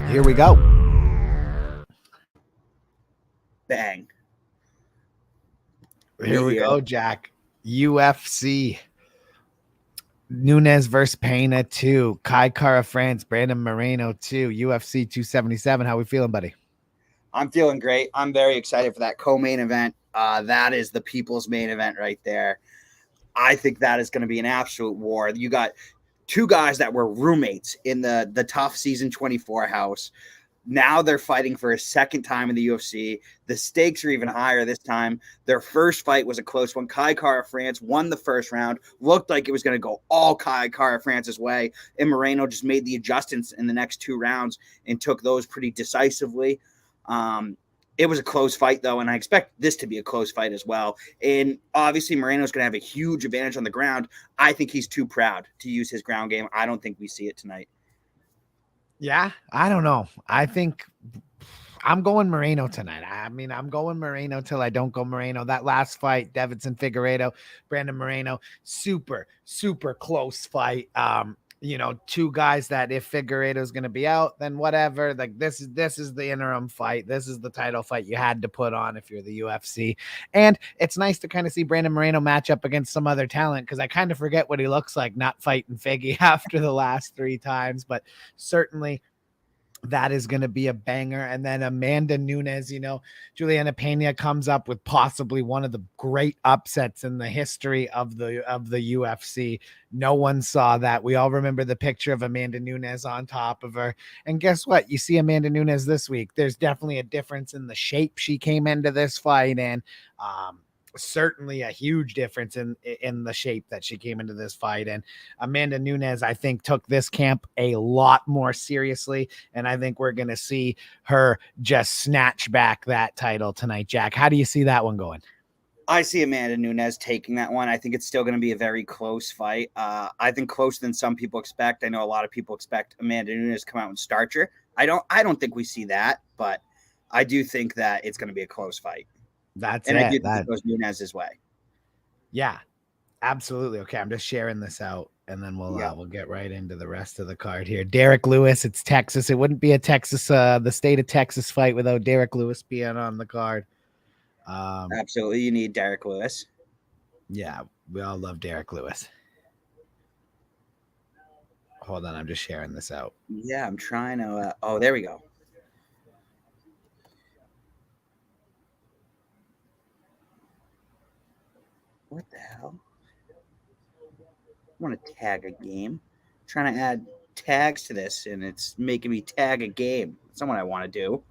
Here we go. Bang. Here we go, Jack. UFC. Nunes versus Pena 2. Kai Kara France, Brandon Moreno 2. UFC 277. How we feeling, buddy? I'm feeling great. I'm very excited for that co-main event. That is the people's main event right there. I think that is going to be an absolute war. You got two guys that were roommates in the tough season 24 house. Now they're fighting for a second time in the UFC. The stakes are even higher this time. Their first fight was a close one. Kai Kara France won the first round. Looked like it was going to go all Kai Kara France's way. And Moreno just made the adjustments in the next two rounds and took those pretty decisively. It was a close fight, though, and I expect this to be a close fight as well. And obviously, Moreno's going to have a huge advantage on the ground. I think he's too proud to use his ground game. I don't think we see it tonight. Yeah, I don't know. I think I'm going Moreno tonight. I mean, I'm going Moreno till I don't go Moreno. That last fight, Davidson Figueiredo, Brandon Moreno, super, super close fight. Two guys that if Figueiredo is going to be out, then whatever. Like this is the interim fight. This is the title fight you had to put on if you're the UFC. And it's nice to kind of see Brandon Moreno match up against some other talent because I kind of forget what he looks like not fighting Figgy after the last three times, but certainly that is going to be a banger. And then Amanda Nunes, Julianna Pena comes up with possibly one of the great upsets in the history of the UFC. No one saw that. We all remember the picture of Amanda Nunes on top of her. And guess what? You see Amanda Nunes this week. There's definitely a difference in the shape she came into this fight in. Certainly a huge difference in the shape that she came into this fight. And Amanda Nunes, I think, took this camp a lot more seriously. And I think we're going to see her just snatch back that title tonight. Jack, how do you see that one going? I see Amanda Nunes taking that one. I think it's still going to be a very close fight. I think closer than some people expect. I know a lot of people expect Amanda Nunes to come out and start her. I don't think we see that, but I do think that it's going to be a close fight. I do think it goes Nunes' way. Yeah, absolutely. Okay, I'm just sharing this out, and then we'll get right into the rest of the card here. Derrick Lewis, it's Texas. It wouldn't be a the state of Texas fight without Derrick Lewis being on the card. Absolutely, you need Derrick Lewis. Yeah, we all love Derrick Lewis. Hold on, I'm just sharing this out. Yeah, I'm trying to. There we go. What the hell? I want to tag a game. I'm trying to add tags to this, and it's making me tag a game. That's not what I want to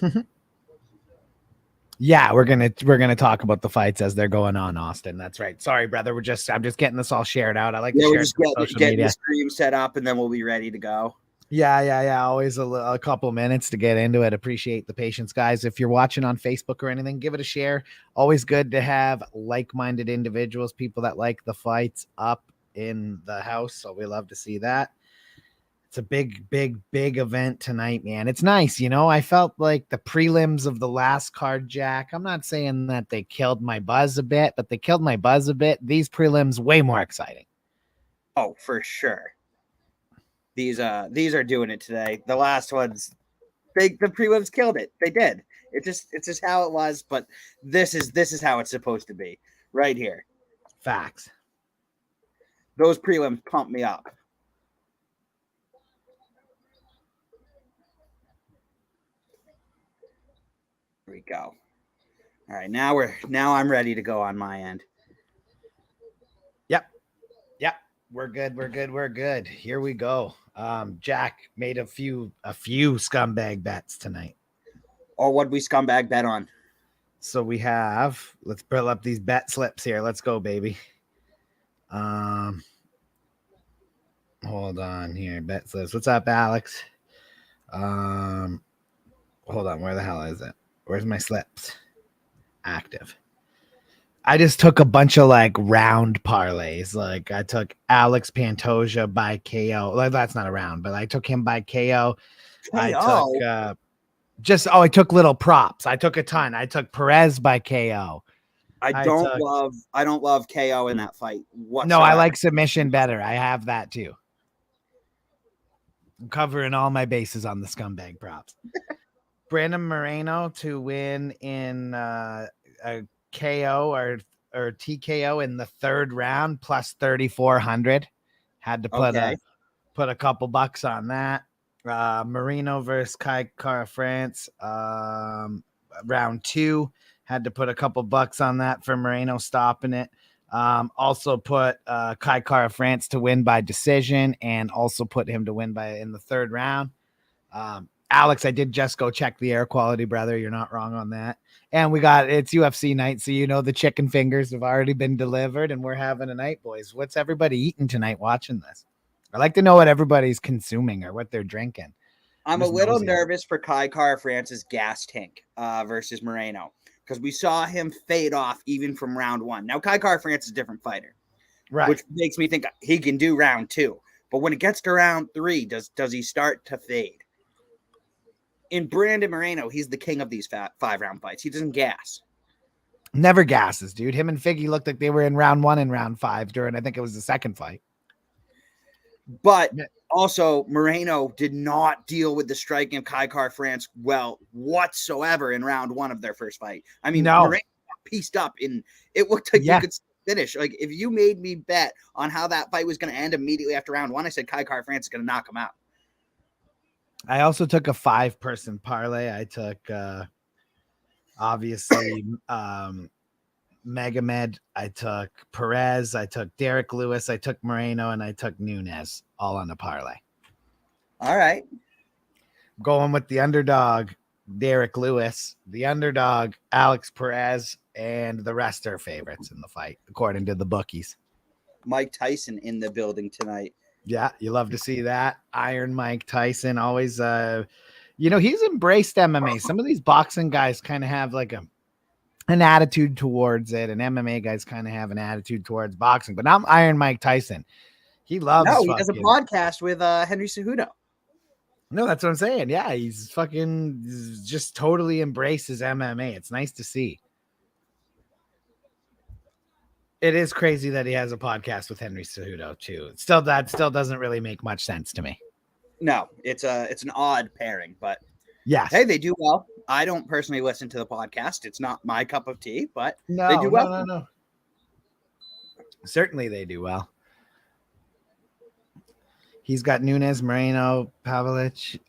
do. Yeah, we're gonna talk about the fights as they're going on, Austin. That's right. Sorry, brother. I'm just getting this all shared out. I like to share getting the stream set up, and then we'll be ready to go. Yeah. Always a couple minutes to get into it. Appreciate the patience, guys. If you're watching on Facebook or anything, give it a share. Always good to have like-minded individuals, people that like the fights up in the house. So we love to see that. It's a big event tonight, man. It's nice. I felt like the prelims of the last card, Jack. I'm not saying that they killed my buzz a bit, but they killed my buzz a bit. These prelims way more exciting. Oh, for sure. These are doing it today. The last ones, the prelims killed it. They did. It's just how it was. But this is how it's supposed to be, right here. Facts. Those prelims pump me up. Here we go. All right, now I'm ready to go on my end. Yep. We're good. Here we go. Jack made a few scumbag bets tonight. Oh, what'd we scumbag bet on? So we have, let's pull up these bet slips here. Let's go, baby. Hold on here. Bet slips. What's up, Alex? Hold on. Where the hell is it? Where's my slips? Active. I just took a bunch of round parlays. Like I took Alex Pantoja by KO. Like that's not a round, but I took him by KO. I took little props. I took a ton. I took Perez by KO. I don't love KO in that fight whatsoever. No, I like submission better. I have that too. I'm covering all my bases on the scumbag props. Brandon Moreno to win in a KO or TKO in the third round plus 3,400. Had to put a couple bucks on that. Marino versus Kai Kara France. Round 2. Had to put a couple bucks on that for Moreno stopping it. Also put Kai Kara France to win by decision and also put him to win in the third round. Alex, I did just go check the air quality, brother. You're not wrong on that. And it's UFC night, so the chicken fingers have already been delivered, and we're having a night, boys. What's everybody eating tonight watching this? I like to know what everybody's consuming or what they're drinking. I'm a little nervous for Kai Kara France's gas tank versus Moreno because we saw him fade off even from round 1. Now, Kai Kara France is a different fighter, right? Which makes me think he can do round 2. But when it gets to round 3, does he start to fade? In Brandon Moreno, he's the king of these 5-round fights. He doesn't gas. Never gasses, dude. Him and Figgy looked like they were in round 1 and round 5 during, I think it was the second fight. But also, Moreno did not deal with the striking of Kai Kara France well whatsoever in round 1 of their first fight. I mean, Moreno got pieced up and it looked like you could finish. Like, if you made me bet on how that fight was going to end immediately after round 1, I said Kai Kara France is going to knock him out. I also took a 5-person parlay. I took obviously Magomed. I took Perez. I took Derrick Lewis. I took Moreno, and I took Nunes, all on a parlay. All right. Going with the underdog, Derrick Lewis, the underdog, Alex Perez, and the rest are favorites in the fight, according to the bookies. Mike Tyson in the building tonight. Yeah, you love to see that. Iron Mike Tyson, always, he's embraced MMA. Some of these boxing guys kind of have like an attitude towards it, and MMA guys kind of have an attitude towards boxing. But I'm Iron Mike Tyson. He loves. No, he does a podcast with Henry Cejudo. No, that's what I'm saying. Yeah, he's just totally embraces MMA. It's nice to see. It is crazy that he has a podcast with Henry Cejudo too. That still doesn't really make much sense to me. No, it's an odd pairing, but yes. Hey, they do well. I don't personally listen to the podcast. It's not my cup of tea, but they do well. No. Certainly they do well. He's got Nunes, Moreno, Pavlovich,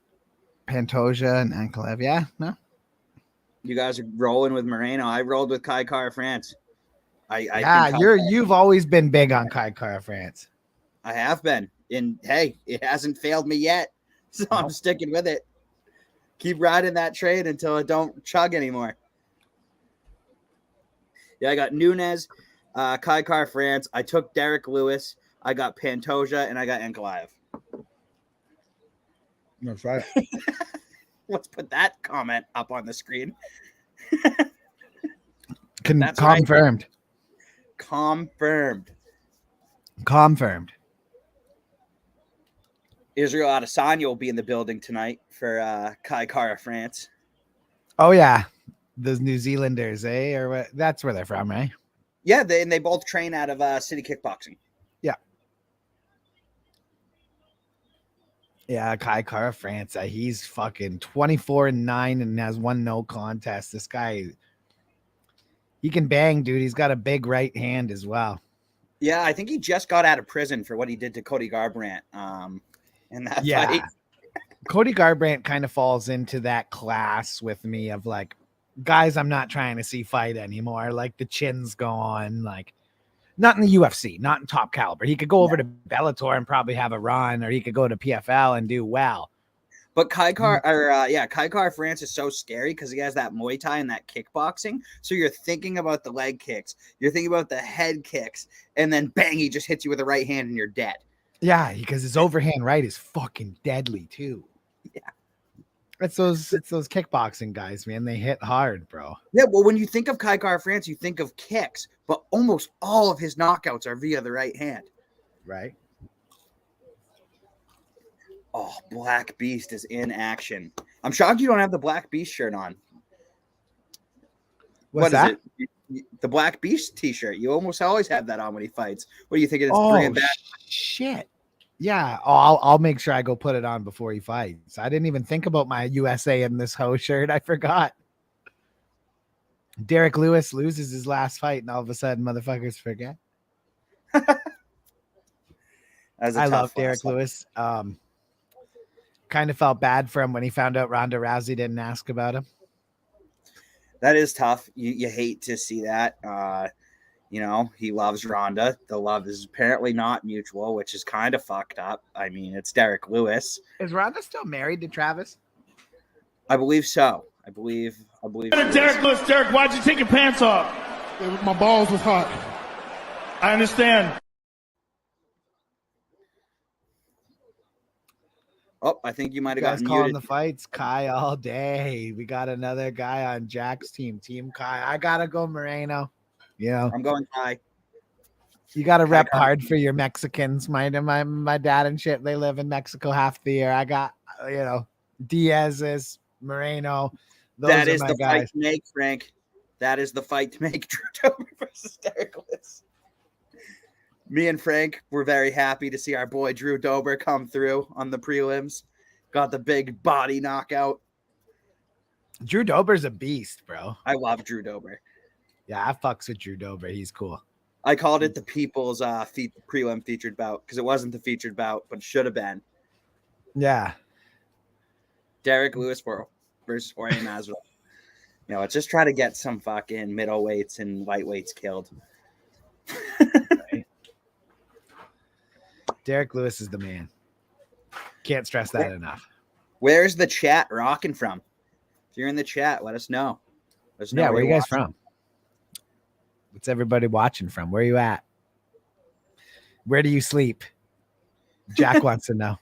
Pantoja, and Ankalaev. Yeah, no. You guys are rolling with Moreno. I rolled with Kai Kara France. You've always been big on Kai Kara France. I have been, and hey, it hasn't failed me yet, so I'm sticking with it. Keep riding that train until it don't chug anymore. Yeah, I got Nunes, Kai Kara France. I took Derrick Lewis. I got Pantoja, and I got Ankalaev. That's right. Let's put that comment up on the screen. Confirmed. Right. Confirmed. Israel Adesanya will be in the building tonight for Kai Kara France. Oh yeah, those New Zealanders, eh? Or what? That's where they're from, eh? Yeah, they both train out of City Kickboxing. Yeah. Yeah, Kai Kara France. He's fucking 24-9 and has won no contest. This guy, he can bang, dude. He's got a big right hand as well. Yeah, I think he just got out of prison for what he did to Cody Garbrandt in that fight. Cody Garbrandt kind of falls into that class with me of like guys I'm not trying to see fight anymore. Like the chin's gone, like not in the UFC, not in top caliber. He could go over to Bellator and probably have a run, or he could go to PFL and do well. But Kai Kara France is so scary because he has that Muay Thai and that kickboxing. So you're thinking about the leg kicks, you're thinking about the head kicks, and then bang, he just hits you with the right hand and you're dead. Yeah, because his overhand right is fucking deadly too. Yeah. It's those kickboxing guys, man. They hit hard, bro. Yeah, well, when you think of Kai Kara France, you think of kicks, but almost all of his knockouts are via the right hand. Right. Oh, Black Beast is in action. I'm shocked you don't have the Black Beast shirt on. What's that? Is it? The Black Beast t-shirt. You almost always have that on when he fights. What do you think? It's bringing back? Shit. Yeah, I'll make sure I go put it on before he fights. I didn't even think about my USA in this hoe shirt. I forgot. Derrick Lewis loses his last fight, and all of a sudden, motherfuckers forget. I love Derrick Lewis. Kind of felt bad for him when he found out Ronda Rousey didn't ask about him. That is tough. You hate to see that. You know, he loves Ronda. The love is apparently not mutual, which is kind of fucked up. I mean, it's Derrick Lewis. Is Ronda still married to Travis? I believe so. I believe. Derrick Lewis, Derrick, why'd you take your pants off? My balls was hot. I understand. Oh, I think you might have gotten calling muted. The fights, Kai all day. We got another guy on Jack's team, Team Kai. I gotta go Moreno. You know, I'm going Kai. You gotta rep hard for your Mexicans. My dad and shit, they live in Mexico half the year. I got Diaz's, Moreno. That is the fight to make, Frank. That is the fight to make. Drew Dober versus Derrick Lewis. Me and Frank were very happy to see our boy Drew Dober come through on the prelims. Got the big body knockout. Drew Dober's a beast, bro. I love Drew Dober. Yeah, I fucks with Drew Dober. He's cool. I called it the people's prelim featured bout because it wasn't the featured bout, but it should have been. Yeah. Derrick Lewis versus Jorge Masvidal. You know, let's just try to get some fucking middleweights and lightweights killed. Right. Derrick Lewis is the man. Can't stress that enough. Where's the chat rocking from? If you're in the chat, let us know. Let us know where are you guys from? What's everybody watching from? Where are you at? Where do you sleep? Jack wants to know.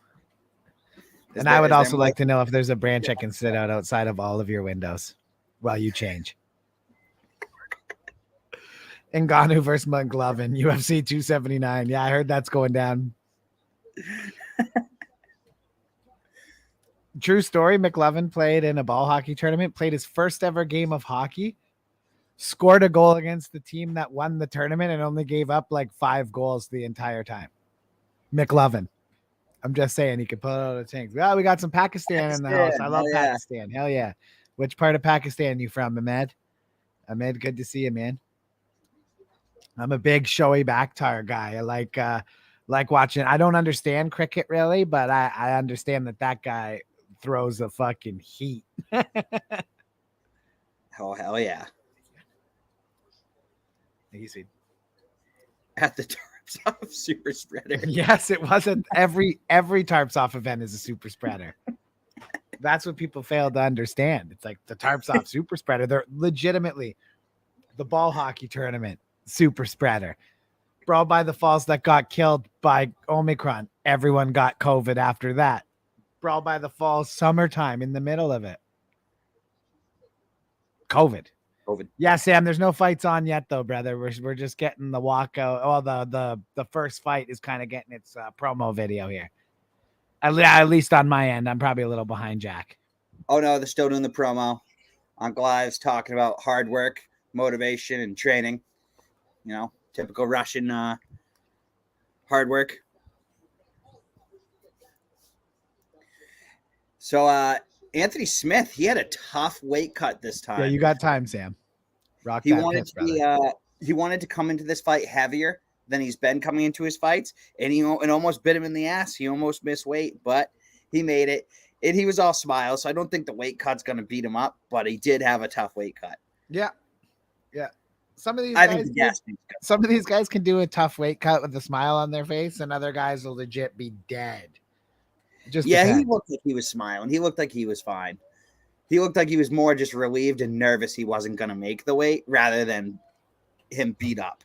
And I would also like to know if there's a branch I can sit out outside of all of your windows while you change. Ngannou versus McLovin, UFC 279. Yeah, I heard that's going down. True story, McLovin played in a ball hockey tournament, played his first ever game of hockey, scored a goal against the team that won the tournament, and only gave up like 5 goals the entire time. McLovin. I'm just saying he could put out a tank. Well, we got some Pakistan in the house. I love Pakistan. Hell yeah. Which part of Pakistan you from, Ahmed? Ahmed, good to see you, man. I'm a big Shoaib Akhtar guy. I like watching. I don't understand cricket really, but I understand that guy throws a fucking heat. Oh, hell yeah. Easy. At the Tarps Off Super Spreader. Yes, it wasn't. Every Tarps Off event is a super spreader. That's what people fail to understand. It's like the Tarps Off Super Spreader. They're legitimately the ball hockey tournament super spreader. Brawl by the Falls that got killed by Omicron. Everyone got COVID after that. Brawl by the Falls summertime in the middle of it. COVID. Yeah, Sam, there's no fights on yet though, brother. We're just getting the walkout. Oh, the first fight is kind of getting its promo video here. At least on my end. I'm probably a little behind Jack. Oh no, they're still doing the promo. Ankalaev's talking about hard work, motivation, and training. You know, typical Russian hard work. So Anthony Smith, he had a tough weight cut this time. Yeah, you got time, Sam. Rock he that wanted pitch, to he wanted to come into this fight heavier than he's been coming into his fights, and it almost bit him in the ass. He almost missed weight, but he made it. And he was all smiles, so I don't think the weight cut's going to beat him up, but he did have a tough weight cut. Yeah. Yeah. Some of these guys can do a tough weight cut with a smile on their face, and other guys will legit be dead. Just depends. He looked like he was smiling. He looked like he was fine. He looked like he was more just relieved and nervous he wasn't going to make the weight rather than him beat up.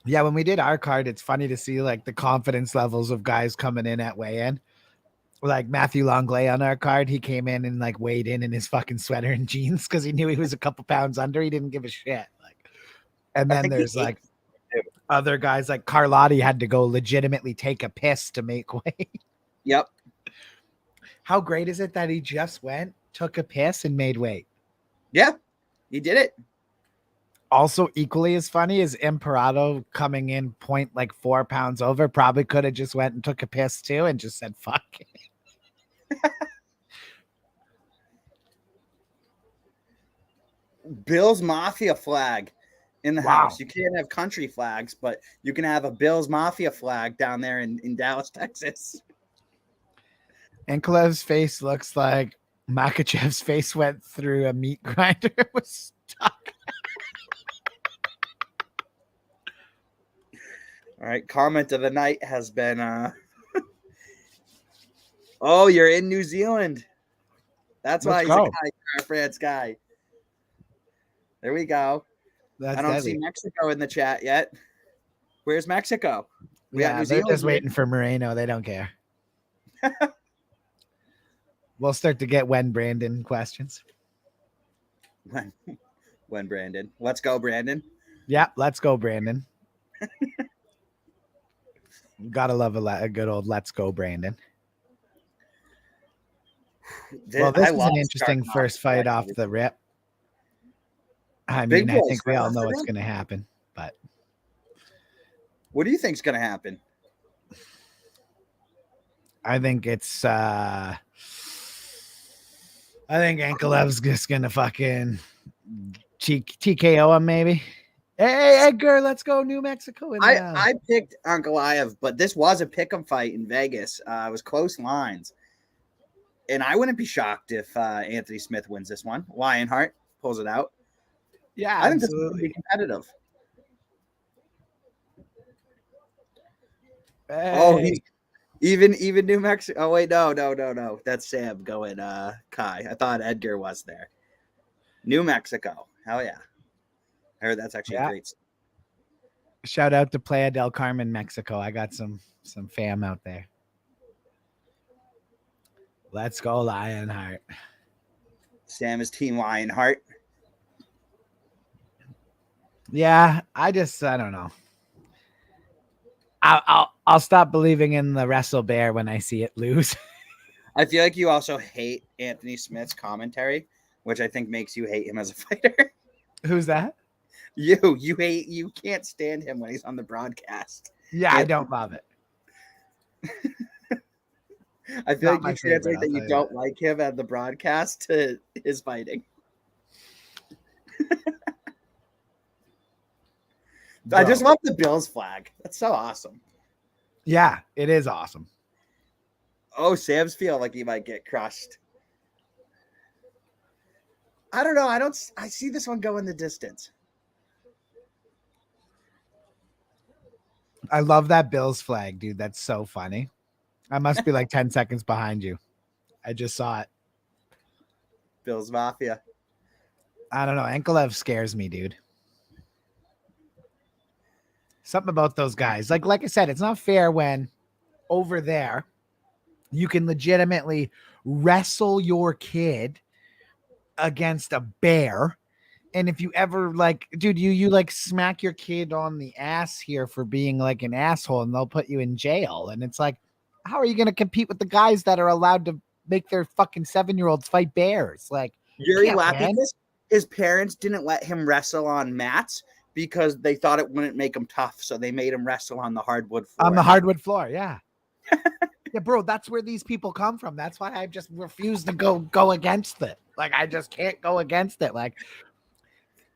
Yeah, when we did our card, it's funny to see like the confidence levels of guys coming in at weigh-in. Like Matthew Longley on our card, he came in and like weighed in his fucking sweater and jeans because he knew he was a couple pounds under. He didn't give a shit. Like, and then there's like other guys like Carlotti had to go legitimately take a piss to make weight. Yep. How great is it that he just went, took a piss, and made weight? Yeah, he did it. Also, equally as funny is Imperato coming in 4 pounds over. Probably could have just went and took a piss too and just said fuck it. Bills Mafia flag in the Wow. house. You can't have country flags, but you can have a Bills Mafia flag down there in Dallas, Texas. Ankalev's face looks like Makachev's face went through a meat grinder. It was stuck. All right, comment of the night has been oh, you're in New Zealand. That's why he's a guy, our France guy. There we go. I don't see Mexico in the chat yet. Where's Mexico? We got New they're Zealand just waiting for Moreno. They don't care. We'll start to get when Brandon questions. When Brandon. Let's go, Brandon. Yeah, let's go, Brandon. Gotta love a good old let's go, Brandon. Well, this is an interesting first fight off the rip. I mean, I think we all know what's going to happen, but what do you think's going to happen? I think it's I think Ankalev's just going to fucking TKO him maybe. Hey, Edgar, let's go New Mexico. I picked Ankalaev, but this was a pick'em fight in Vegas. It was close lines. And I wouldn't be shocked if Anthony Smith wins this one. Lionheart pulls it out. Yeah, I think this is going to be competitive. Hey. Oh, even New Mexico. Oh, wait, no. That's Sam going Kai. I thought Edgar was there. New Mexico. Hell yeah. I heard that's actually a great. Shout out to Playa del Carmen, Mexico. I got some fam out there. Let's go, Lionheart. Sam is Team Lionheart. Yeah, I don't know. I'll stop believing in the Wrestle Bear when I see it lose. I feel like you also hate Anthony Smith's commentary, which I think makes you hate him as a fighter. Who's that? You can't stand him when he's on the broadcast. Yeah, I don't love it. I feel like you translate that you don't like him at the broadcast to his fighting. I just love the Bills flag. That's so awesome. Yeah, it is awesome. Oh, Sam's feeling like he might get crushed. I don't know. I see this one go in the distance. I love that Bills flag, dude. That's so funny. I must be like 10 seconds behind you. I just saw it. Bills Mafia. I don't know. Ankalaev scares me, dude. Something about those guys. Like I said, it's not fair when over there you can legitimately wrestle your kid against a bear. And if you ever dude, you smack your kid on the ass here for being like an asshole and they'll put you in jail. And it's like, how are you going to compete with the guys that are allowed to make their fucking 7-year-olds fight bears? Like, Yuri Lapidus, his parents didn't let him wrestle on mats because they thought it wouldn't make him tough. So they made him wrestle on the hardwood floor. On the hardwood floor, yeah. Yeah, bro, that's where these people come from. That's why I just refuse to go against it. Like, I just can't go against it. Like,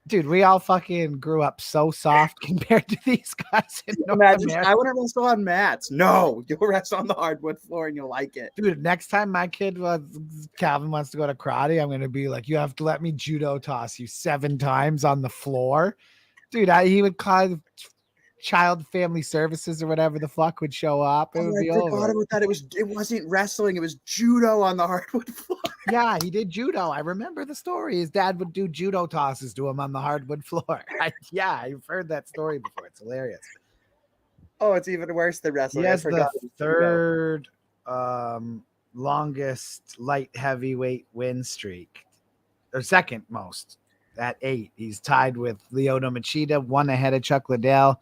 dude, we all fucking grew up so soft compared to these guys in North America. I want to wrestle on mats. No, you'll wrestle on the hardwood floor and you'll like it. Dude, next time my kid Calvin wants to go to karate, I'm going to be like, you have to let me judo toss you 7 times on the floor. Dude, he would call Child Family Services or whatever the fuck would show up. It would be over. I forgot about that. It wasn't wrestling. It was judo on the hardwood floor. Yeah, he did judo. I remember the story. His dad would do judo tosses to him on the hardwood floor. I've heard that story before. It's hilarious. Oh, it's even worse than wrestling. He has the third longest light heavyweight win streak, or second most at 8. He's tied with Lyoto Machida, 1 ahead of Chuck Liddell.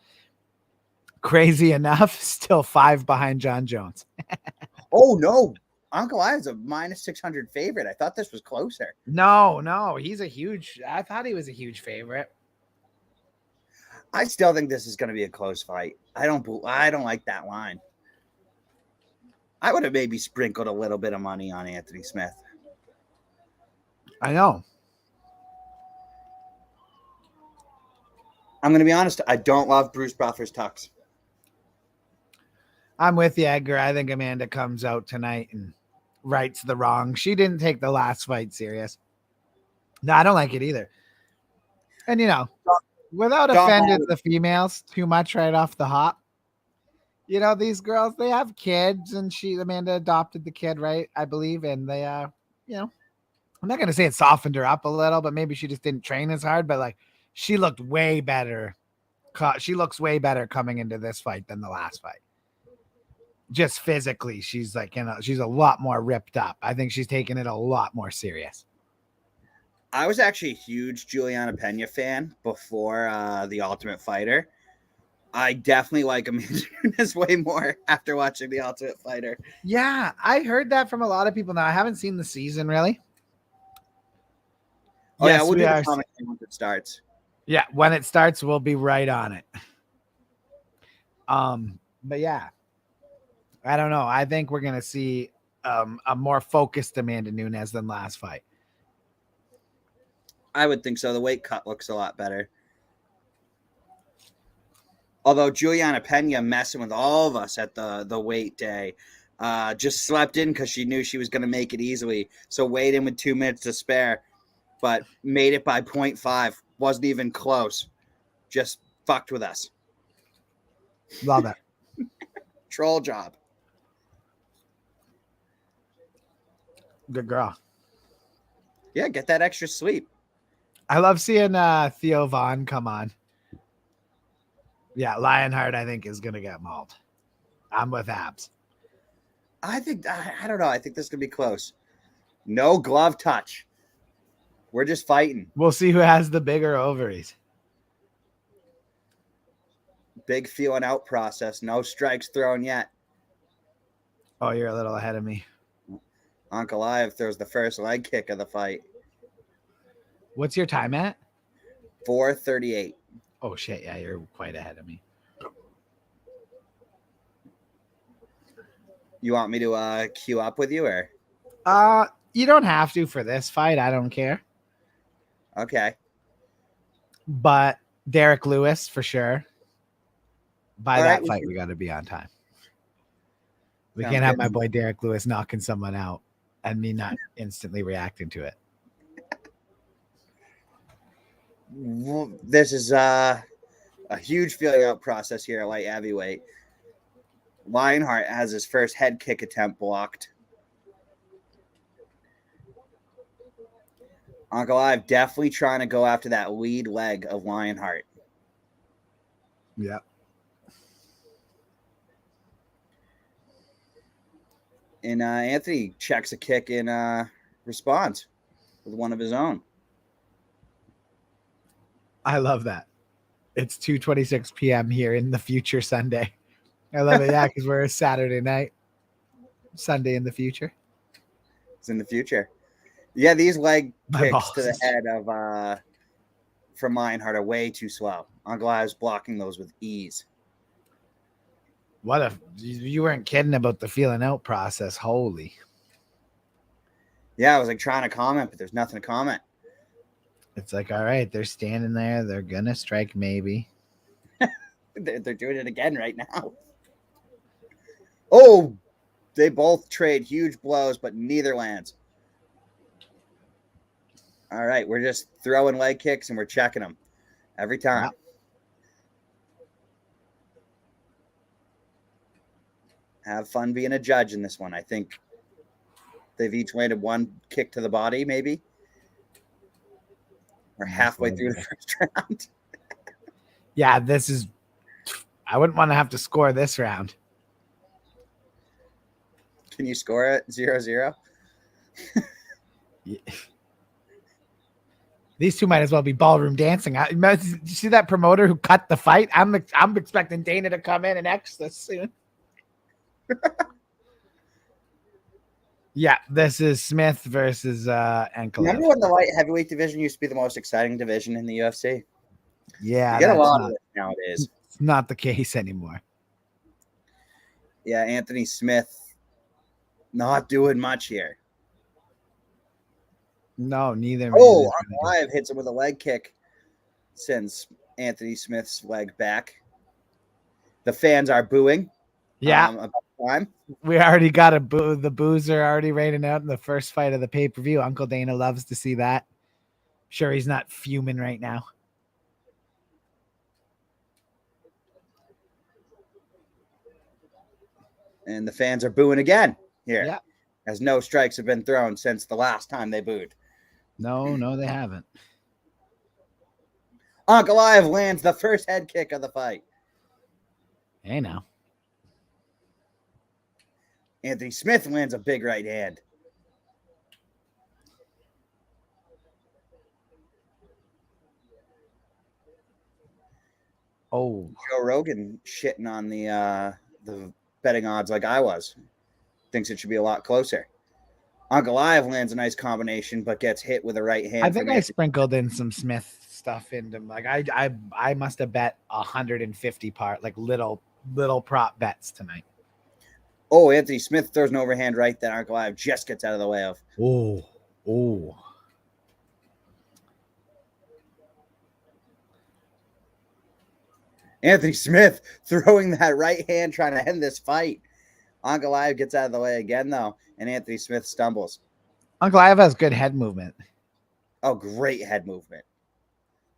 Crazy enough, still 5 behind John Jones. Oh, no. Ankalaev is a -600 favorite. I thought this was closer. No, he's I thought he was a huge favorite. I still think this is going to be a close fight. I don't like that line. I would have maybe sprinkled a little bit of money on Anthony Smith. I know. I'm going to be honest. I don't love Bruce Buffer's tucks. I'm with you, Edgar. I think Amanda comes out tonight and rights the wrong. She didn't take the last fight serious. No, I don't like it either. And, without offending the females too much right off the hop, these girls, they have kids, and Amanda adopted the kid, right? I believe. And they, I'm not going to say it softened her up a little, but maybe she just didn't train as hard. But, she looked way better. She looks way better coming into this fight than the last fight. Just physically, she's she's a lot more ripped up. I think she's taking it a lot more serious. I was actually a huge Julianna Pena fan before The Ultimate Fighter. I definitely like Amanda Nunes way more after watching The Ultimate Fighter. Yeah, I heard that from a lot of people. Now, I haven't seen the season, really. Oh, yes, yeah, we'll do the commentary once it starts. Yeah, when it starts, we'll be right on it. But yeah, I don't know. I think we're going to see a more focused Amanda Nunes than last fight. I would think so. The weight cut looks a lot better. Although Julianna Pena messing with all of us at the weight day, just slept in because she knew she was going to make it easily. So weighed in with 2 minutes to spare, but made it by 0.5. Wasn't even close. Just fucked with us. Love it. Troll job. Good girl. Yeah, get that extra sleep. I love seeing Theo Vaughn come on. Yeah, Lionheart, I think, is going to get mauled. I'm with Abs. I don't know. I think this is going to be close. No glove touch. We're just fighting. We'll see who has the bigger ovaries. Big feeling out process. No strikes thrown yet. Oh, you're a little ahead of me. Ankalaev throws the first leg kick of the fight. What's your time at? 4:38. Oh, shit. Yeah, you're quite ahead of me. You want me to queue up with you, or? You don't have to for this fight. I don't care. Okay. But Derrick Lewis, for sure. By All that right, fight, we got to be on time. We can't have my boy Derrick Lewis knocking someone out and me not instantly reacting to it. This is a huge feeling out process here at light heavyweight. Lionheart has his first head kick attempt blocked. Ankalaev definitely trying to go after that lead leg of Lionheart. Yeah. And Anthony checks a kick in response with one of his own. I love that. It's 2:26 p.m. here in the future Sunday. I love it. Yeah, because we're a Saturday night. Sunday in the future. It's in the future. Yeah, these leg My kicks to the balls. head of from Lionheart are way too slow. Ankalaev's blocking those with ease. What if you weren't kidding about the feeling out process? Holy. Yeah, I was trying to comment, but there's nothing to comment. It's all right. They're standing there. They're going to strike maybe. They're doing it again right now. Oh, they both trade huge blows, but neither lands. All right, we're just throwing leg kicks and we're checking them every time. Yep. Have fun being a judge in this one. I think they've each landed one kick to the body, maybe. We're halfway through the first round. Yeah, I wouldn't want to have to score this round. Can you score it 0-0? Yeah. These two might as well be ballroom dancing. Did you see that promoter who cut the fight? I'm expecting Dana to come in and X this soon. Yeah, this is Smith versus Ankalaev. Remember when the light heavyweight division used to be the most exciting division in the UFC? Yeah, You get a that's lot not, of it nowadays. it's not the case anymore. Yeah, Anthony Smith not doing much here. No, neither man. Oh, is really good. Ankalaev hits him with a leg kick, sends Anthony Smith's leg back. The fans are booing. Yeah, About time. we already got a boo. The boos are already raining out in the first fight of the pay per view. Uncle Dana loves to see that. Sure, he's not fuming right now. And the fans are booing again here. Yeah. As no strikes have been thrown since the last time they booed. No, they haven't. Ankalaev lands the first head kick of the fight. Hey, now. Anthony Smith lands a big right hand. Oh, Joe Rogan shitting on the betting odds like I was. Thinks it should be a lot closer. Ankalaev lands a nice combination, but gets hit with a right hand. I think I sprinkled in some Smith stuff into like I must have bet 150 like little prop bets tonight. Oh, Anthony Smith throws an overhand right that Ankalaev just gets out of the way of. Oh. Anthony Smith throwing that right hand, trying to end this fight. Ankalaev gets out of the way again, though, and Anthony Smith stumbles. Ankalaev has good head movement. Oh, great head movement.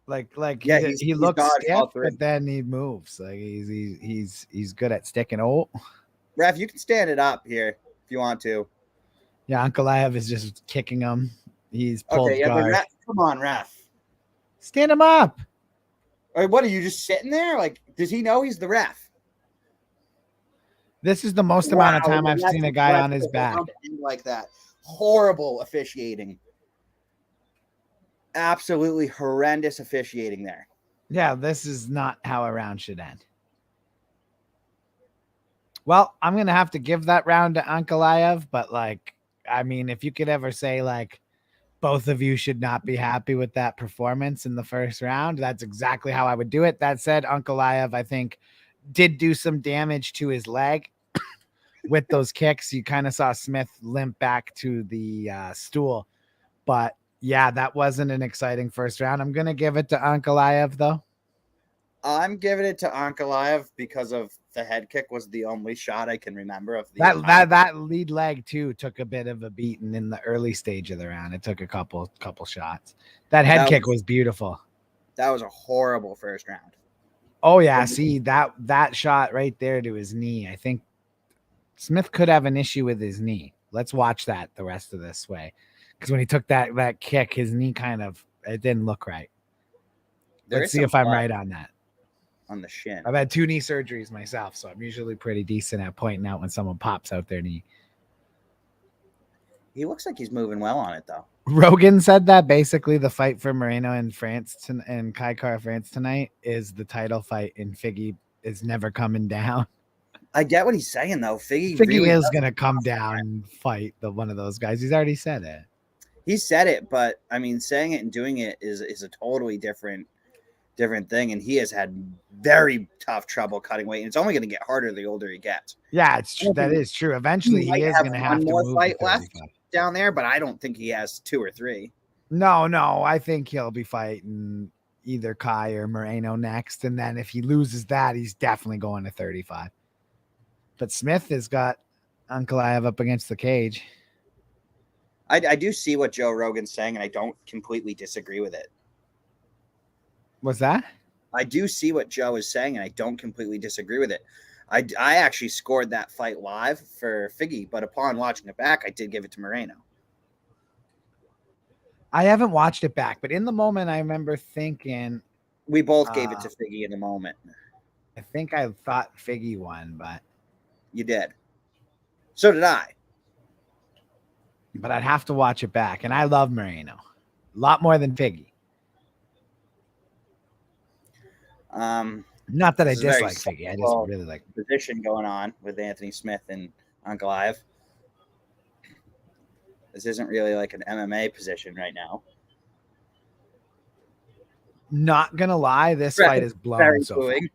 Like Yeah, he looks stiff, but then he moves. Like he's good at sticking. Oh, Ref, you can stand it up here if you want to. Yeah, Ankalaev is just kicking him. He's pulled guard. Ref, come on, ref. Stand him up. Or what are you just sitting there? Like, does he know he's the ref? This is the most amount of time I've seen a guy on his back like that. Horrible officiating. Absolutely horrendous officiating there. Yeah, this is not how a round should end. Well, I'm gonna have to give that round to Ankalaev, but like, I mean, if you could ever say like both of you should not be happy with that performance in the first round, that's exactly how I would do it. That said, Ankalaev, I think, did do some damage to his leg with those kicks. You kind of saw Smith limp back to the stool, but yeah, that wasn't an exciting first round. I'm going to give it to Ankalaev, though. I'm giving it to Ankalaev because of the head kick was the only shot I can remember of the that lead leg too took a bit of a beating in the early stage of the round. It took a couple shots. That head kick was beautiful. That was a horrible first round. Oh yeah, see that shot right there to his knee. I think Smith could have an issue with his knee. Let's watch that the rest of this way. Because when he took that kick, his knee it didn't look right. Let's see if I'm right on that. On the shin. I've had 2 knee surgeries myself, so I'm usually pretty decent at pointing out when someone pops out their knee. He looks like he's moving well on it, though. Rogan said that basically the fight for Moreno in France and Kai Kara France tonight is the title fight, and Figgy is never coming down. I get what he's saying, though. Figgy really is going to come down and fight one of those guys. He's already said it. He said it, but I mean, saying it and doing it is a totally different thing, and he has had very tough trouble cutting weight, and it's only going to get harder the older he gets. Yeah, it's true. That is true. Eventually, he is going to have to move fight left down there, but I don't think he has 2 or 3. No, I think he'll be fighting either Kai or Moreno next, and then if he loses that, he's definitely going to 35. But Smith has got Ankalaev up against the cage. I do see what Joe Rogan's saying, and I don't completely disagree with it. What's that? I do see what Joe is saying, and I don't completely disagree with it. I actually scored that fight live for Figgy, but upon watching it back, I did give it to Moreno. I haven't watched it back, but in the moment, I remember thinking... We both gave it to Figgy in the moment. I think I thought Figgy won, but... You did. So did I. But I'd have to watch it back, and I love Moreno. A lot more than Figgy. Not that I dislike Figgy. I just really like position going on with Anthony Smith and Ankalaev. This isn't really like an MMA position right now. Not gonna lie, this Right. fight is blown Very so far. booing.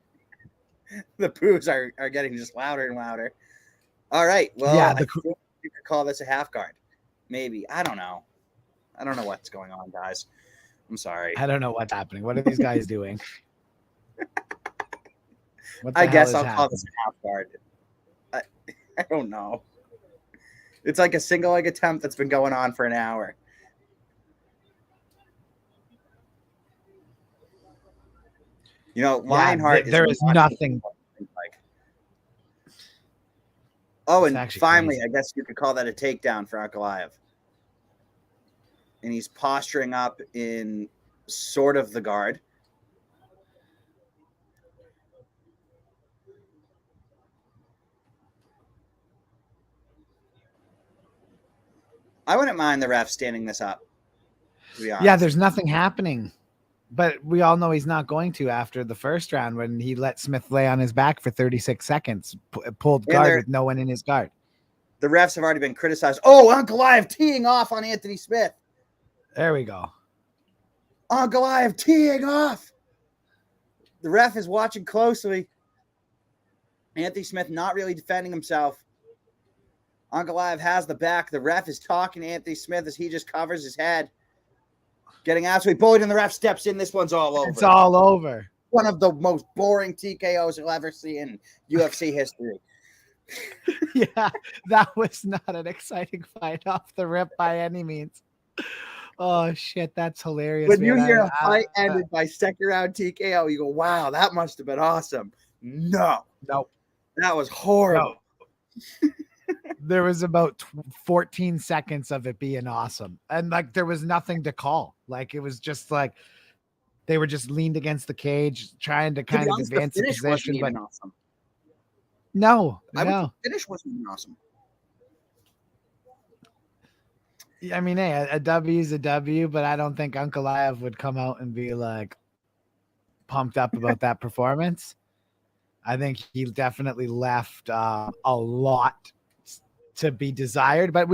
The boos are getting just louder and louder. All right. Well, Yeah, I think you could call this a half guard. Maybe. I don't know. I don't know what's going on, guys. I'm sorry. I don't know what's happening. What are these guys doing? What the I hell guess is I'll call happening? this a half guard. I don't know. It's like a single leg attempt that's been going on for an hour. You know, Lionheart there is nothing. Like. Oh, It's and finally, crazy. I guess you could call that a takedown for Ankalaev. And he's posturing up in sort of the guard. I wouldn't mind the ref standing this up, to be honest. Yeah, there's nothing happening. But we all know he's not going to after the first round when he let Smith lay on his back for 36 seconds, pulled guard with no one in his guard. The refs have already been criticized. Oh, Ankalaev teeing off on Anthony Smith. There we go. Ankalaev teeing off. The ref is watching closely. Anthony Smith not really defending himself. Ankalaev has the back. The ref is talking to Anthony Smith as he just covers his head. Getting absolutely bullied, and the ref steps in. This one's all over. It's all over. One of the most boring TKOs you'll ever see in UFC history. Yeah, that was not an exciting fight off the rip by any means. Oh, shit, that's hilarious. When you hear a fight ended by second round TKO, you go, wow, that must have been awesome. No. That was horrible. No. There was about 14 seconds of it being awesome. And like there was nothing to call. Like it was just like they were just leaned against the cage trying to kind of advance the position. But awesome. No. The finish wasn't even awesome. I mean, hey, a W is a W, but I don't think Ankalaev would come out and be like pumped up about that performance. I think he definitely left a lot to be desired, but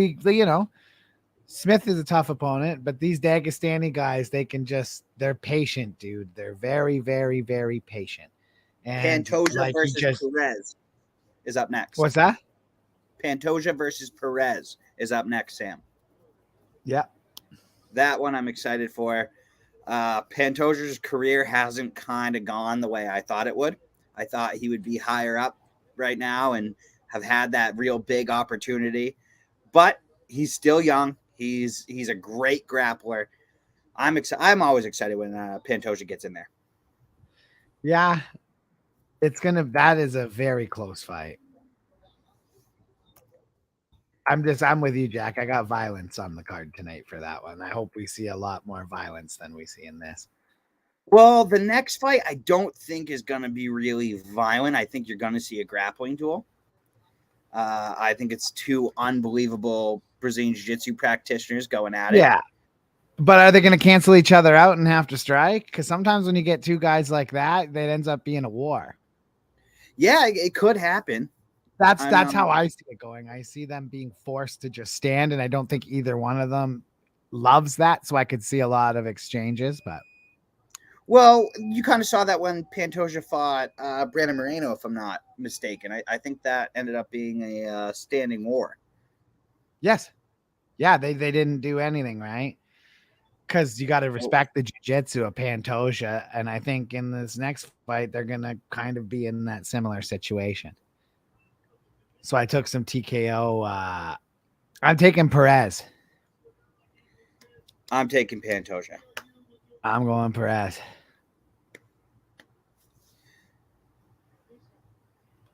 Smith is a tough opponent, but these Dagestani guys, they're patient, dude. They're very, very, very patient. And Pantoja versus Perez is up next. What's that? Pantoja versus Perez is up next, Sam. Yeah. That one I'm excited for. Pantoja's career hasn't kind of gone the way I thought it would. I thought he would be higher up right now and have had that real big opportunity, but he's still young. He's a great grappler. I'm always excited when Pantoja gets in there. Yeah, that is a very close fight. I'm with you, Jack. I got violence on the card tonight for that one. I hope we see a lot more violence than we see in this. Well, the next fight I don't think is going to be really violent. I think you're going to see a grappling duel. I think it's two unbelievable Brazilian Jiu-Jitsu practitioners going at it. Yeah. But are they going to cancel each other out and have to strike? Because sometimes when you get two guys like that, that ends up being a war. Yeah, it could happen. That's how I see it going. I see them being forced to just stand, and I don't think either one of them loves that. So I could see a lot of exchanges, but. Well, you kind of saw that when Pantoja fought Brandon Moreno, if I'm not mistaken. I think that ended up being a standing war. Yes. Yeah, they didn't do anything, right? Because you got to respect the jiu-jitsu of Pantoja, and I think in this next fight, they're going to kind of be in that similar situation. So I took some TKO. I'm taking Perez. I'm taking Pantoja. I'm going Perez.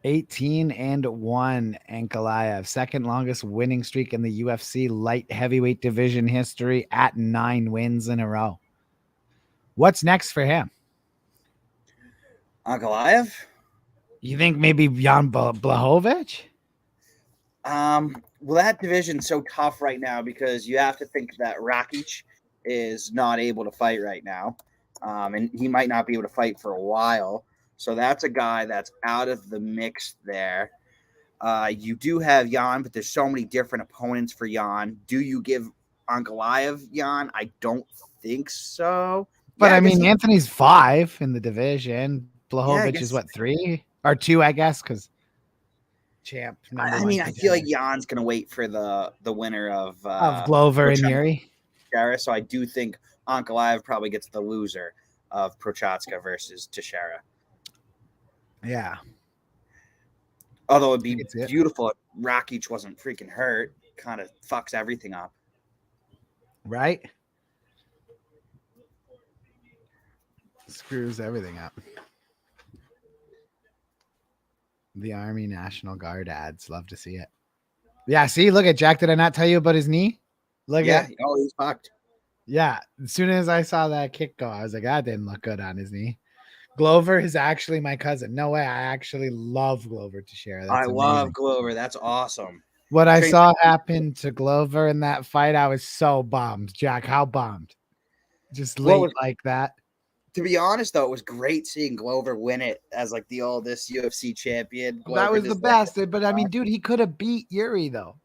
18-1 Ankalaev, second longest winning streak in the UFC light heavyweight division history at 9 wins in a row. What's next for him? Ankalaev? You think maybe Jan Blachowicz? Well, that division's so tough right now because you have to think that Rakic is not able to fight right now. And he might not be able to fight for a while. So that's a guy that's out of the mix there. You do have Jan, but there's so many different opponents for Jan. Do you give Ankalaev Jan? I don't think so. But Yeah, I guess mean, he- Anthony's 5 in the division. I Blahovich is guess- what, 3 or 2, I guess, because champ number I one. mean, I feel like Jan's gonna wait for the winner of Glover and Prochazka, Yuri. so I do think Ankalaev probably gets the loser of Prochazka versus Teixeira. Yeah. Although it'd be It's it. beautiful if Rakic wasn't freaking hurt. Kind of fucks everything up. Right? Screws everything up. The Army National Guard ads. Love to see it. Yeah, see, look at Jack. Did I not tell you about his knee? Look Yeah. at Oh, he's fucked. yeah. As soon as I saw that kick go, I was like, that didn't look good on his knee. Glover is actually my cousin. No way. I actually love Glover Teixeira. That's I love amazing. Glover. That's awesome. What I Train- saw happen to Glover in that fight, I was so bummed. Jack, how bummed? Just Well, late like that. To be honest, though, it was great seeing Glover win it as like the oldest UFC champion. That Glover was the just- best. But I mean, dude, he could have beat Yuri though.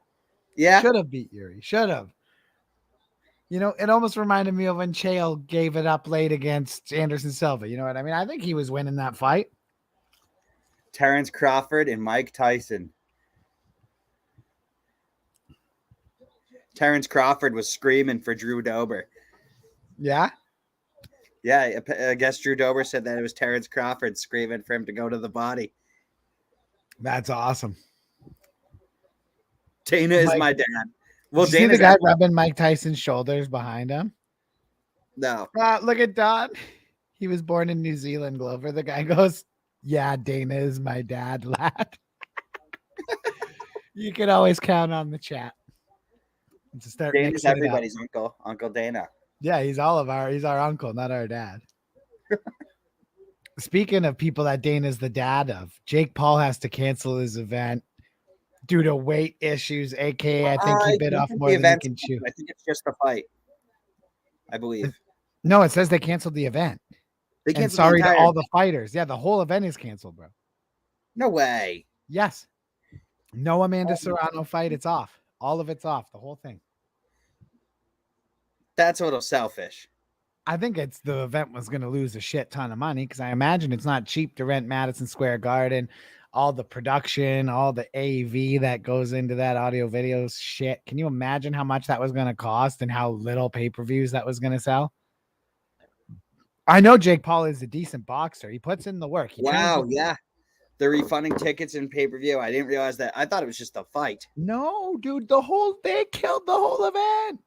Yeah. Should have beat Yuri. Should have. You know, it almost reminded me of when Chael gave it up late against Anderson Silva. You know what I mean? I think he was winning that fight. Terrence Crawford and Mike Tyson. Terrence Crawford was screaming for Drew Dober. Yeah. Yeah, I guess Drew Dober said that it was Terrence Crawford screaming for him to go to the body. That's awesome. Dana is Mike- my dad. Well, Did you see the Dana's guy rubbing Mike Tyson's shoulders behind him? no. Look at Don. He was born in New Zealand, Glover. The guy goes, yeah, Dana is my dad, lad. You can always count on the chat to start Dana's mixing it up. everybody's uncle, Uncle Dana. Yeah, he's our uncle, not our dad. Speaking of people that Dana's the dad of, Jake Paul has to cancel his event due to weight issues, aka I think he bit don't off think more the than he event's can chew. canceled. I think it's just the fight. I believe. No, it says they canceled the event. They And canceled sorry the to entire- all the fighters. Yeah, the whole event is canceled, bro. No way. Yes. No Amanda Serrano fight. It's off. All of it's off. The whole thing. That's a little selfish. I think it's the event was going to lose a shit ton of money because I imagine it's not cheap to rent Madison Square Garden, all the production, all the AV that goes into that audio video shit. Can you imagine how much that was going to cost and how little pay-per-views that was going to sell? I know Jake Paul is a decent boxer. He puts in the work. He trains Wow, with- yeah. They're refunding tickets in pay-per-view. I didn't realize that. I thought it was just a fight. No, dude, they killed the whole event.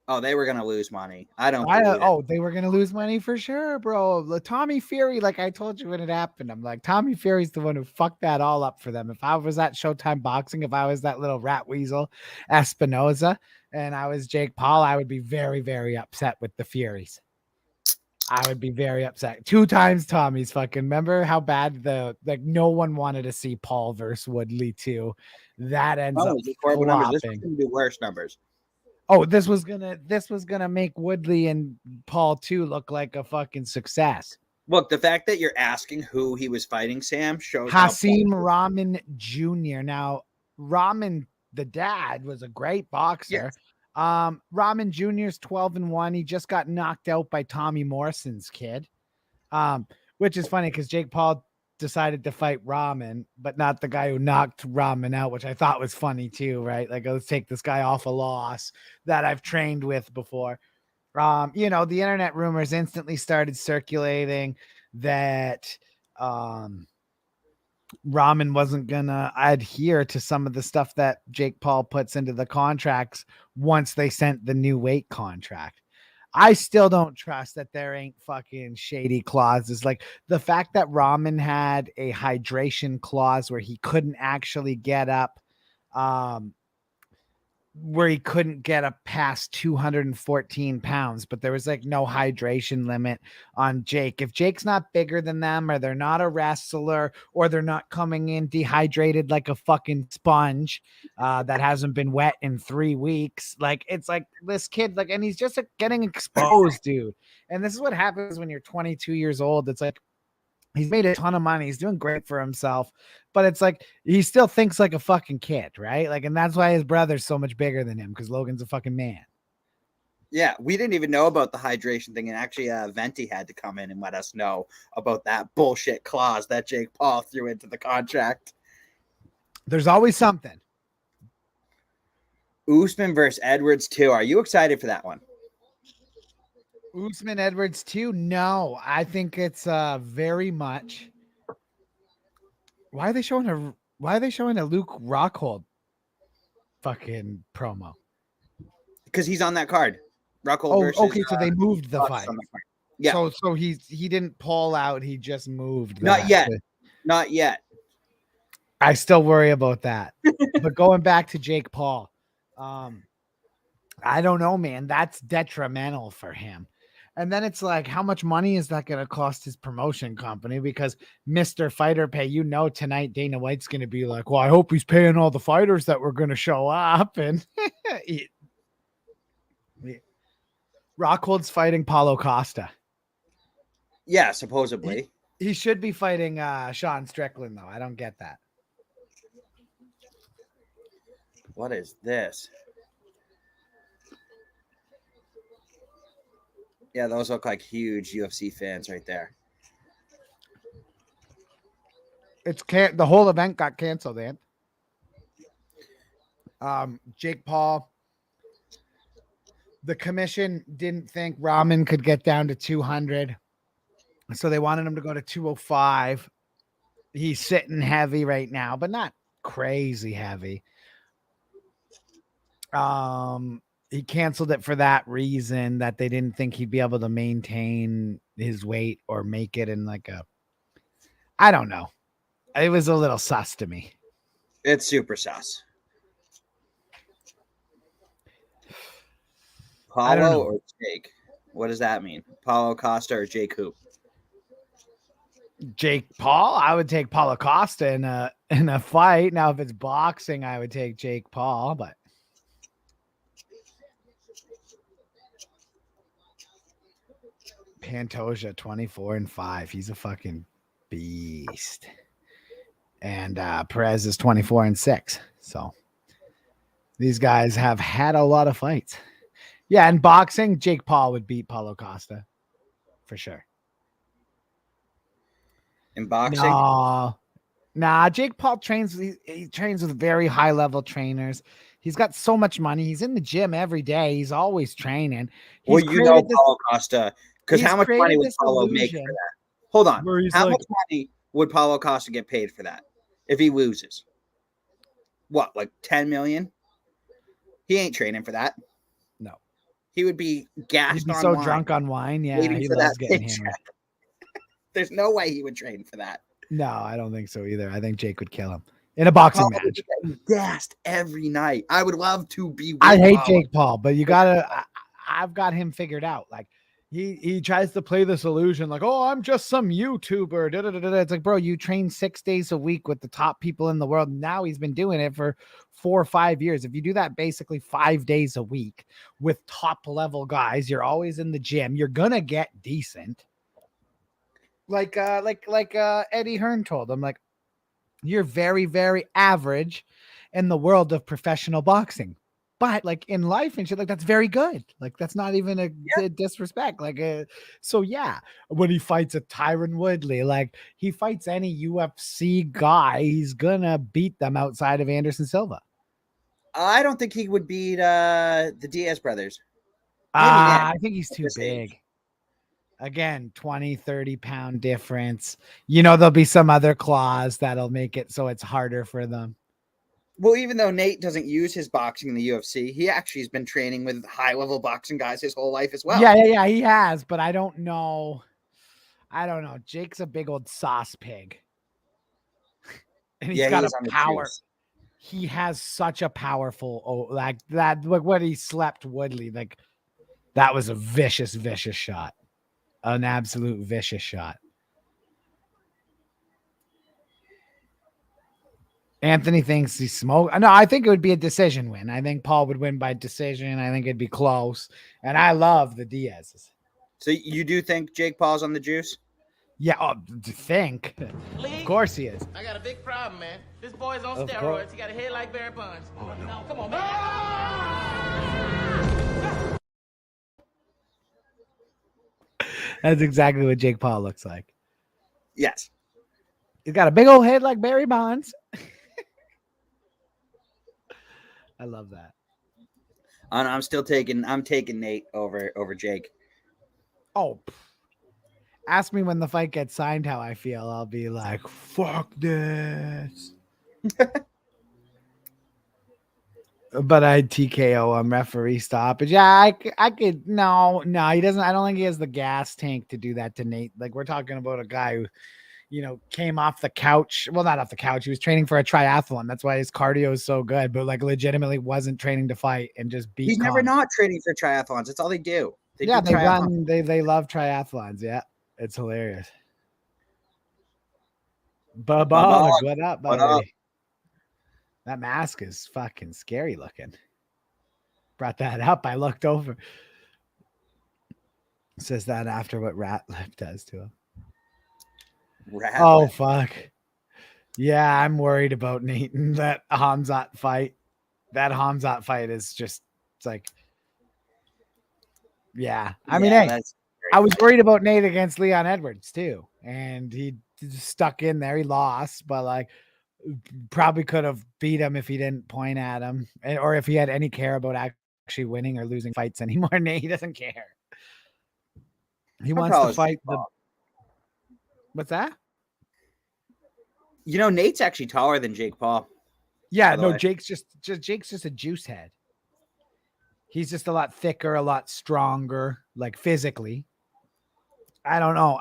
Oh, they were gonna lose money. I don't believe it. They were gonna lose money for sure, bro. Tommy Fury, like I told you when it happened, I'm like, Tommy Fury's the one who fucked that all up for them. If I was at Showtime Boxing, if I was that little rat weasel Espinoza, and I was Jake Paul, I would be very, very upset with the Furies. I would be very upset. 2 times Tommy's fucking. Remember how bad no one wanted to see Paul versus Woodley too. That ends Oh, up it's just horrible numbers. This flopping. was gonna be worse numbers. Oh, this was gonna make Woodley and Paul too look like a fucking success. Look, the fact that you're asking who he was fighting, Sam, shows how Hasim Rahman Jr. Now, Rahman, the dad, was a great boxer. Yes. Rahman Jr. is 12-1. He just got knocked out by Tommy Morrison's kid. Which is funny because Jake Paul decided to fight Rahman, but not the guy who knocked Rahman out, which I thought was funny too, right? Like, let's take this guy off a loss that I've trained with before. The internet rumors instantly started circulating that Rahman wasn't gonna adhere to some of the stuff that Jake Paul puts into the contracts once they sent the new weight contract. I still don't trust that there ain't fucking shady clauses. Like the fact that Rahman had a hydration clause where he couldn't actually get up, where he couldn't get up past 214 pounds, but there was like no hydration limit on Jake. If Jake's not bigger than them, or they're not a wrestler, or they're not coming in dehydrated like a fucking sponge that hasn't been wet in 3 weeks, like it's like this kid, like, and he's just getting exposed, dude. And this is what happens when you're 22 years old. It's like he's made a ton of money. He's doing great for himself, but it's like he still thinks like a fucking kid, right? Like, and that's why his brother's so much bigger than him, because Logan's a fucking man. Yeah, we didn't even know about the hydration thing, and actually, Venti had to come in and let us know about that bullshit clause that Jake Paul threw into the contract. There's always something. Usman versus Edwards too. Are you excited for that one? Usman Edwards too? No, I think it's very much. Why are they showing a Luke Rockhold fucking promo? Because he's on that card. Rockhold Oh, versus. okay, so they moved the Bucks fight. on the card. Yeah. So he didn't pull out. He just moved. Not yet. Not yet. I still worry about that. But going back to Jake Paul, I don't know, man. That's detrimental for him. And then it's like, how much money is that going to cost his promotion company? Because Mr. Fighter Pay, tonight Dana White's going to be like, well, I hope he's paying all the fighters that were going to show up. And Rockhold's fighting Paulo Costa. Yeah, supposedly. He should be fighting Sean Strickland, though. I don't get that. What is this? Yeah, those look like huge UFC fans right there. The whole event got canceled, man. Jake Paul. The commission didn't think Rahman could get down to 200. So they wanted him to go to 205. He's sitting heavy right now, but not crazy heavy. He canceled it for that reason, that they didn't think he'd be able to maintain his weight or make it in I don't know. It was a little sus to me. It's super sus. Paulo or Jake? What does that mean? Paulo Costa or Jake who? Jake Paul. I would take Paulo Costa in a fight. Now, if it's boxing, I would take Jake Paul, but Pantoja 24-5. He's a fucking beast. And Perez is 24-6. So these guys have had a lot of fights. Yeah, in boxing, Jake Paul would beat Paulo Costa for sure. In boxing? Nah, Jake Paul trains. He trains with very high level trainers. He's got so much money. He's in the gym every day. He's always training. Paulo Costa, because how much money would Paulo make for that? Hold on. How much money would Paulo Costa get paid for that if he loses? What, like 10 million? He ain't training for that. No. He would be gassed. He'd be so drunk on wine. Yeah, he loves getting hammered. There's no way he would train for that. No, I don't think so either. I think Jake would kill him in a boxing match. Gassed every night. I would love to be. I hate Jake Paul, but you gotta. I've got him figured out. Like he tries to play this illusion, like, oh, I'm just some YouTuber. It's like, bro, you train 6 days a week with the top people in the world. Now he's been doing it for 4 or 5 years. If you do that basically 5 days a week with top level guys, you're always in the gym. You're gonna get decent. Like Eddie Hearn told him, like, you're very, very average in the world of professional boxing, but like in life and shit, like that's very good. Like that's not even a disrespect. Like, so yeah, when he fights a Tyron Woodley, like he fights any UFC guy, he's gonna beat them outside of Anderson Silva. I don't think he would beat the Diaz brothers. I think he's too big. Again, 20, 30 pound difference. There'll be some other clause that'll make it so it's harder for them. Well, even though Nate doesn't use his boxing in the UFC, he actually has been training with high level boxing guys his whole life as well. Yeah, he has, but I don't know. Jake's a big old sauce pig. And he's got a power. He has such a powerful, like when he slept Woodley, like that was a vicious, vicious shot. An absolute vicious shot. Anthony thinks he smoked. No, I think it would be a decision win. I think Paul would win by decision. I think it'd be close. And I love the Diaz's. So you do think Jake Paul's on the juice? Yeah, think. Of course he is. I got a big problem, man. This boy's on steroids. He got a head like Barry Bonds. Oh, no. Come on, man. That's exactly what Jake Paul looks like. Yes. He's got a big old head like Barry Bonds. I love that. I'm taking Nate over Jake. Oh, ask me when the fight gets signed how I feel. I'll be like, fuck this. But I TKO him, referee stoppage. Yeah, I could. No, he doesn't. I don't think he has the gas tank to do that to Nate. Like, we're talking about a guy who, came off the couch. Well, not off the couch. He was training for a triathlon. That's why his cardio is so good. But like, legitimately wasn't training to fight and just beat. He's never not training for triathlons. That's all they do. They love triathlons. Yeah, it's hilarious. Bubba, what up, buddy? What up? That mask is fucking scary looking. Brought that up. I looked over. Says that after what Rat Lip does to him. Fuck. Yeah, I'm worried about Nate and that Hamzat fight. That Hamzat fight is just, it's like, yeah. I mean, hey, I was worried about Nate against Leon Edwards too. And he just stuck in there. He lost, but like, probably could have beat him if he didn't point at him, or if he had any care about actually winning or losing fights anymore. Nate, he doesn't care. He wants to fight the. What's that? Nate's actually taller than Jake Paul. Yeah, no, Jake's just a juice head. He's just a lot thicker, a lot stronger, like physically. I don't know.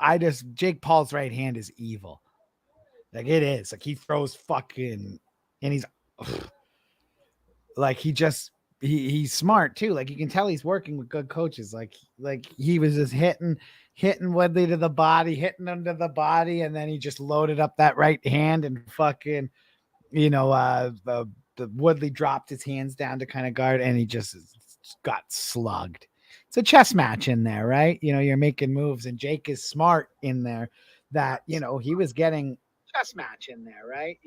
Jake Paul's right hand is evil. Like, it is. Like, he throws fucking, and he's like, he's smart too. Like, you can tell he's working with good coaches. Like he was just hitting Woodley to the body, hitting him to the body, and then he just loaded up that right hand and fucking, the Woodley dropped his hands down to kind of guard, and he just got slugged. It's a chess match in there, right? You're making moves, and Jake is smart in there. That he was getting. Chess match in there, right?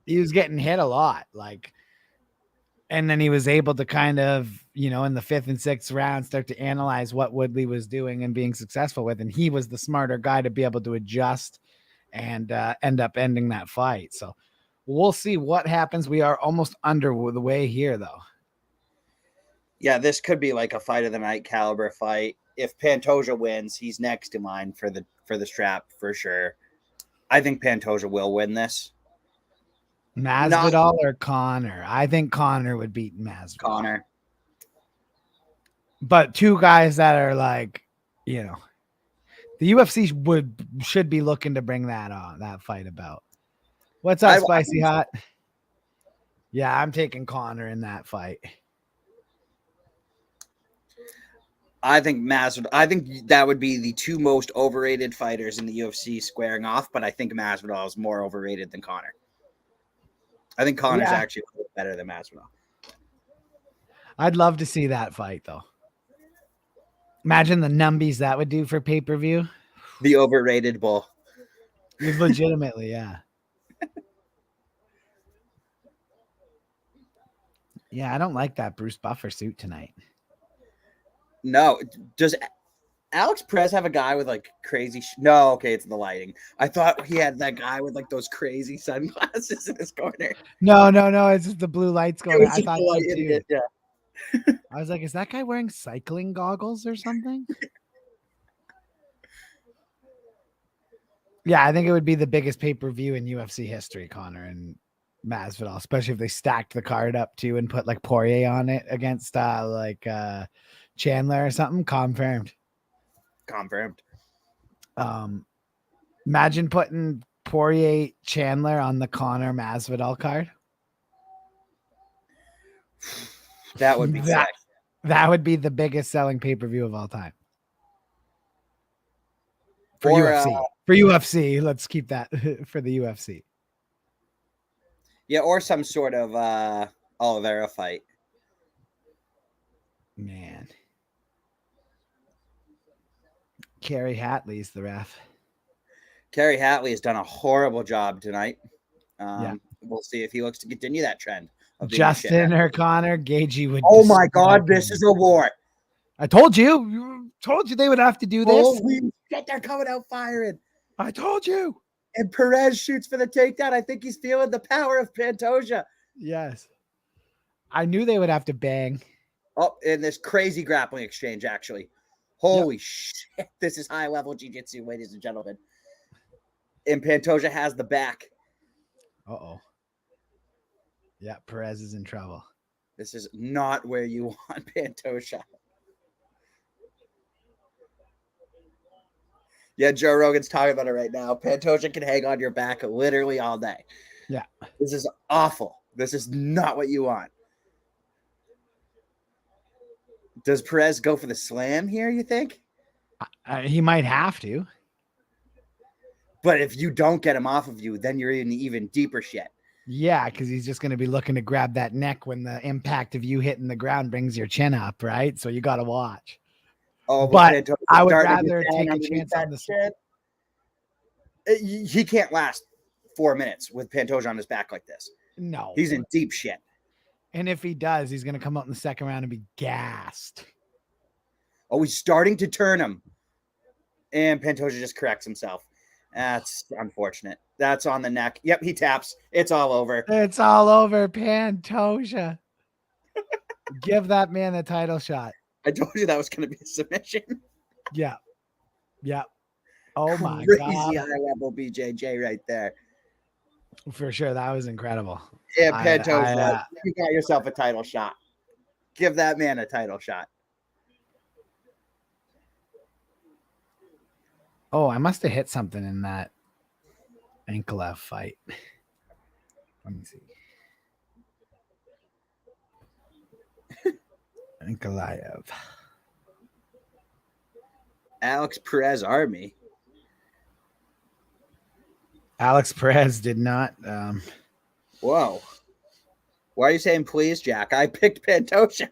He was getting hit a lot, like, and then he was able to kind of, in the 5th and 6th round, start to analyze what Woodley was doing and being successful with, and he was the smarter guy to be able to adjust and end up ending that fight. So we'll see what happens. We are almost under the way here, though. Yeah, this could be like a fight of the night caliber fight. If Pantoja wins, he's next in line for the strap for sure. I think Pantoja will win this. Masvidal or Connor? I think Connor would beat Masvidal. Connor. But two guys that are like, the UFC should be looking to bring that fight about. What's up, Spicy Hot? Yeah, I'm taking Connor in that fight. I think that would be the two most overrated fighters in the UFC squaring off, but I think Masvidal is more overrated than Connor. I think Connor's actually a little better than Masvidal. I'd love to see that fight, though. Imagine the numbies that would do for pay-per-view. The overrated bull. Legitimately, yeah. Yeah, I don't like that Bruce Buffer suit tonight. No, does Alex Perez have a guy with like crazy? No, okay, it's the lighting. I thought he had that guy with like those crazy sunglasses in his corner. No, it's just the blue lights going. I thought so too. Yeah. I was like, is that guy wearing cycling goggles or something? Yeah, I think it would be the biggest pay-per-view in UFC history, Connor and Masvidal, especially if they stacked the card up too and put like Poirier on it against Chandler or something. Confirmed. Imagine putting Poirier Chandler on the Connor Masvidal card. That would be sick. That would be the biggest selling pay-per-view of all time. For UFC. Let's keep that for the UFC. Yeah, or some sort of Oliveira fight. Man. Kerry Hatley's the ref. Kerry Hatley has done a horrible job tonight. Yeah. We'll see if he looks to continue that trend. Justin or Connor, Gagey would. Oh my God, this is a war. I told you they would have to do this. Holy shit, they're coming out firing. I told you. And Perez shoots for the takedown. I think he's feeling the power of Pantoja. Yes. I knew they would have to bang. Oh, in this crazy grappling exchange, actually. Holy shit. This is high-level jiu-jitsu, ladies and gentlemen. And Pantoja has the back. Uh-oh. Yeah, Perez is in trouble. This is not where you want Pantoja. Yeah, Joe Rogan's talking about it right now. Pantoja can hang on your back literally all day. Yeah. This is awful. This is not what you want. Does Perez go for the slam here, you think? He might have to. But if you don't get him off of you, then you're in even deeper shit. Yeah, because he's just going to be looking to grab that neck when the impact of you hitting the ground brings your chin up, right? So you got to watch. Oh, but I would rather take a chance on the shit. He can't last 4 minutes with Pantoja on his back like this. No. He's in deep shit. And if he does, he's going to come out in the second round and be gassed. Oh, he's starting to turn him. And Pantoja just corrects himself. That's unfortunate. That's on the neck. Yep, he taps. It's all over. It's all over, Pantoja. Give that man a title shot. I told you that was going to be a submission. Yeah. Yeah. Oh, my Crazy God. high-level BJJ right there. For sure. That was incredible. Yeah, Pantoja, you got yourself a title shot. Give that man a title shot. Oh, I must have hit something in that Ankalaev fight. Let me see. Ankalaev. Alex Perez Army. Alex Perez did not. Whoa. Why are you saying please, Jack? I picked Pantoja.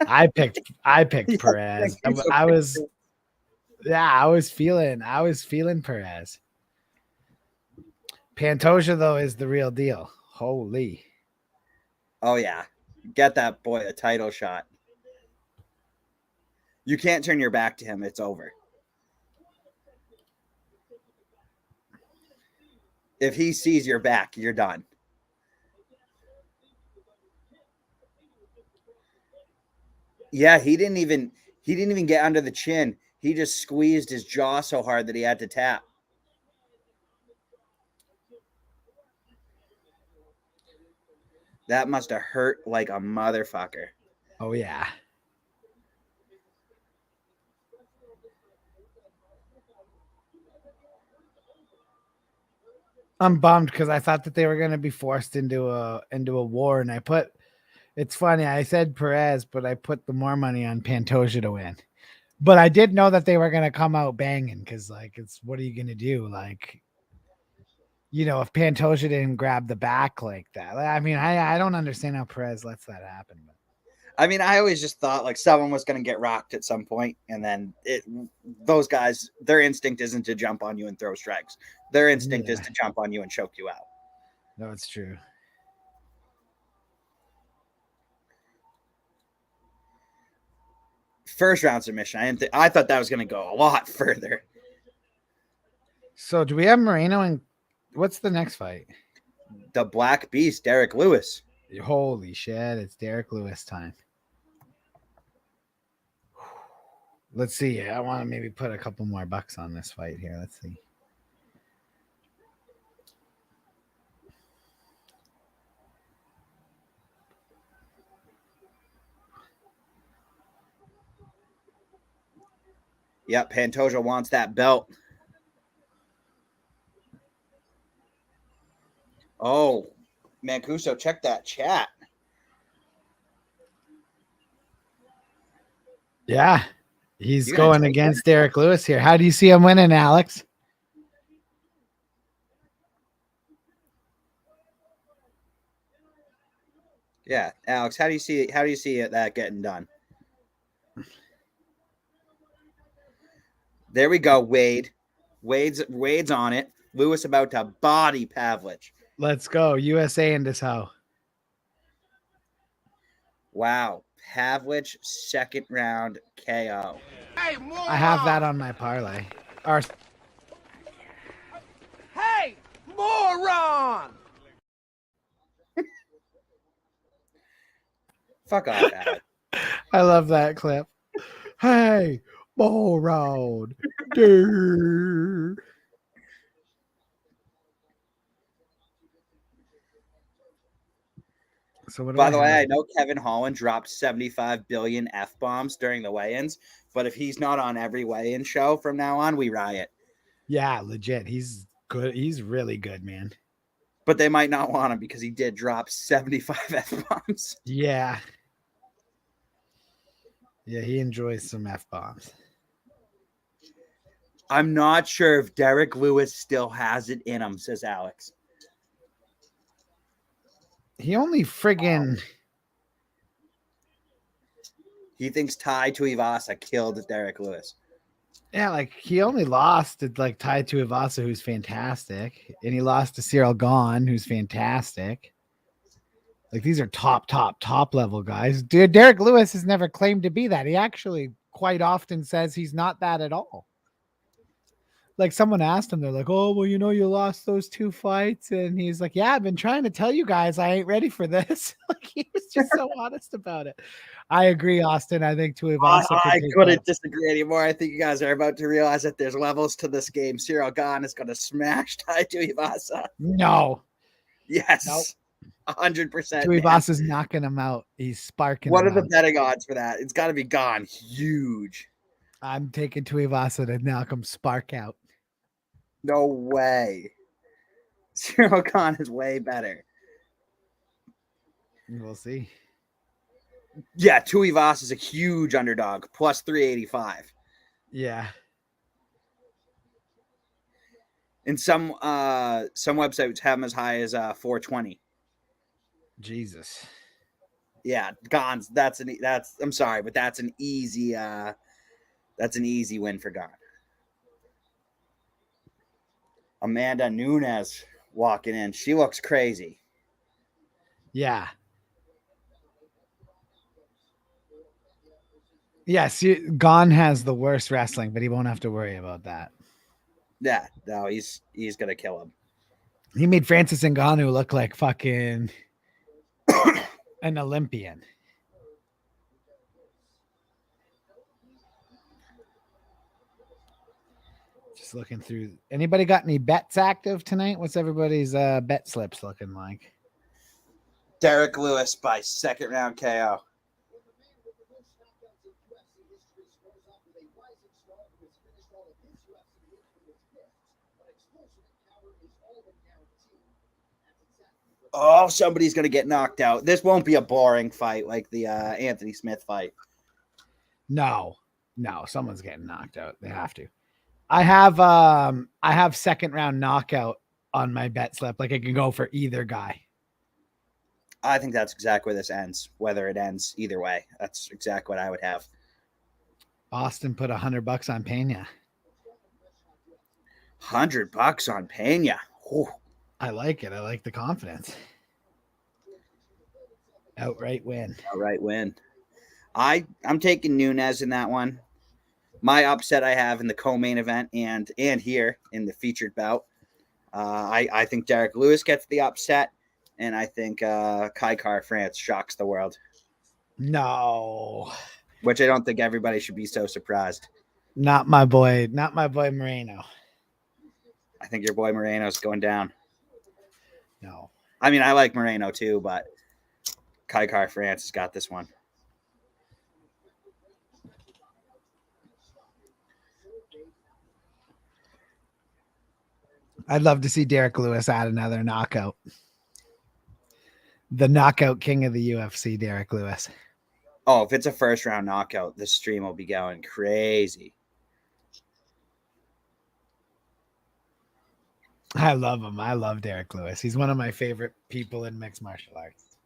I picked Perez. I was feeling Perez. Pantoja, though, is the real deal. Holy. Oh, yeah. Get that boy a title shot. You can't turn your back to him. It's over. If he sees your back, you're done. Yeah, he didn't even get under the chin. He just squeezed his jaw so hard that he had to tap. That must have hurt like a motherfucker. Oh, yeah. I'm bummed because I thought that they were going to be forced into a war, and it's funny. I said Perez, but I put the more money on Pantoja to win. But I did know that they were going to come out banging because, like, it's what are you going to do? Like, you know, if Pantoja didn't grab the back like that, I mean, I don't understand how Perez lets that happen. But. I mean, I always just thought like someone was going to get rocked at some point, and then those guys, their instinct isn't to jump on you and throw strikes. Their instinct is to jump on you and choke you out. No, it's true. First round submission. I thought that was going to go a lot further. So do we have Moreno and what's the next fight? The Black Beast, Derrick Lewis. Holy shit. It's Derrick Lewis time. Let's see. I want to maybe put a couple more bucks on this fight here. Let's see. Yep, Pantoja wants that belt. Oh, Mancuso, check that chat. Yeah, he's going against Derrick Lewis here. How do you see him winning, Alex? Yeah, Alex, how do you see that getting done? There we go, Wade. Wade's on it. Lewis about to body Pavlovich. Let's go. USA in this hoe. Wow. Pavlovich second round KO. Hey, moron! I have that on my parlay. Or Hey, moron! Fuck off, Alex. I love that clip. Hey, Bull Road. Dude. So what do By the way, have? I know Kevin Holland dropped 75 billion F-bombs during the weigh-ins, but if he's not on every weigh-in show from now on, we riot. Yeah, legit. He's good. He's really good, man. But they might not want him because he did drop 75 F-bombs. Yeah. Yeah, he enjoys some F-bombs. I'm not sure if Derrick Lewis still has it in him, says Alex. He only friggin' He thinks Tai Tuivasa killed Derrick Lewis. yeah, like he only lost to like Tai Tuivasa, who's fantastic, and he lost to Cyril Gahn, who's fantastic. Like these are top level guys. Dude, Derrick Lewis has never claimed to be that. He actually quite often says he's not that at all. Like someone asked him, they're like, "Oh, well, you know, you lost those 2 fights," and he's like, "Yeah, I've been trying to tell you guys I ain't ready for this." Like he was just so honest about it. I agree, Austin. I think Tuivasa. I couldn't disagree anymore. I think you guys are about to realize that there's levels to this game. Cyril Gahn is going to smash Tai Tuivasa. No, Yes. Nope. 100%. Tuivasa's knocking him out. He's sparking. What are him the out. betting odds for that? It's got to be Gahn. Huge. I'm taking Tuivasa to knock him spark out. No way. Cyril Gahn is way better. We'll see. Yeah, Tuivasa is a huge underdog, plus 385. Yeah. And some websites have him as high as 420. Jesus. Yeah, Gahn's I'm sorry, but that's an easy win for Gahn. Amanda Nunes walking in. She looks crazy. Yeah. Yes, Gahn has the worst wrestling, but he won't have to worry about that. Yeah, no, he's gonna kill him. He made Francis Ngannou look like fucking an Olympian. Just looking through. Anybody got any bets active tonight? What's everybody's bet slips looking like? Derrick Lewis by second round KO. Oh, somebody's going to get knocked out. This won't be a boring fight like the Anthony Smith fight. No, someone's getting knocked out. They have to. I have second round knockout on my bet slip. Like I can go for either guy. I think that's exactly where this ends. Whether it ends either way, that's exactly what I would have. Austin put $100 on Pena. $100 on Pena. Whew. I like it. I like the confidence. Outright win. Outright win. I'm taking Nunes in that one. My upset I have in the co-main event and here in the featured bout. I think Derrick Lewis gets the upset, and I think Kai Car France shocks the world. No. Which I don't think everybody should be so surprised. Not my boy Moreno. I think your boy Moreno's going down. No. I mean, I like Moreno too, but Kai Car France has got this one. I'd love to see Derrick Lewis add another knockout. The knockout king of the UFC, Derrick Lewis. Oh, if it's a first round knockout, this stream will be going crazy. I love him. I love Derrick Lewis. He's one of my favorite people in mixed martial arts.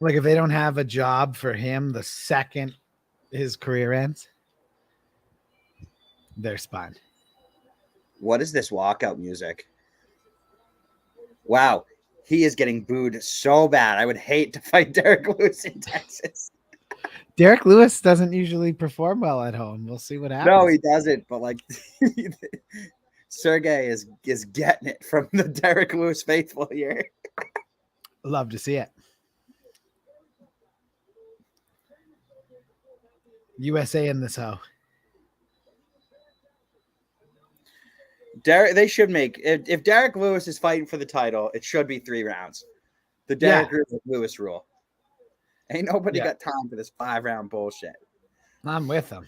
Like if they don't have a job for him the second his career ends, they're spun. What is this walkout music? Wow. He is getting booed so bad. I would hate to fight Derrick Lewis in Texas. Derrick Lewis doesn't usually perform well at home. We'll see what happens. No, he doesn't. But like, Sergei is getting it from the Derrick Lewis faithful here. Love to see it. USA in this hoe. They should make if Derrick Lewis is fighting for the title, it should be 3 rounds. The Derrick Lewis rule. Ain't nobody got time for this 5-round bullshit. I'm with him.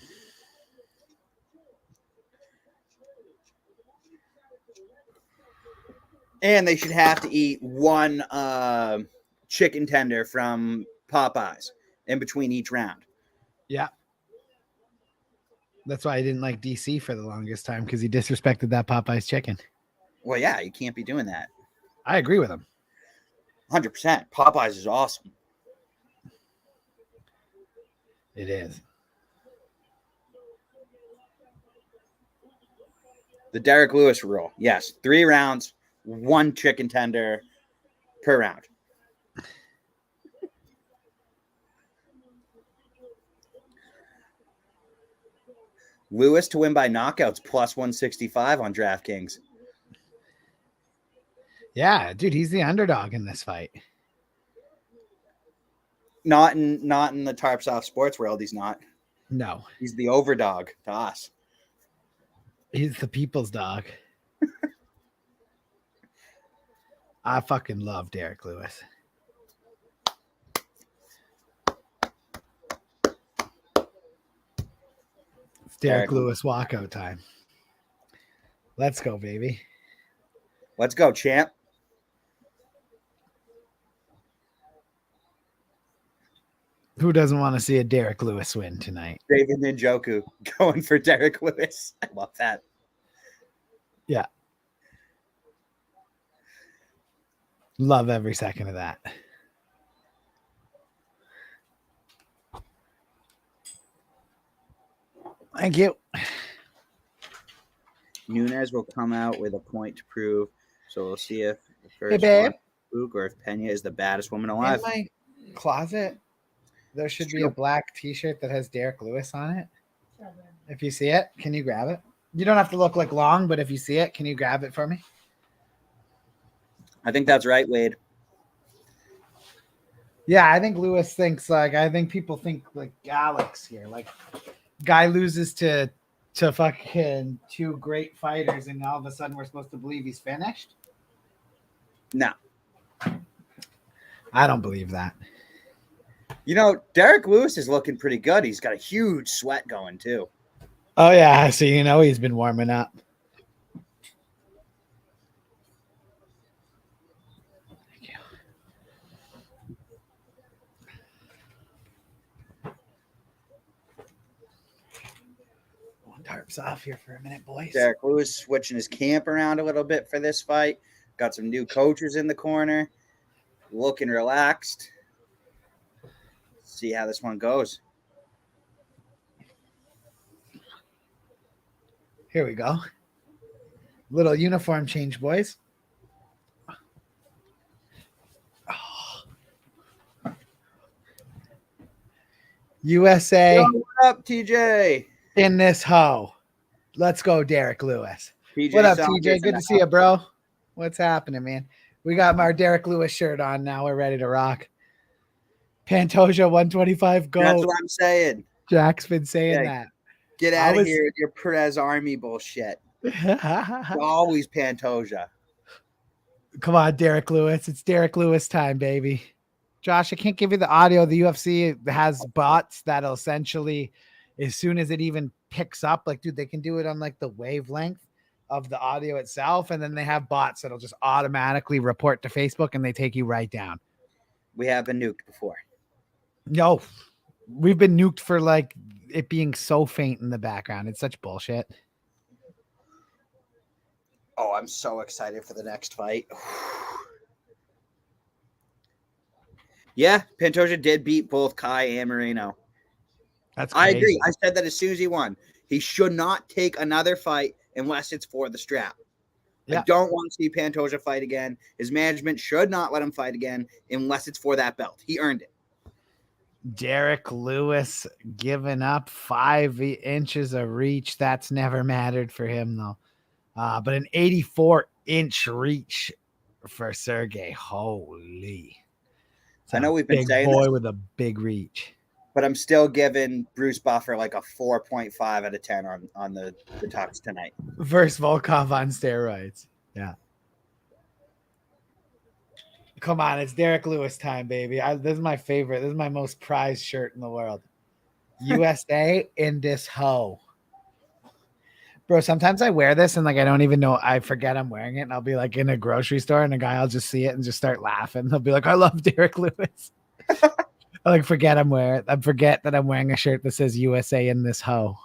And they should have to eat 1 chicken tender from Popeyes in between each round. Yeah. That's why I didn't like DC for the longest time, because he disrespected that Popeye's chicken. Well, yeah, you can't be doing that. I agree with him. 100%. Popeyes is awesome. It is. The Derrick Lewis rule. Yes. 3 rounds, 1 chicken tender per round. Lewis to win by knockouts plus 165 on DraftKings. Yeah, dude, he's the underdog in this fight. Not in the Tarps Off Sports world, he's not. No. He's the overdog to us. He's the people's dog. I fucking love Derrick Lewis. It's Derrick Lewis walkout time. Let's go, baby. Let's go, champ. Who doesn't want to see a Derrick Lewis win tonight? David Njoku going for Derrick Lewis. I love that. Yeah. Love every second of that. Thank you. Nunes will come out with a point to prove. So we'll see if the first babe. Luke or if Pena is the baddest woman alive. In my closet, there should be a black t-shirt that has Derrick Lewis on it. If you see it, can you grab it? You don't have to look like long, but if you see it, can you grab it for me? I think that's right, Wade. Yeah, I think Lewis thinks I think people think like Alex here. Like, guy loses to fucking 2 great fighters, and all of a sudden we're supposed to believe he's finished. No. I don't believe that. You know, Derrick Lewis is looking pretty good. He's got a huge sweat going, too. Oh, yeah. So, he's been warming up. Thank you. Tarps off here for a minute, boys. Derrick Lewis switching his camp around a little bit for this fight. Got some new coaches in the corner. Looking relaxed. See how this one goes. Here we go. Little uniform change, boys. Oh. USA. Yo, what up, TJ? In this hoe. Let's go, Derrick Lewis. TJ What up, Sound TJ? Good to see you, bro. What's happening, man? We got our Derrick Lewis shirt on now. We're ready to rock. Pantoja 125 go. That's what I'm saying. Jack's been saying that. Get out of here with your Perez Army bullshit. Always Pantoja. Come on, Derrick Lewis. It's Derrick Lewis time, baby. Josh, I can't give you the audio. The UFC has bots that'll essentially, as soon as it even picks up, like, dude, they can do it on like the wavelength of the audio itself. And then they have bots that'll just automatically report to Facebook and they take you right down. We have been nuked before. No, we've been nuked for like it being so faint in the background. It's such bullshit. Oh, I'm so excited for the next fight. Yeah, Pantoja did beat both Kai and Moreno. That's crazy. I agree. I said that as soon as he won. He should not take another fight unless it's for the strap. Yeah. I don't want to see Pantoja fight again. His management should not let him fight again unless it's for that belt. He earned it. Derrick Lewis giving up 5 inches of reach. That's never mattered for him, though. But an 84-inch reach for Sergei. Holy. It's I know we've been big saying boy this, with a big reach. but I'm still giving Bruce Buffer like a 4.5 out of 10 on the Tux tonight. Versus Volkov on steroids. Yeah. Come on, it's Derrick Lewis time, baby. This is my favorite. This is my most prized shirt in the world. USA in this hoe. Bro, sometimes I wear this and like I don't even know. I forget I'm wearing it, and I'll be like in a grocery store, and a guy will just see it and just start laughing. They'll be like, "I love Derrick Lewis." I like forget I'm wearing. I forget that I'm wearing a shirt that says USA in this hoe.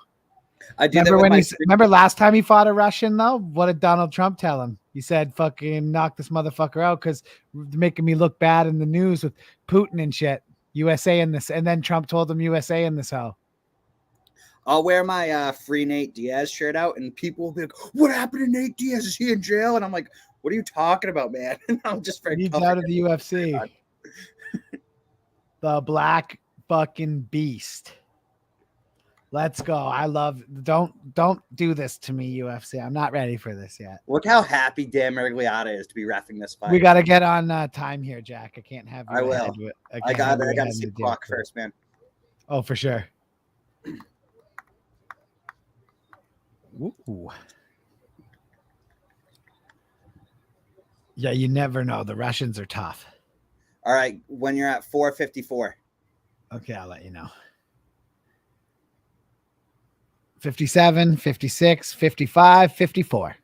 I do Remember that when with remember last time he fought a Russian though? What did Donald Trump tell him? He said, "Fucking knock this motherfucker out because making me look bad in the news with Putin and shit." USA in this, and then Trump told him USA in this hoe. I'll wear my free Nate Diaz shirt out, and people will be like, "What happened to Nate Diaz? Is he in jail?" And I'm like, "What are you talking about, man?" And I'm just very He's out of the UFC. The black fucking beast. Let's go. I love. Don't do this to me, UFC. I'm not ready for this yet. Look how happy Dan Mergliotta is to be reffing this fight. We got to get on time here, Jack. I can't have you. I will. I got to see the clock first, man. Oh, for sure. Ooh. Yeah, you never know. The Russians are tough. All right, when you're at 454. Okay, I'll let you know. 57, 56, 55, 54.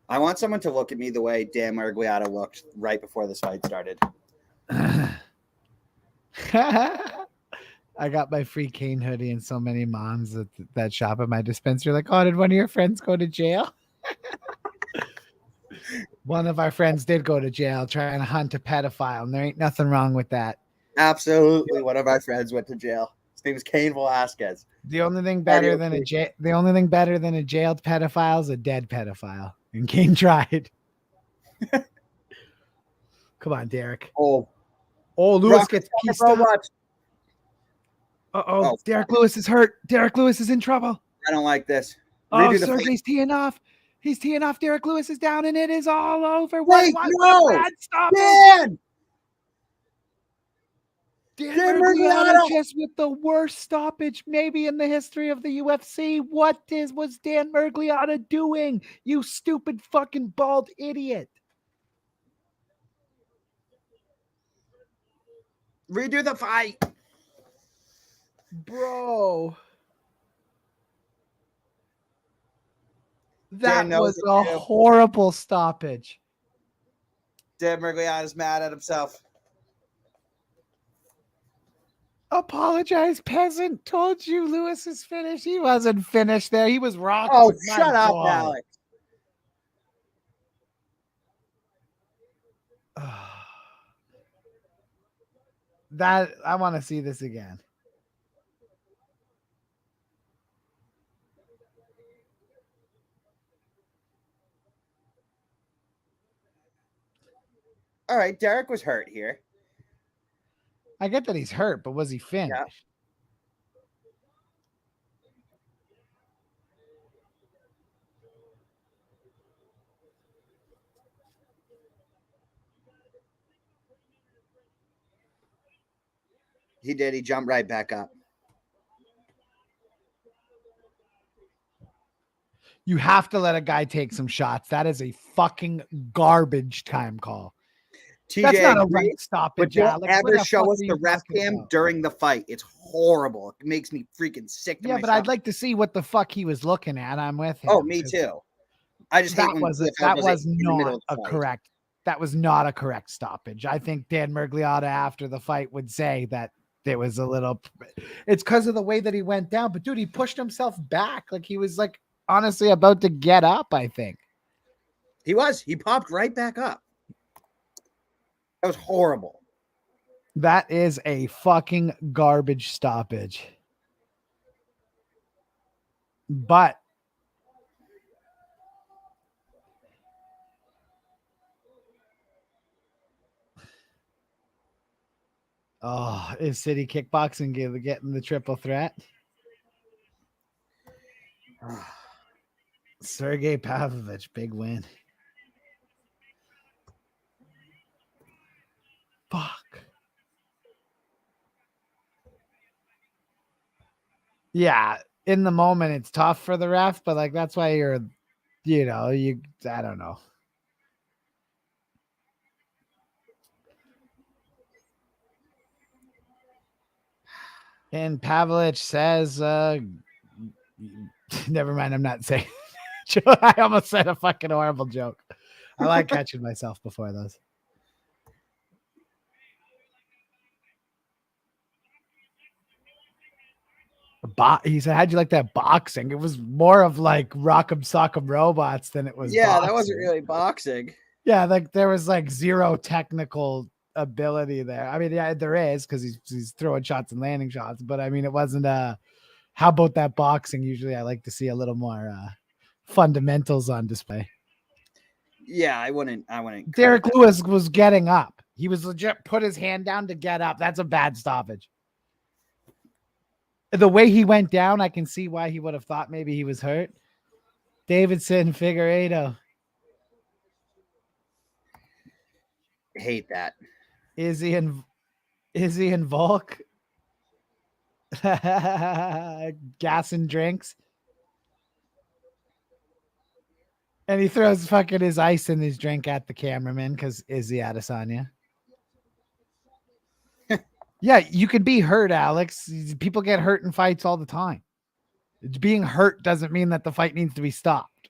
I want someone to look at me the way Dan Mergliotta looked right before this fight started. I got my free Kane hoodie, and so many moms that shop at my dispensary like, "Oh, did one of your friends go to jail?" One of our friends did go to jail trying to hunt a pedophile, and there ain't nothing wrong with that. Absolutely, one of our friends went to jail. His name is Cain Velasquez. The only thing better than a jailed pedophile is a dead pedophile, and Kane tried. Come on, Derrick. Oh, Lewis gets pieced up. Much. Oh, Derrick Lewis is hurt. Derrick Lewis is in trouble. I don't like this. Oh, Sergei's teeing off. He's teeing off. Derrick Lewis is down, and it is all over. Wait, what bad stop. Dan Mergliotta just with the worst stoppage maybe in the history of the UFC. What was Dan Mergliotta doing? You stupid fucking bald idiot. Redo the fight. Bro. That was a horrible stoppage. Dan Mergliotta's mad at himself. Apologize, peasant. Told you Lewis is finished. He wasn't finished there. He was rocking. Oh, shut up, Alex. That I want to see this again. All right, Derrick was hurt here. I get that he's hurt, but was he finished? Yeah. He did. He jumped right back up. You have to let a guy take some shots. That is a fucking garbage time call. TJ, that's not a right stoppage. Don't ever show us the ref cam during the fight. It's horrible. It makes me freaking sick. Yeah, but I'd like to see what the fuck he was looking at. I'm with him. Oh, me too. I just hate that was not a correct stoppage. I think Dan Mergliotta after the fight would say that there was a little. It's because of the way that he went down. But dude, he pushed himself back like he was like honestly about to get up. I think he was. He popped right back up. That was horrible. That is a fucking garbage stoppage. But Oh, is City Kickboxing getting the triple threat? Sergei Pavlovich, big win. Fuck. Yeah, in the moment it's tough for the ref, but like that's why I don't know. And Pavlovich says, never mind, I'm not saying. I almost said a fucking horrible joke. I like catching myself before those. He said, "How'd you like that boxing?" It was more of like Rock'em Sock'em Robots than it was. Yeah, boxing. that wasn't really boxing. Yeah, like there was like zero technical ability there. I mean, yeah, there is because he's throwing shots and landing shots, but I mean, it wasn't. How about that boxing? Usually, I like to see a little more fundamentals on display. Yeah, I wouldn't. Derrick Lewis was getting up. He was legit put his hand down to get up. That's a bad stoppage. The way he went down, I can see why he would have thought maybe he was hurt. Davidson, Figueiredo. Hate that. Izzy and Volk. Gas and drinks. And he throws fucking his ice in his drink at the cameraman because Izzy Adesanya. Yeah, you could be hurt, Alex. People get hurt in fights all the time. Being hurt doesn't mean that the fight needs to be stopped.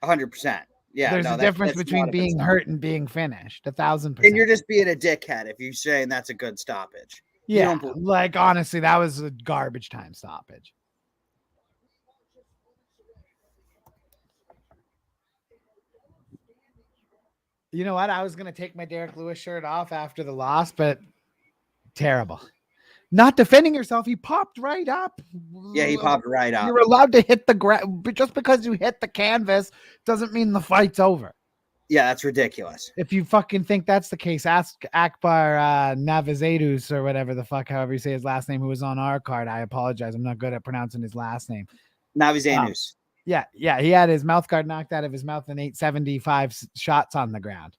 100%. Yeah, there's a difference between being hurt and being finished. 1,000%. And you're just being a dickhead if you're saying that's a good stoppage. Yeah, like honestly, that was a garbage time stoppage. You know what? I was gonna take my Derrick Lewis shirt off after the loss, but terrible. Not defending yourself. He popped right up. Yeah, he popped right up. You're allowed to hit the ground, but just because you hit the canvas doesn't mean the fight's over. Yeah, that's ridiculous. If you fucking think that's the case, ask Akbar Navizadus or whatever the fuck, however you say his last name, who was on our card. I apologize. I'm not good at pronouncing his last name. Navizadus. Yeah. He had his mouth guard knocked out of his mouth and 875 shots on the ground.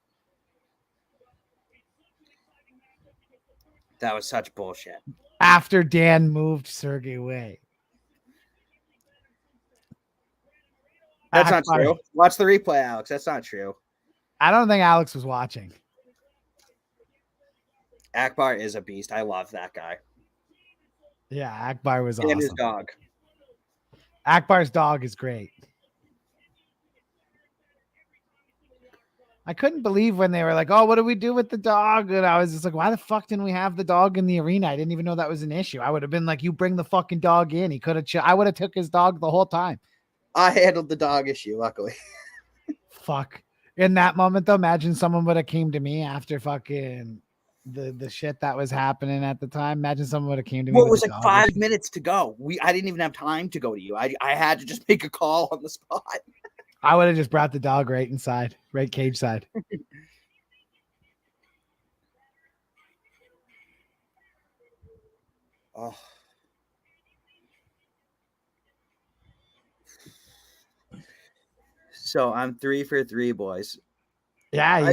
That was such bullshit. After Dan moved Sergei away. That's not true. Watch the replay, Alex. That's not true. I don't think Alex was watching. Akbar is a beast. I love that guy. Yeah, Akbar was awesome. And his dog. Akbar's dog is great. I couldn't believe when they were like, "Oh, what do we do with the dog?" And I was just like, "Why the fuck didn't we have the dog in the arena?" I didn't even know that was an issue. I would have been like, "You bring the fucking dog in." He could have. I would have took his dog the whole time. I handled the dog issue, luckily. Fuck. In that moment, though, imagine someone would have came to me after fucking the shit that was happening at the time. Imagine someone would have came to me. Well, it was like 5 minutes to go. I didn't even have time to go to you. I had to just make a call on the spot. I would have just brought the dog right inside, right cage side. Oh. So I'm 3 for 3, boys. Yeah.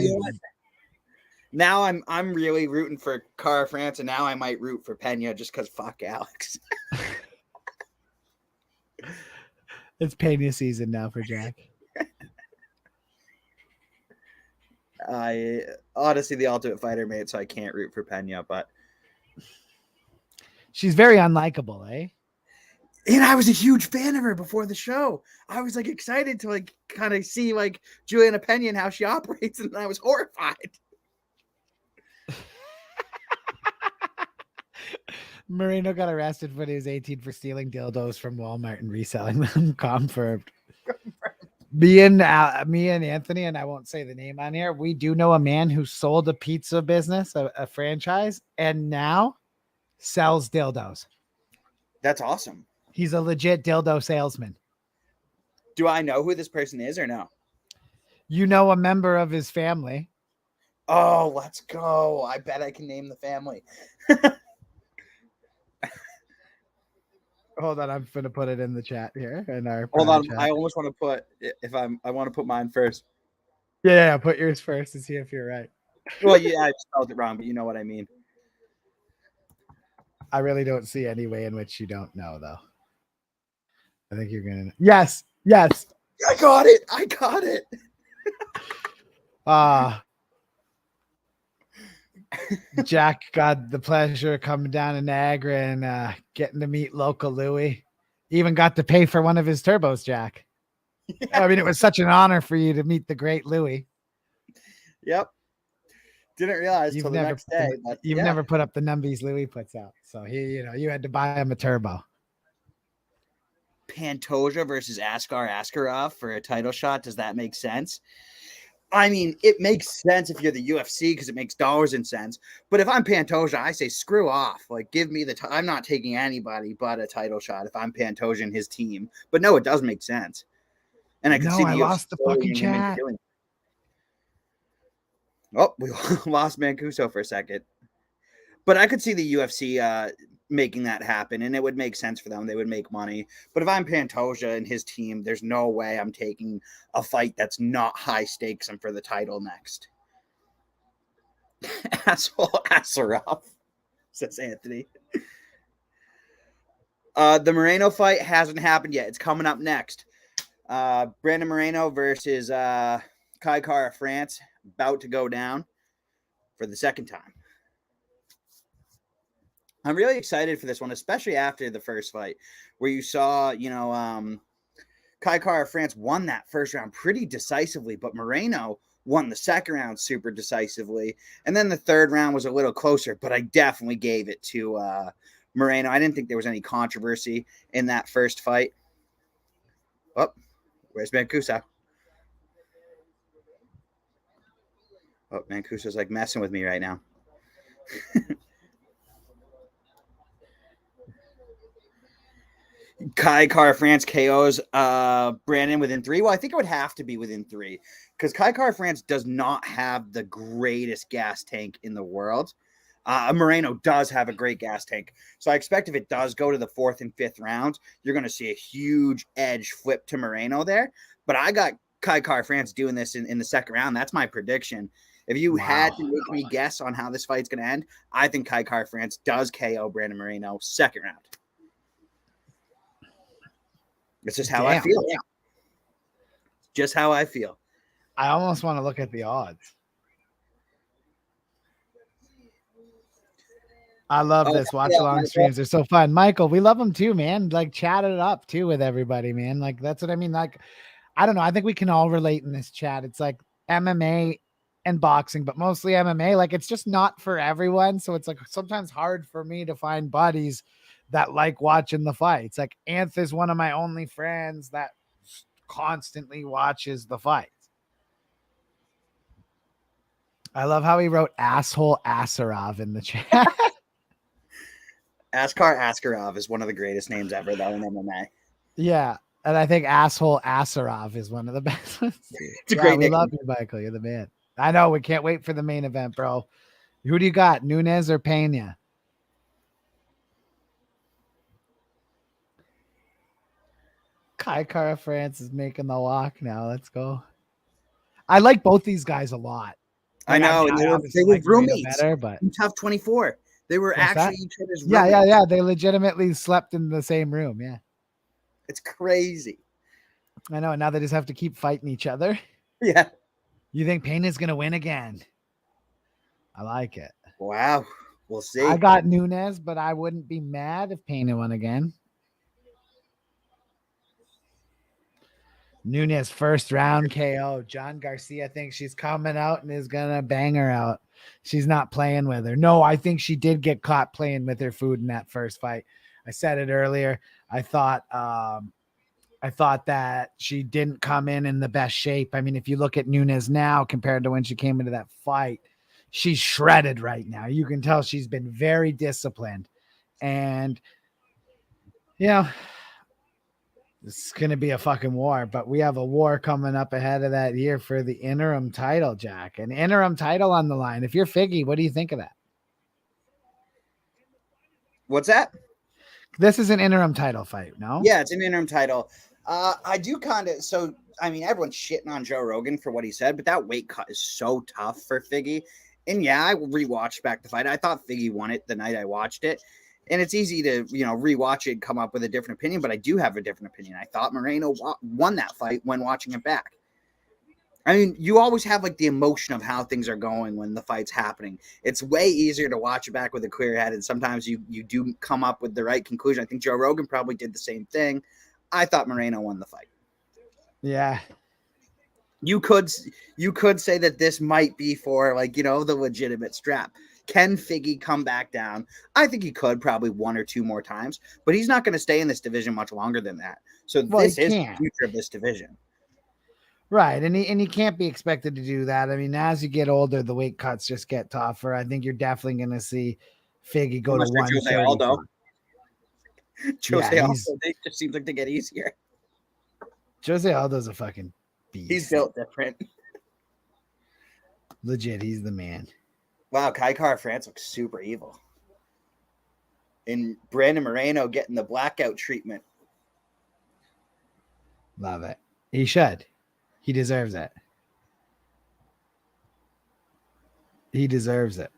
Now I'm really rooting for Cara France, and now I might root for Pena just because fuck Alex. It's Pena season now for Jack. I honestly the Ultimate Fighter made, so I can't root for Pena, but she's very unlikable, eh? And I was a huge fan of her before the show. I was like excited to like kind of see like Julianna Pena and how she operates, and I was horrified. Moreno got arrested when he was 18 for stealing dildos from Walmart and reselling them. Confirmed. Me and Anthony, and I won't say the name on here, we do know a man who sold a pizza business, a franchise, and now sells dildos. That's awesome. He's a legit dildo salesman. Do I know who this person is or no? You know a member of his family. Oh, let's go. I bet I can name the family. Hold on, I'm gonna put it in the chat here in our Hold on. chat. I almost want to put I want to put mine first. Yeah, put yours first to see if you're right. Well, yeah, I spelled it wrong, but you know what I mean. I really don't see any way in which you don't know, though. I think you're gonna. Yes. I got it. I got it. Jack got the pleasure of coming down to Niagara and getting to meet local Louie. Even got to pay for one of his turbos, Jack. Yeah. I mean, it was such an honor for you to meet the great Louie. Yep. Didn't realize till the next day. You've never put up the numbies Louie puts out. So you had to buy him a turbo. Pantoja versus Askarov for a title shot. Does that make sense? I mean, it makes sense if you're the UFC because it makes dollars and cents. But if I'm Pantoja, I say screw off. Like, give me I'm not taking anybody but a title shot if I'm Pantoja and his team. But no, it does make sense. And I can see the UFC lost the fucking chat. Oh, we lost Mancuso for a second. But I could see the UFC making that happen, and it would make sense for them. They would make money. But if I'm Pantoja and his team, there's no way I'm taking a fight that's not high stakes and for the title next. Asshole Asarov, says Anthony. The Moreno fight hasn't happened yet. It's coming up next. Brandon Moreno versus Kai Kara France, about to go down for the second time. I'm really excited for this one, especially after the first fight where you saw, Kai Kara France won that first round pretty decisively, but Moreno won the second round super decisively. And then the third round was a little closer, but I definitely gave it to Moreno. I didn't think there was any controversy in that first fight. Oh, where's Mancuso? Oh, Mancuso's like messing with me right now. Kai Kara France KOs Brandon within 3. Well, I think it would have to be within 3 because Kai Kara France does not have the greatest gas tank in the world. Moreno does have a great gas tank. So I expect if it does go to the 4th and 5th rounds, you're going to see a huge edge flip to Moreno there. But I got Kai Kara France doing this in the second round. That's my prediction. If you had to make me guess on how this fight's going to end, I think Kai Kara France does KO Brandon Moreno second round. It's just how I feel. Just how I feel. I almost want to look at the odds. I love this. Watch along streams. They're so fun. Michael, we love them too, man. Like, chat it up too with everybody, man. Like, that's what I mean. Like, I don't know. I think we can all relate in this chat. It's like MMA and boxing, but mostly MMA. Like, it's just not for everyone. So it's like sometimes hard for me to find buddies that like watching the fights. Like, Anth is one of my only friends that constantly watches the fights. I love how he wrote asshole Asarov in the chat. Askar Askarov is one of the greatest names ever, though, in MMA. Yeah. And I think asshole Asarov is one of the best ones. It's a great name. We love you, Michael. You're the man. I know. We can't wait for the main event, bro. Who do you got? Nunes or Pena? Kai Kara France is making the walk now. Let's go. I like both these guys a lot. I know. They were roommates better, but in Tough 24. They were actually each other's roommates. Yeah. They legitimately slept in the same room. Yeah. It's crazy. I know. Now they just have to keep fighting each other. Yeah. You think Pena's going to win again? I like it. Wow. We'll see. I got Nunes, but I wouldn't be mad if Pena won again. Nunes first round KO. John Garcia thinks she's coming out and is going to bang her out. She's not playing with her. No, I think she did get caught playing with her food in that first fight. I said it earlier. I thought that she didn't come in the best shape. I mean, if you look at Nunes now compared to when she came into that fight, she's shredded right now. You can tell she's been very disciplined. And, It's going to be a fucking war, but we have a war coming up ahead of that year for the interim title, Jack. An interim title on the line. If you're Figgy, what do you think of that? What's that? This is an interim title fight, no? Yeah, it's an interim title. I do kind of. So, I mean, everyone's shitting on Joe Rogan for what he said, but that weight cut is so tough for Figgy. And yeah, I rewatched back the fight. I thought Figgy won it the night I watched it. And it's easy to, rewatch it and come up with a different opinion, but I do have a different opinion. I thought Moreno won that fight when watching it back. I mean, you always have like the emotion of how things are going when the fight's happening. It's way easier to watch it back with a clear head, and sometimes you do come up with the right conclusion. I think Joe Rogan probably did the same thing. I thought Moreno won the fight. Yeah. You could say that this might be for the legitimate strap. Can Figgy come back down? I think he could probably one or two more times, but he's not going to stay in this division much longer than that. So this is the future of this division. Right. And he can't be expected to do that. I mean, as you get older, the weight cuts just get tougher. I think you're definitely going to see Figgy go to 135. Jose Aldo, it just seems like they get easier. Jose Aldo's a fucking beast. He's built different. Legit, he's the man. Wow, Kai Kara France looks super evil. And Brandon Moreno getting the blackout treatment. Love it. He should. He deserves it. He deserves it.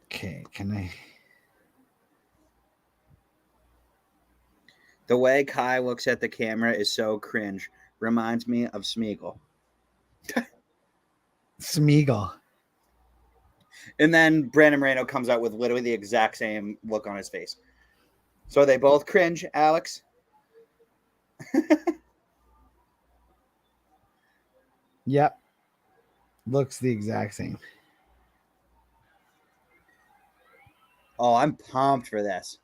Okay, can I... The way Kai looks at the camera is so cringe. Reminds me of Smeagol. Smeagol. And then Brandon Moreno comes out with literally the exact same look on his face. So are they both cringe, Alex? Yep. Looks the exact same. Oh, I'm pumped for this.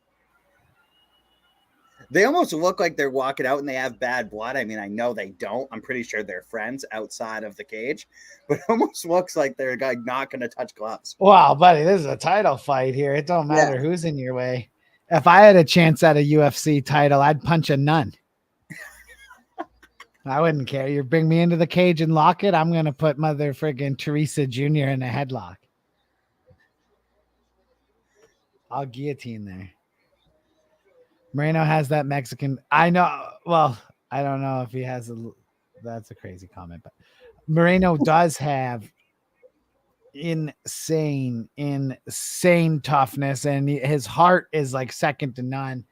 They almost look like they're walking out and they have bad blood. I mean, I know they don't. I'm pretty sure they're friends outside of the cage, but it almost looks like they're not going to touch gloves. Wow, buddy, this is a title fight here. It don't matter who's in your way. If I had a chance at a UFC title, I'd punch a nun. I wouldn't care. You bring me into the cage and lock it, I'm going to put mother friggin' Teresa Jr. in a headlock. I'll guillotine there. Moreno has that Mexican. I know. Well, I don't know if he has that's a crazy comment, but Moreno does have insane toughness, and his heart is like second to none.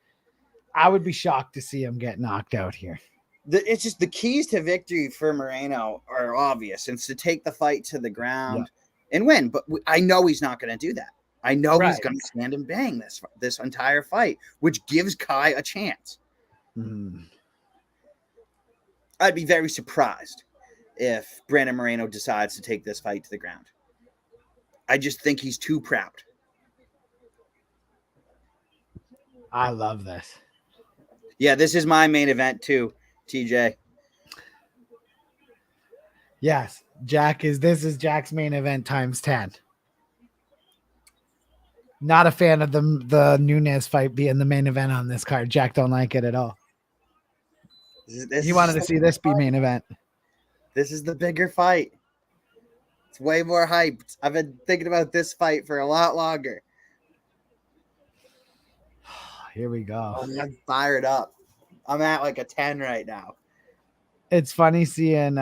I would be shocked to see him get knocked out here. It's just the keys to victory for Moreno are obvious. It's to take the fight to the ground and win. But I know he's not going to do that. I know he's going to stand and bang this entire fight, which gives Kai a chance. I'd be very surprised if Brandon Moreno decides to take this fight to the ground. I just think he's too proud. I love this. Yeah, this is my main event too, TJ. Yes, this is Jack's main event times 10. Not a fan of the Nunes fight being the main event on this card. Jack don't like it at all. He wanted to see this be main event. This is the bigger fight. It's way more hyped. I've been thinking about this fight for a lot longer. Here we go. I'm fired up. I'm at like a 10 right now. It's funny seeing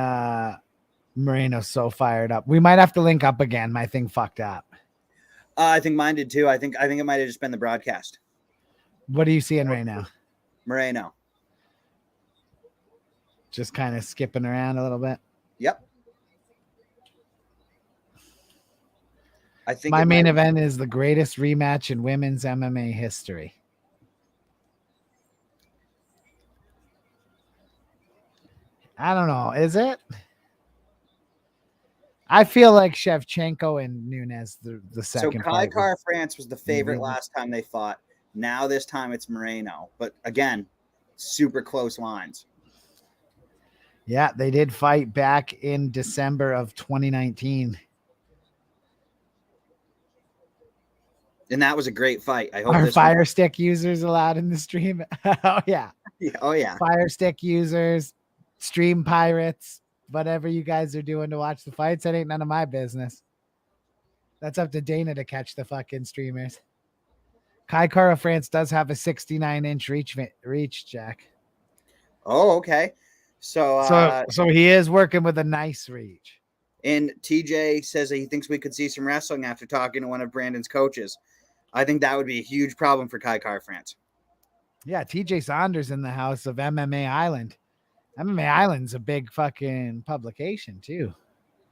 Moreno so fired up. We might have to link up again. My thing fucked up. I think mine did too. I think it might have just been the broadcast. What are you seeing right now? Moreno. Just kind of skipping around a little bit. Yep. I think my main event is the greatest rematch in women's MMA history. I don't know. Is it? I feel like Shevchenko and Nunes the second. So Kai Kara France was the favorite last time they fought. Now this time it's Moreno. But again, super close lines. Yeah, they did fight back in December of 2019. And that was a great fight. I hope Are this Fire Stick users allowed in the stream? Oh, yeah. Oh, yeah. Fire Stick users, stream pirates, whatever you guys are doing to watch the fights, that ain't none of my business. That's up to Dana to catch the fucking streamers. Kai Kara France does have a 69-inch reach, Jack. Oh, okay. So he is working with a nice reach. And TJ says that he thinks we could see some wrestling after talking to one of Brandon's coaches. I think that would be a huge problem for Kai Car France. Yeah, TJ Saunders in the house of MMA Island. MMA Island's a big fucking publication, too.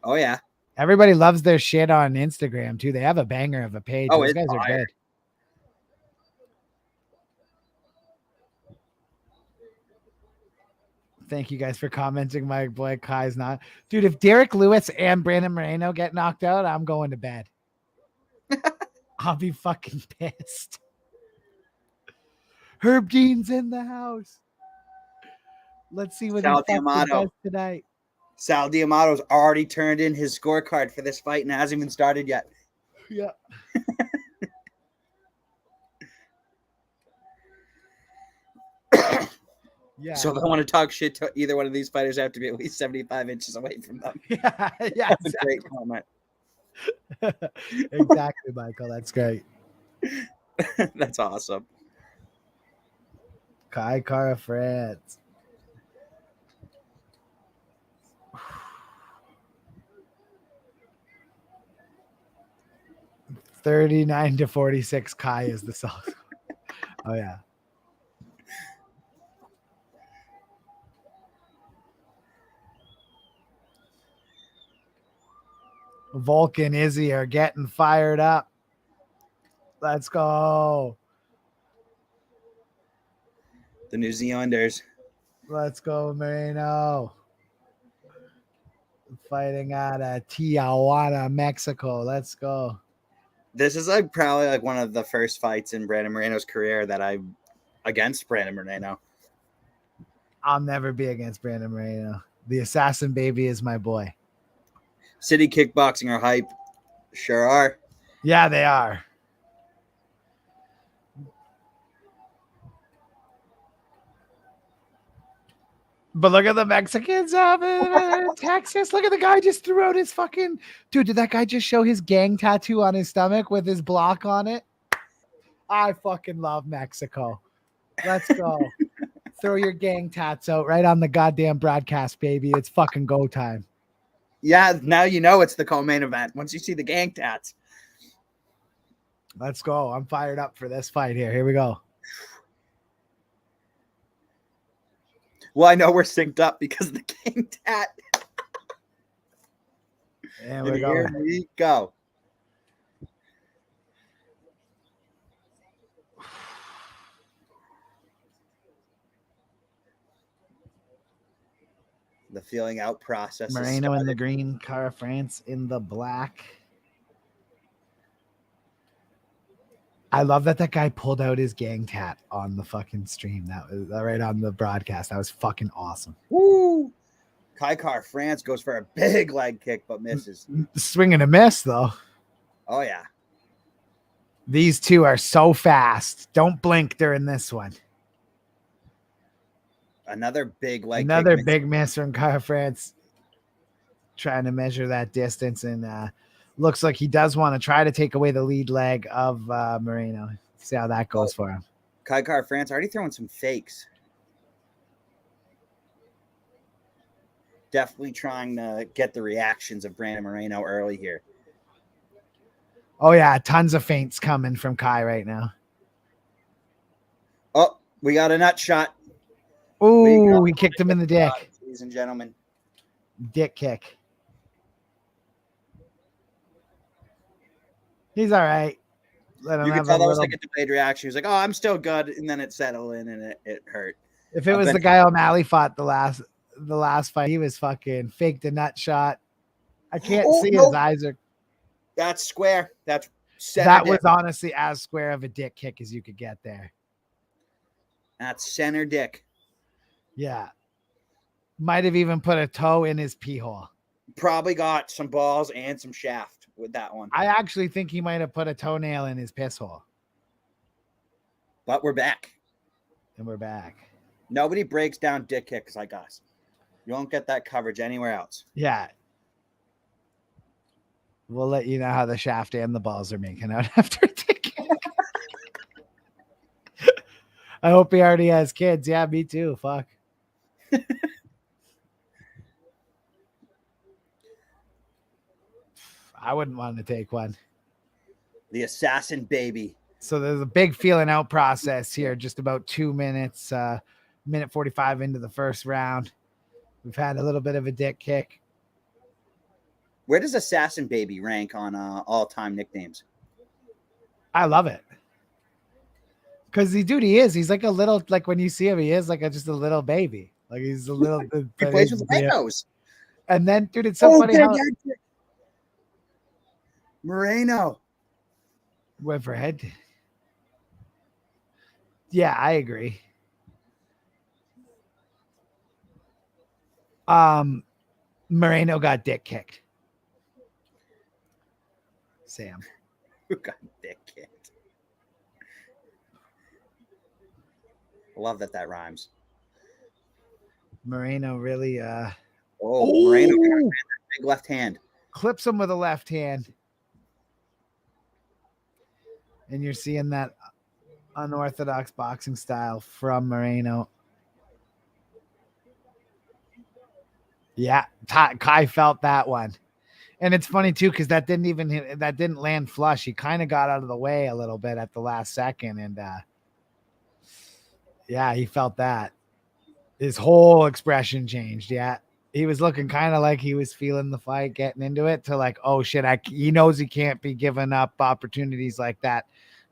Oh, yeah. Everybody loves their shit on Instagram, too. They have a banger of a page. Oh, those it's guys are fire. good. Thank you guys for commenting. My boy Kai's not. Dude, if Derrick Lewis and Brandon Moreno get knocked out, I'm going to bed. I'll be fucking pissed. Herb Dean's in the house. Let's see what Sal he fucking D'Amato. does tonight. Sal D'Amato's already turned in his scorecard for this fight and hasn't even started yet. Yeah. Yeah. So if I want to talk shit to either one of these fighters, I have to be at least 75 inches away from them. Yeah, yeah, That's a great comment. exactly, Michael. That's great. That's awesome. Kai Kara France. $39-46. Kai is the song. Oh yeah. Vulcan, Izzy are getting fired up. Let's go. The New Zealanders. Let's go, Moreno. Fighting out of Tijuana, Mexico. Let's go. This is probably one of the first fights in Brandon Moreno's career that I'm against Brandon Moreno. I'll never be against Brandon Moreno. The assassin baby is my boy. City Kickboxing are hype. Sure are. Yeah, they are. But look at the Mexicans up in Texas. Look at the guy just threw out his fucking... Dude, did that guy just show his gang tattoo on his stomach with his block on it? I fucking love Mexico. Let's go. Throw your gang tats out right on the goddamn broadcast, baby. It's fucking go time. Yeah, now you know it's the co-main event once you see the gang tats. Let's go. I'm fired up for this fight here. Here we go. Well, I know we're synced up because of the gang tat. And Here we go. The feeling out process. Moreno in the green, Cara France in the black. I love that guy pulled out his gang tat on the fucking stream. That was right on the broadcast. That was fucking awesome. Woo! Kai Car France goes for a big leg kick but misses. Swing and a miss, though. Oh, yeah. These two are so fast. Don't blink during this one. Another big leg kick. Another big miss from Cara France. Trying to measure that distance, and looks like he does want to try to take away the lead leg of Moreno. See how that goes for him. Kai Car France already throwing some fakes. Definitely trying to get the reactions of Brandon Moreno early here. Oh, yeah. Tons of feints coming from Kai right now. Oh, we got a nut shot. Oh, he kicked him in the dick. Ladies and gentlemen. Dick kick. He's all right. Let him You can have tell a that was little... like a delayed reaction. He was like, oh, I'm still good. And then it settled in and it hurt. If it was the guy O'Malley fought the last fight, he was fucking faked a nut shot. I can't see his eyes are... That's square. That was honestly as square of a dick kick as you could get there. That's center dick. Yeah. Might have even put a toe in his pee hole. Probably got some balls and some shaft. with that one. I actually think he might have put a toenail in his piss hole. But we're back. And we're back. Nobody breaks down dick kicks like us. You won't get that coverage anywhere else. Yeah. We'll let you know how the shaft and the balls are making out after a dick kick. I hope he already has kids. Yeah, me too. Fuck. I wouldn't want to take one. The assassin baby. So there's a big feeling out process here. Just about 2 minutes, minute 45 into the first round. We've had a little bit of a dick kick. Where does assassin baby rank on all-time nicknames? I love it. Because he is. He's like a little, like when you see him, he is like just a little baby. Like he's a little. He plays with Renos. And then, dude, it's so funny how Moreno went for head. Yeah, I agree. Moreno got dick kicked. Sam. Who got dick kicked? I love that rhymes. Moreno really Moreno got that big left hand. clips him with a left hand. And you're seeing that unorthodox boxing style from Moreno. Yeah, Kai felt that one. And it's funny too, because that didn't land flush. He kind of got out of the way a little bit at the last second. And yeah, he felt that. His whole expression changed. Yeah. He was looking kind of like he was feeling the fight, getting into it, to like, oh shit, he knows he can't be giving up opportunities like that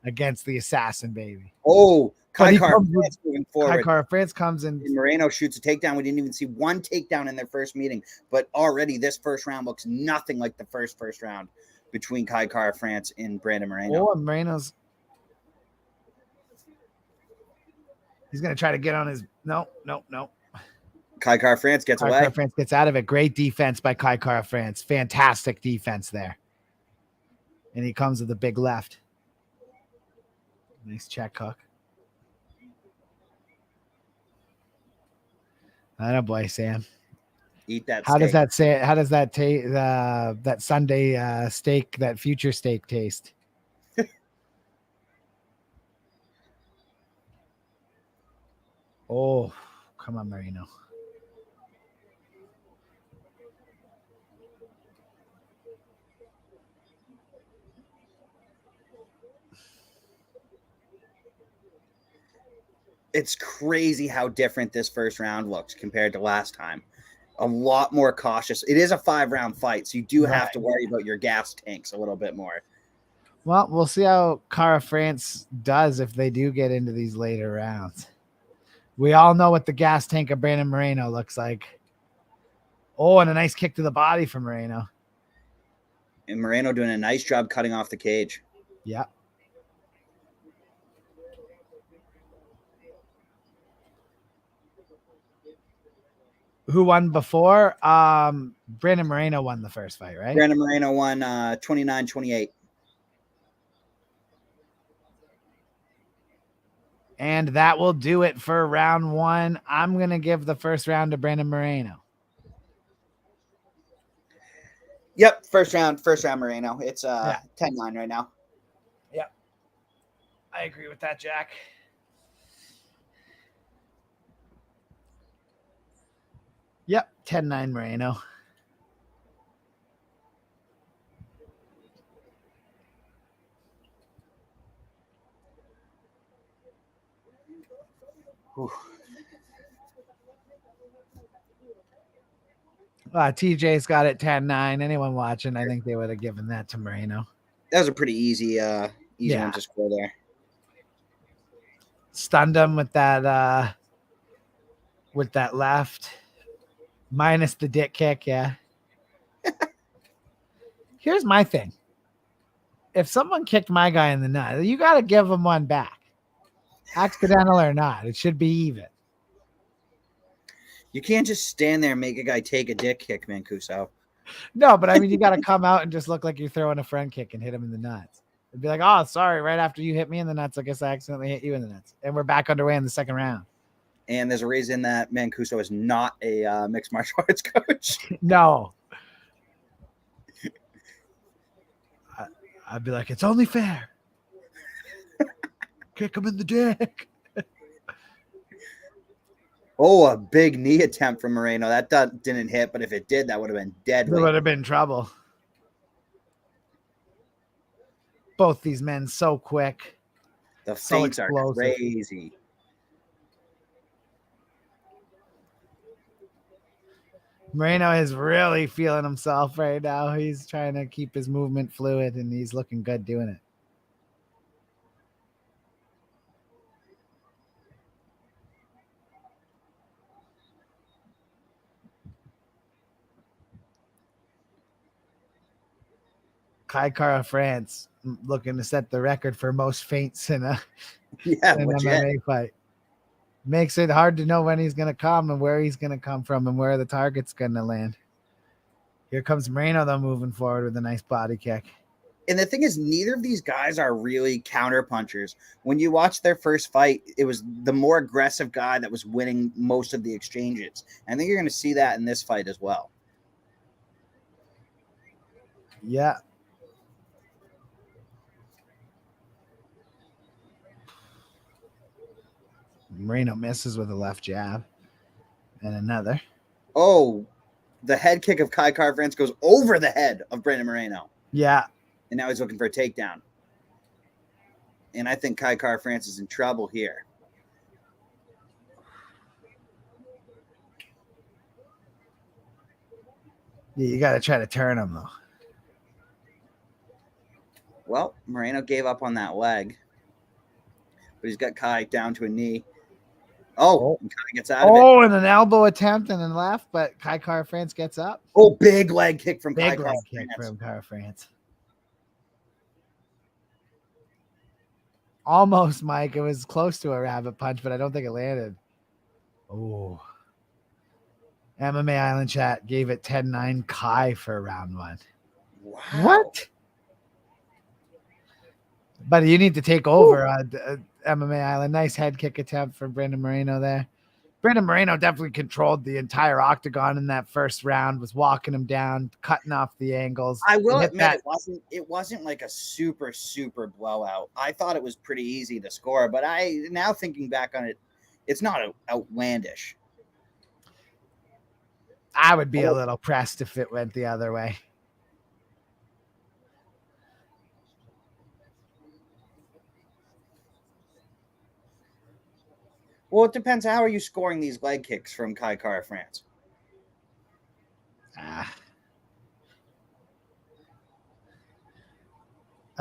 against the assassin baby. Oh, Kai France moving forward. Kai France comes in. And Moreno shoots a takedown. We didn't even see one takedown in their first meeting, but already this first round looks nothing like the first round between Kai France and Brandon Moreno. Oh, and Moreno's. He's going to try to get on his. No. Kai France gets away. Kai France gets out of it. Great defense by Kai France. Fantastic defense there. And he comes with a big left. Nice check hook. Atta boy, Sam. Eat that. How does that say? How does that taste? That Sunday steak, that future steak taste? Oh, come on, Moreno. It's crazy how different this first round looks compared to last time. A lot more cautious. It is a 5-round fight, so you do have to worry about your gas tanks a little bit more. Well, we'll see how Cara France does if they do get into these later rounds. We all know what the gas tank of Brandon Moreno looks like. Oh, and a nice kick to the body from Moreno. And Moreno doing a nice job cutting off the cage. Yeah. Who won before? Brandon Moreno won the first fight, right? Brandon Moreno won 29-28. And that will do it for round one. I'm going to give the first round to Brandon Moreno. Yep, first round Moreno. It's 10-9 right now. Yep. I agree with that, Jack. Yep, 10-9 Moreno. TJ's got it 10-9. Anyone watching, I think they would have given that to Moreno. That was a pretty easy one to score there. Stunned him with that left. Minus the dick kick, yeah. Here's my thing. If someone kicked my guy in the nut, you got to give him one back. Accidental or not, it should be even. You can't just stand there and make a guy take a dick kick, Mancuso. No, but I mean, you got to come out and just look like you're throwing a front kick and hit him in the nuts. It'd be like, oh, sorry. Right after you hit me in the nuts, I guess I accidentally hit you in the nuts. And we're back underway in the second round. And there's a reason that Mancuso is not a mixed martial arts coach. No. I'd be like, it's only fair. Kick him in the dick. Oh, a big knee attempt from Moreno. That didn't hit, but if it did, that would have been deadly. There would have been trouble. Both these men so quick. The so feints are explosive. crazy. Moreno is really feeling himself right now. He's trying to keep his movement fluid, and he's looking good doing it. Kai Kara France looking to set the record for most feints in an MMA fight. Makes it hard to know when he's going to come and where he's going to come from and where the target's going to land. Here comes Moreno, though, moving forward with a nice body kick. And the thing is, neither of these guys are really counter punchers. When you watch their first fight, it was the more aggressive guy that was winning most of the exchanges. I think you're going to see that in this fight as well. Yeah. Moreno misses with a left jab and another. Oh, the head kick of Kai Kara France goes over the head of Brandon Moreno. Yeah. And now he's looking for a takedown. And I think Kai Kara France is in trouble here. Yeah, you got to try to turn him, though. Well, Moreno gave up on that leg. But he's got Kai down to a knee. Oh, and Kai gets out of it. Oh, and an elbow attempt and then left, but Kai Kara France gets up. Oh, big leg kick from Kai Kara France. From Kara France. Almost, Mike. It was close to a rabbit punch, but I don't think it landed. Oh. MMA Island chat gave it 10-9 Kai for round one. Wow. What? But you need to take over MMA Island. Nice head kick attempt from Brandon Moreno there. Brandon Moreno definitely controlled the entire octagon in that first round, was walking him down, cutting off the angles. I will admit it wasn't like a super blowout. I thought it was pretty easy to score, but now thinking back on it, it's not outlandish. I would be a little pressed if it went the other way. Well, it depends. How are you scoring these leg kicks from Kai Kara France? I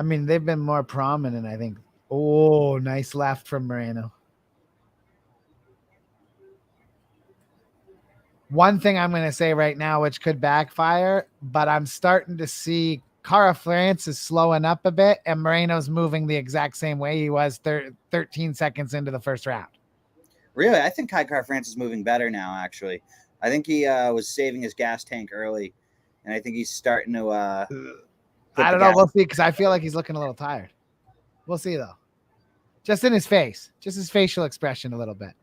mean, they've been more prominent, I think. Oh, nice left from Moreno. One thing I'm going to say right now, which could backfire, but I'm starting to see Kara France is slowing up a bit, and Moreno's moving the exact same way he was 13 seconds into the first round. Really? I think Kai Kara France is moving better now, actually. I think he was saving his gas tank early, and I think he's starting to I don't know. We'll see, because I feel like he's looking a little tired. We'll see, though. Just in his face. Just his facial expression a little bit.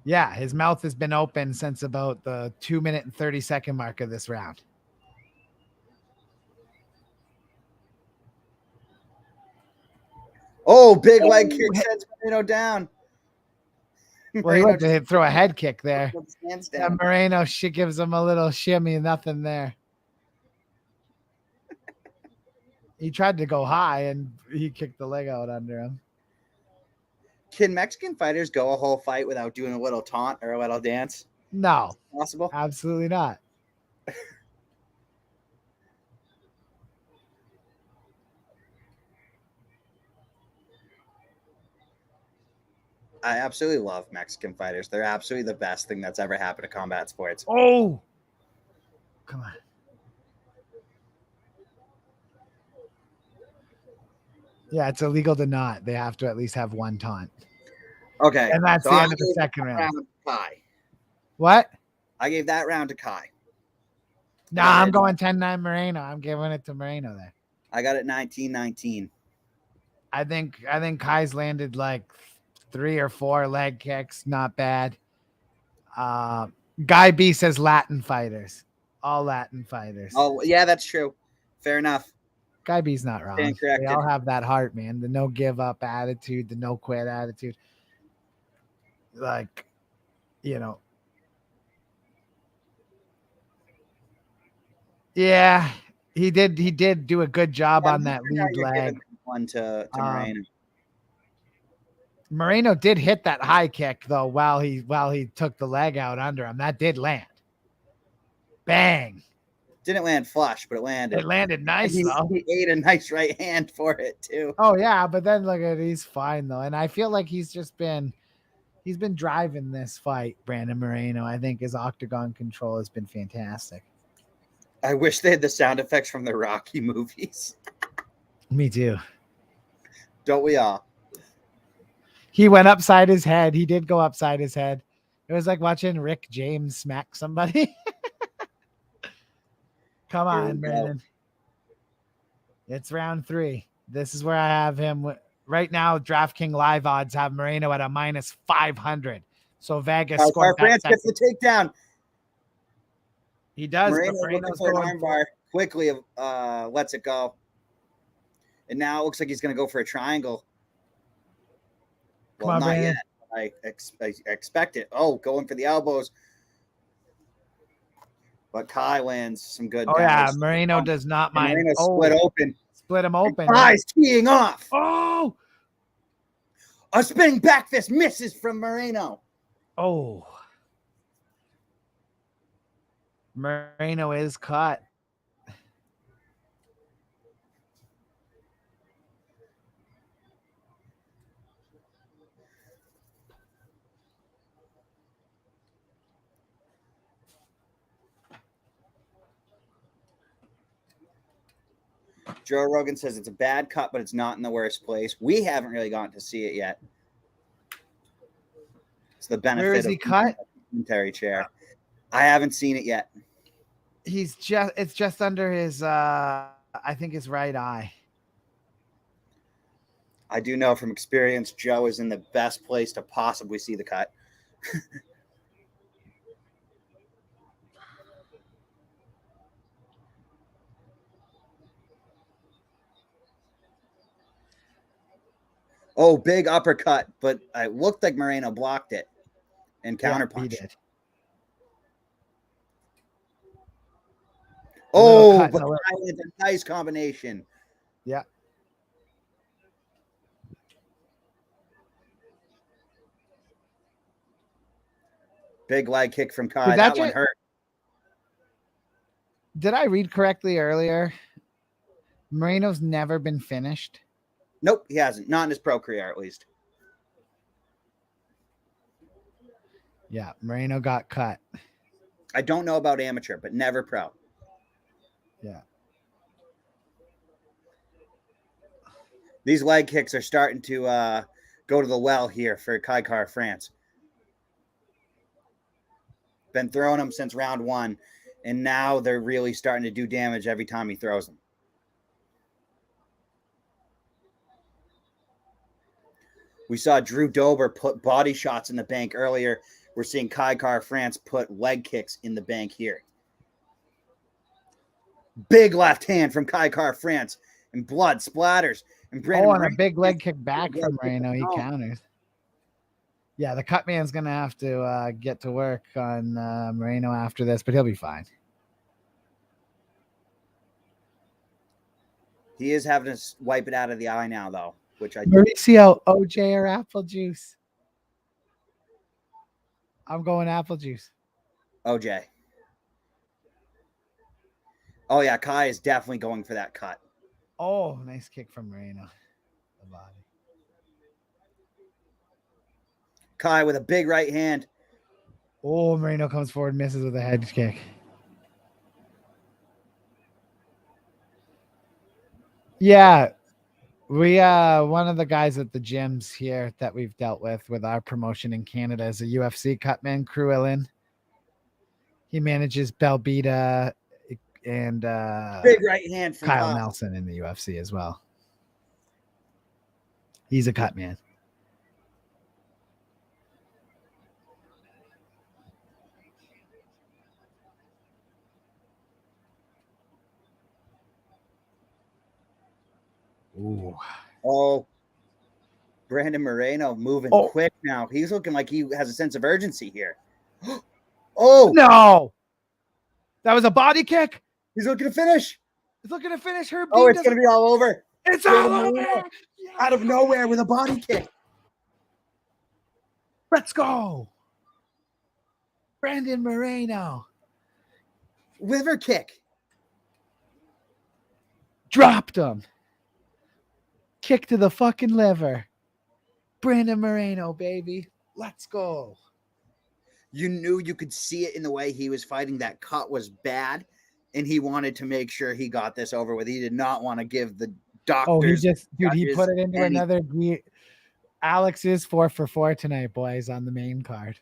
Yeah, his mouth has been open since about the 2-minute and 30-second mark of this round. Oh, big leg kick sends Moreno down. Well, he went to throw a head kick there. And Moreno, she gives him a little shimmy, nothing there. He tried to go high, and he kicked the leg out under him. Can Mexican fighters go a whole fight without doing a little taunt or a little dance? No. Possible? Absolutely not. I absolutely love Mexican fighters. They're absolutely the best thing that's ever happened to combat sports. Oh! Come on. Yeah, it's illegal to not. They have to at least have one taunt. Okay. And that's so the I end of the gave second that round. to Kai. What? I gave that round to Kai. Nah, I'm going 10-9 Moreno. I'm giving it to Moreno there. I got it 19-19. I think Kai's landed like 3 or 4 leg kicks. Not bad. Guy B says Latin fighters. All Latin fighters. Oh, yeah, that's true. Fair enough. Guy B's not wrong. Stand They corrected. all have that heart, man. The no give up attitude, the no quit attitude. Like, you know. Yeah, he did do a good job on that lead leg. One to Moreno. Moreno did hit that high kick though while he took the leg out under him. That did land. Bang. Didn't land flush, but it landed. It landed nice he, though. He ate a nice right hand for it too. Oh yeah, but then look at it, he's fine though. And I feel like he's been driving this fight, Brandon Moreno. I think his octagon control has been fantastic. I wish they had the sound effects from the Rocky movies. Me too. Don't we all? He went upside his head. He did go upside his head. It was like watching Rick James smack somebody. Come on, Brandon. It's round 3. This is where I have him. Right now, DraftKings live odds have Moreno at a -500. So Vegas scored France gets the takedown. He does. Moreno But looking for an armbar. Quickly lets it go. And now it looks like he's going to go for a triangle. Well, not yet. I expect it. Oh, going for the elbows. But Kai lands some good damage. Yeah, Moreno does not mind. Moreno split open. Split him open. Kai's teeing off. Oh! A spinning back fist misses from Moreno. Oh. Moreno is caught. Joe Rogan says it's a bad cut, but it's not in the worst place. We haven't really gotten to see it yet. It's the benefit Where is he cut? Commentary chair. I haven't seen it yet. It's just under his I think his right eye. I do know from experience Joe is in the best place to possibly see the cut. Oh, big uppercut, but it looked like Moreno blocked it and counterpunched. Yeah, oh, but it's a nice combination. Yeah. Big leg kick from Kai. That one hurt. Did I read correctly earlier? Moreno's never been finished. Nope, he hasn't. Not in his pro career, at least. Yeah, Moreno got cut. I don't know about amateur, but never pro. Yeah. These leg kicks are starting to go to the well here for Kaikar France. Been throwing them since round 1, and now they're really starting to do damage every time he throws them. We saw Drew Dober put body shots in the bank earlier. We're seeing Kaikar France put leg kicks in the bank here. Big left hand from Kaikar France, and blood splatters. And Brandon and a big leg kick back from Moreno. He counters. Yeah, the cut man's going to have to get to work on Moreno after this, but he'll be fine. He is having to wipe it out of the eye now, though. Which I Mauricio, OJ, or apple juice? I'm going apple juice. OJ. Oh, yeah. Kai is definitely going for that cut. Oh, nice kick from Moreno. The body. Kai with a big right hand. Oh, Moreno comes forward, misses with a head kick. Yeah. We one of the guys at the gyms here that we've dealt with our promotion in Canada is a UFC cutman, Cruellin. He manages Belbita and Big right hand from Kyle Pop. Nelson in the UFC as well. He's a cut man. Ooh. Oh, Brandon Moreno moving quick now. He's looking like he has a sense of urgency here. Oh no, that was a body kick. He's looking to finish. He's looking to finish her. Oh, it's gonna be all over. It's all over. Yes. Out of nowhere with a body kick. Let's go, Brandon Moreno. Liver kick. Dropped him. Kick to the fucking liver. Brandon Moreno, baby. Let's go. You knew you could see it in the way he was fighting. That cut was bad, and he wanted to make sure he got this over with. He did not want to give the doctors. He put it into another. Alex is 4 for 4 tonight, boys, on the main card.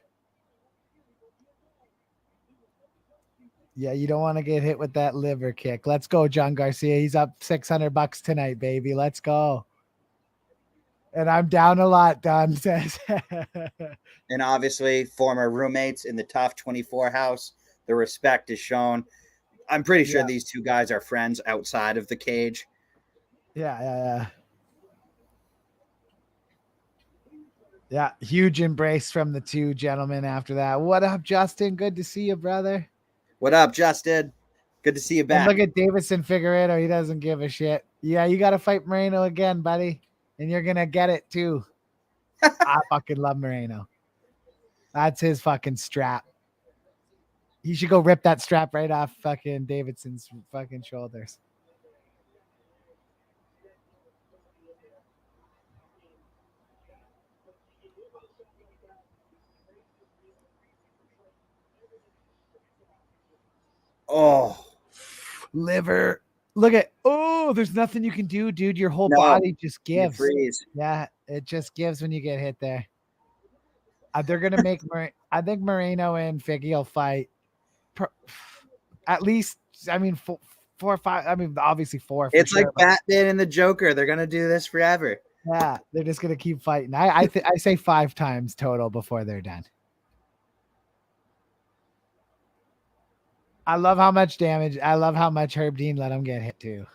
Yeah, you don't want to get hit with that liver kick. Let's go, John Garcia. He's up $600 tonight, baby. Let's go. And I'm down a lot, Don says. And obviously, former roommates in the Tough 24 house. The respect is shown. I'm pretty sure these two guys are friends outside of the cage. Yeah. Yeah, huge embrace from the two gentlemen after that. What up, Justin? Good to see you, brother. What up, Justin? Good to see you back. And look at Davidson Figueiredo. He doesn't give a shit. Yeah, you got to fight Moreno again, buddy. And you're going to get it, too. I fucking love Moreno. That's his fucking strap. He should go rip that strap right off fucking Davidson's fucking shoulders. Oh, liver. Look at, there's nothing you can do, dude. Your whole body just gives. Freeze. Yeah, it just gives when you get hit there. They're going to make, I think Moreno and Figgy will fight at least, I mean, 4 or 5. I mean, obviously 4. It's like Batman and the Joker. They're going to do this forever. Yeah, they're just going to keep fighting. I say 5 times total before they're done. I love how much damage. I love how much Herb Dean let him get hit too.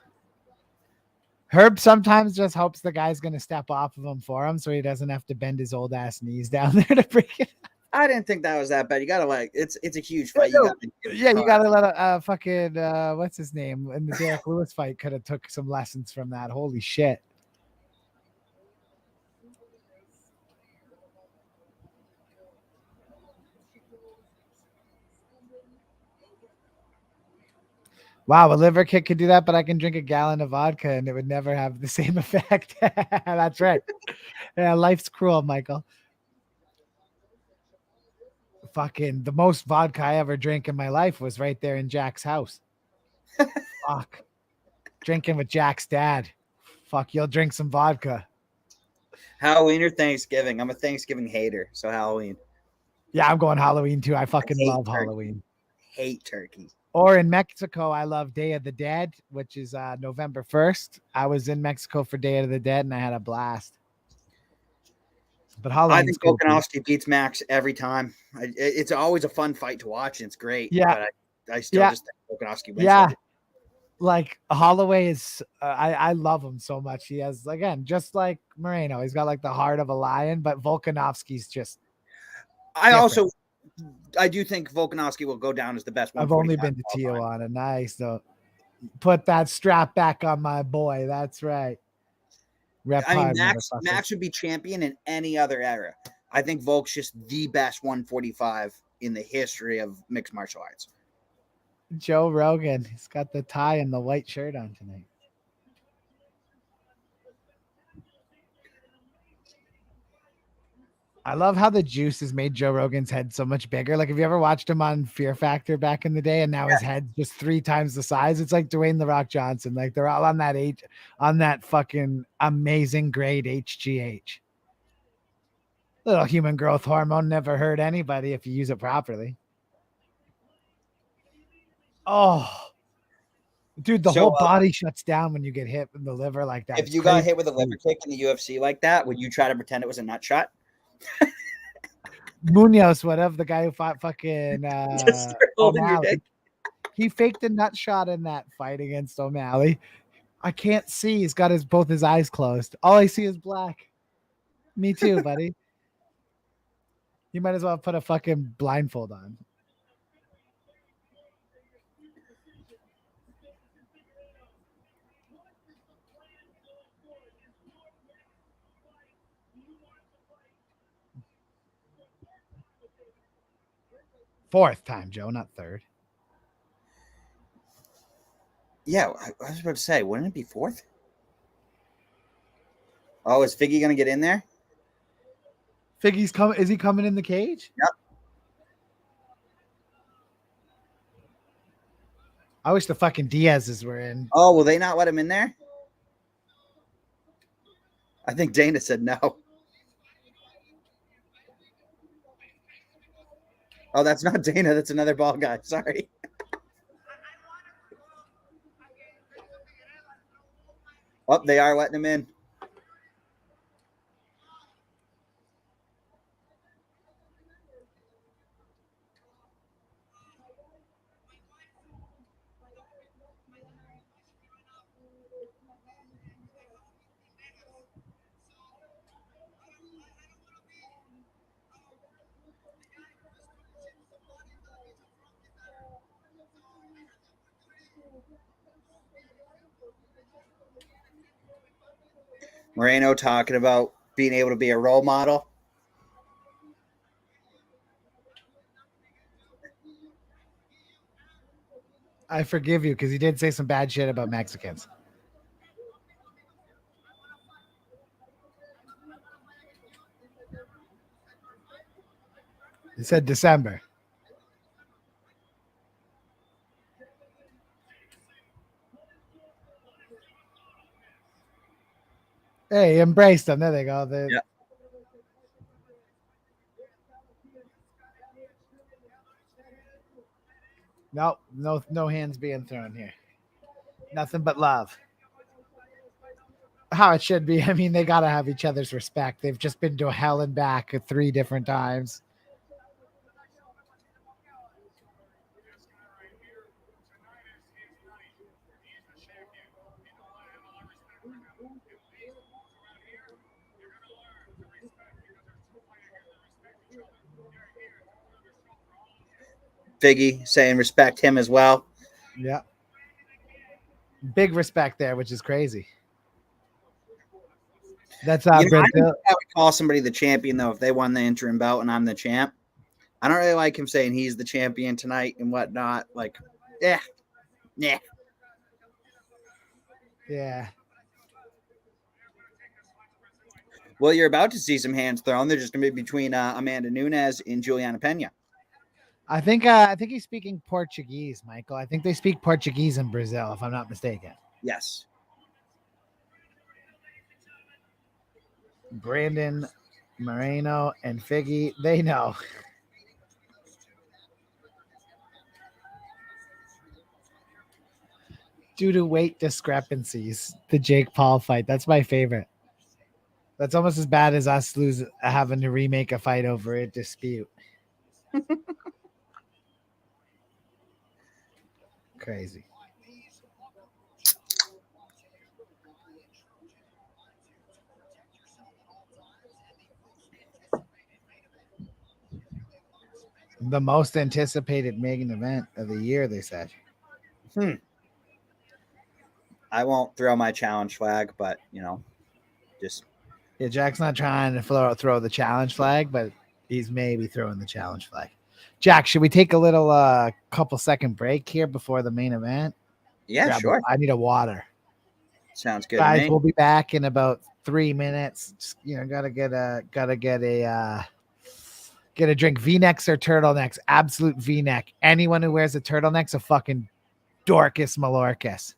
Herb sometimes just hopes the guy's going to step off of him for him so he doesn't have to bend his old ass knees down there to break it. I didn't think that was that bad. You got to it's a huge fight. You got to let a fucking, what's his name? In the Derrick Lewis fight could have took some lessons from that. Holy shit. Wow, a liver kick could do that, but I can drink a gallon of vodka and it would never have the same effect. That's right. Yeah, life's cruel, Michael. Fucking the most vodka I ever drank in my life was right there in Jack's house. Fuck. Drinking with Jack's dad. Fuck, you'll drink some vodka. Halloween or Thanksgiving? I'm a Thanksgiving hater, so Halloween. Yeah, I'm going Halloween too. I fucking love turkey. Halloween. Hate turkey. Or in Mexico, I love Day of the Dead, which is November 1st. I was in Mexico for Day of the Dead, and I had a blast. But Halloween, I think Volkanovski beats Max every time. It's always a fun fight to watch, and it's great. Yeah, but I still just think Volkanovski wins. Yeah, like Holloway is. I love him so much. He has, again, just like Moreno, he's got like the heart of a lion. But Volkanovski's just. I do think Volkanovski will go down as the best one. I've only been to Tijuana. Nice, though. Put that strap back on my boy. That's right. Max would be champion in any other era. I think Volk's just the best 145 in the history of mixed martial arts. Joe Rogan. He's got the tie and the white shirt on tonight. I love how the juice has made Joe Rogan's head so much bigger. Like, have you ever watched him on Fear Factor back in the day? And now his head's just 3 times the size. It's like Dwayne The Rock Johnson. Like, they're all on that fucking amazing grade HGH. Little human growth hormone never hurt anybody if you use it properly. Oh, dude, the whole body shuts down when you get hit in the liver like that. If you got hit with a liver kick in the UFC like that, would you try to pretend it was a nut shot? Munoz, whatever, the guy who fought fucking O'Malley. He faked a nut shot in that fight against O'Malley. I can't see. He's got both his eyes closed. All I see is black. Me too, buddy. You might as well put a fucking blindfold on. Fourth time, Joe, not third. Yeah, I was about to say, wouldn't it be fourth? Oh, is Figgy going to get in there? Figgy's coming. Is he coming in the cage? Yep. I wish the fucking Diaz's were in. Oh, will they not let him in there? I think Dana said no. Oh, that's not Dana. That's another ball guy. Sorry. Oh, they are letting him in. Moreno talking about being able to be a role model. I forgive you because he did say some bad shit about Mexicans. He said December. Hey, embraced them. There they go. Yeah. No hands being thrown here. Nothing but love. How it should be. I mean, they got to have each other's respect. They've just been to hell and back 3 different times. Figgy saying respect him as well. Yeah. Big respect there, which is crazy. That's Brazil. I would call somebody the champion, though, if they won the interim belt and I'm the champ. I don't really like him saying he's the champion tonight and whatnot. Like, yeah. Yeah. Well, you're about to see some hands thrown. They're just going to be between Amanda Nunes and Julianna Pena. I think he's speaking Portuguese, Michael. I think they speak Portuguese in Brazil, if I'm not mistaken. Yes. Brandon, Moreno, and Figgy, they know. Due to weight discrepancies, the Jake Paul fight. That's my favorite. That's almost as bad as us having to remake a fight over a dispute. Crazy. The most anticipated main event of the year, they said. I won't throw my challenge flag, but, just. Yeah, Jack's not trying to throw the challenge flag, but he's maybe throwing the challenge flag. Jack, should we take a little couple second break here before the main event? Yeah, sure. I need a water. Sounds good. Guys, we'll be back in about 3 minutes. Just, gotta get a Get a drink. V-necks or turtlenecks? Absolute V-neck. Anyone who wears a turtleneck's a fucking Dorcas Malorcas.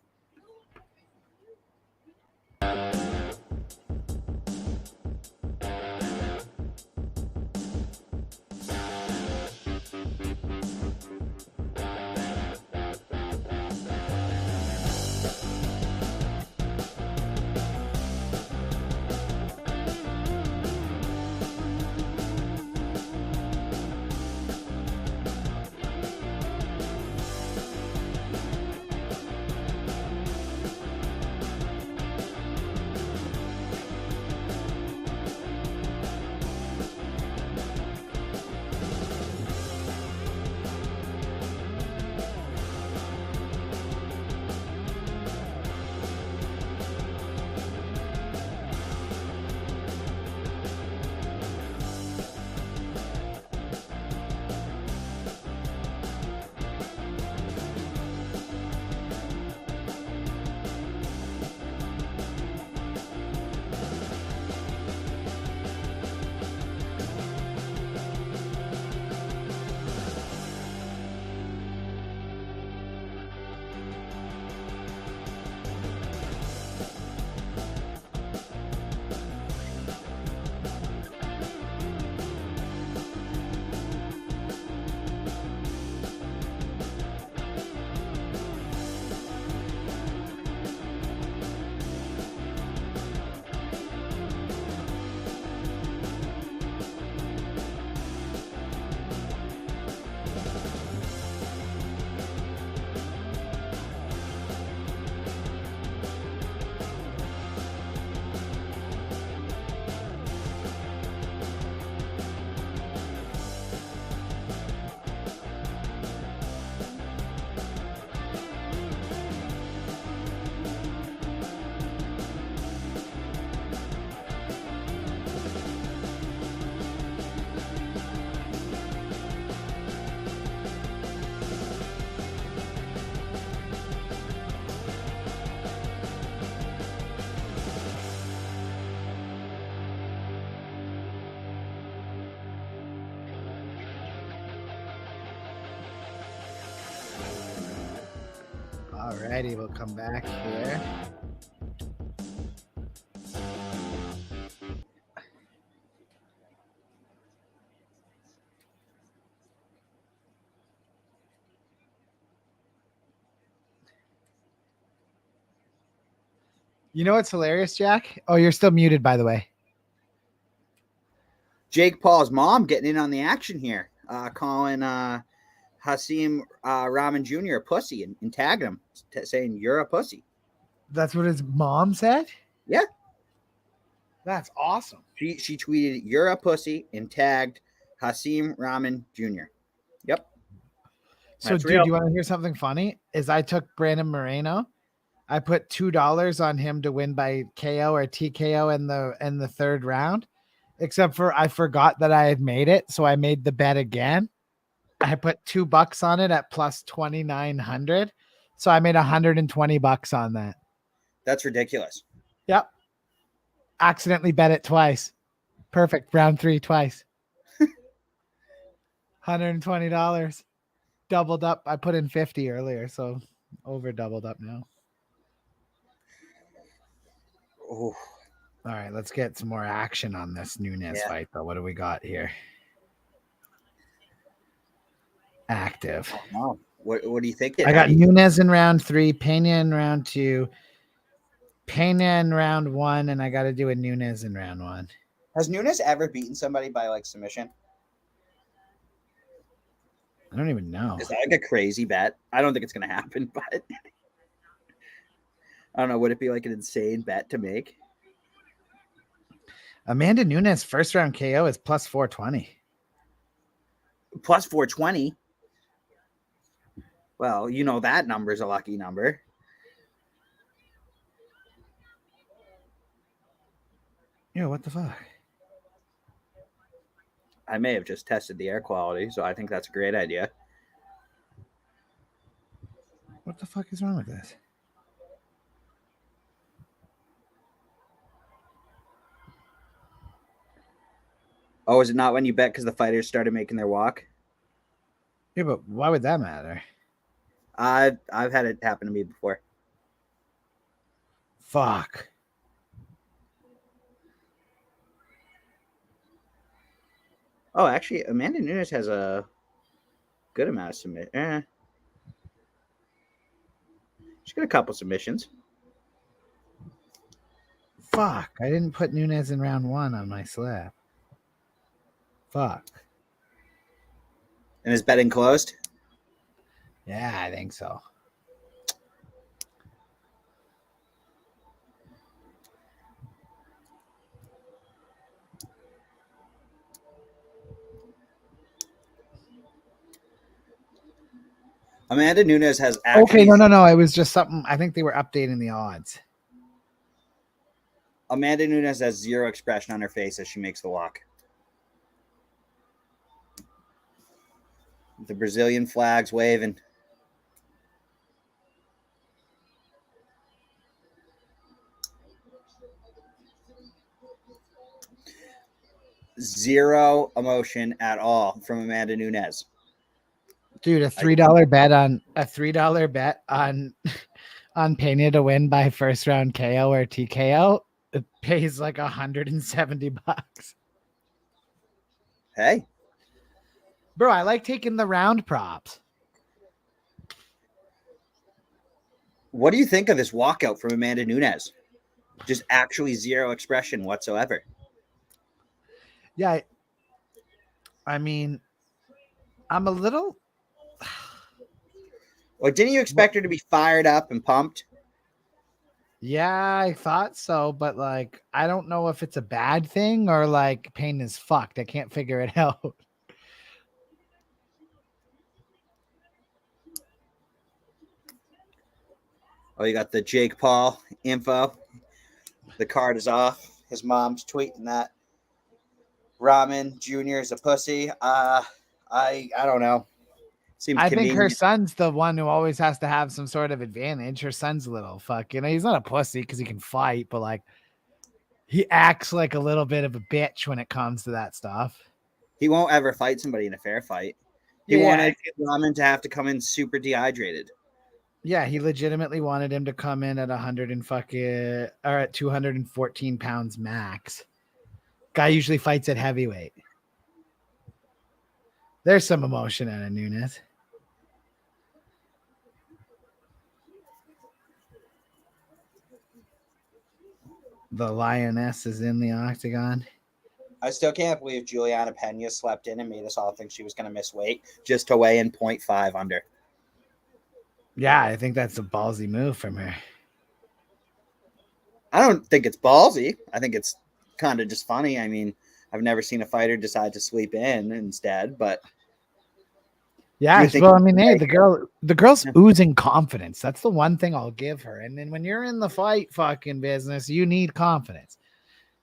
Alrighty, we'll come back here. You know what's hilarious, Jack? Oh, you're still muted, by the way. Jake Paul's mom getting in on the action here, calling Hasim Rahman Jr. a pussy and tagged him, saying, "You're a pussy." That's what his mom said? Yeah. That's awesome. She tweeted, "You're a pussy," and tagged Hasim Rahman Jr. Yep. So, That's dude, real. you want to hear something funny? Is I took Brandon Moreno. I put $2 on him to win by KO or TKO in the third round, except for I forgot that I had made it, so I made the bet again. I put $2 on it at plus 2,900, so I made $120 on that. That's ridiculous. Yep. Accidentally bet it twice. Perfect. Round 3 twice. $120. Doubled up. I put in 50 earlier, so over doubled up now. Oh, All right, let's get some more action on this Nunes fight, though. What do we got here? Active. wow. What do you think? I got Nunes in round 3, Pena in round 2, Pena in round 1, and I got to do a Nunes in round 1. Has Nunes ever beaten somebody by like submission? I don't even know. Is that like a crazy bet? I don't think it's going to happen, but I don't know. Would it be like an insane bet to make? Amanda Nunes first round KO is plus 420. Plus 420. Well, you know that number is a lucky number. Yeah, what the fuck? I may have just tested the air quality, so I think that's a great idea. What the fuck is wrong with this? Oh, is it not when you bet because the fighters started making their walk? Yeah, but why would that matter? I've had it happen to me before. Fuck. Oh, actually, Amanda Nunes has a good amount of submission. She's got a couple submissions. Fuck. I didn't put Nunes in round 1 on my slab. Fuck. And is betting closed? Yeah, I think so. Amanda Nunes has actually. Okay, no. It was just something. I think they were updating the odds. Amanda Nunes has zero expression on her face as she makes the walk. The Brazilian flags waving. Zero emotion at all from Amanda Nunes. Dude, a $3 bet on Pena to win by first round KO or TKO, it pays like $170. Hey, Bro, I like taking the round props. what do you think of this walkout from Amanda Nunes? Just actually zero expression whatsoever. Yeah, I mean, I'm a little. Well, didn't you expect her to be fired up and pumped? Yeah, I thought so, but like, I don't know if it's a bad thing or like Payne is fucked. I can't figure it out. Oh, you got the Jake Paul info. The card is off. His mom's tweeting that Ramen Jr. is a pussy. I don't know. Seems I think convenient. her son's the one who always has to have some sort of advantage. Her son's a little fuck, he's not a pussy because he can fight, but like he acts like a little bit of a bitch when it comes to that stuff. He won't ever fight somebody in a fair fight. He wanted Ramen to have to come in super dehydrated. Yeah, he legitimately wanted him to come in at 214 pounds max. Guy usually fights at heavyweight. There's some emotion out of Nunes. The Lioness is in the octagon. I still can't believe Julianna Pena slept in and made us all think she was going to miss weight just to weigh in 0.5 under. Yeah, I think that's a ballsy move from her. I don't think it's ballsy. I think it's kind of just funny. I mean, I've never seen a fighter decide to sleep in instead, but yeah, well, I mean, hey, the girl's oozing confidence. That's the one thing I'll give her. And then when you're in the fight fucking business, you need confidence.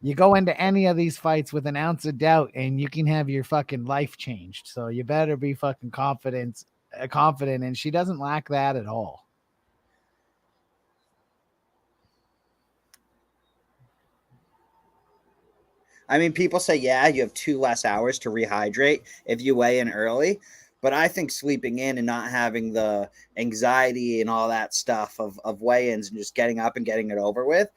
You go into any of these fights with an ounce of doubt and you can have your fucking life changed. So you better be fucking confident, and she doesn't lack that at all. I mean, people say, yeah, you have 2 less hours to rehydrate if you weigh in early. But I think sleeping in and not having the anxiety and all that stuff of weigh-ins and just getting up and getting it over with,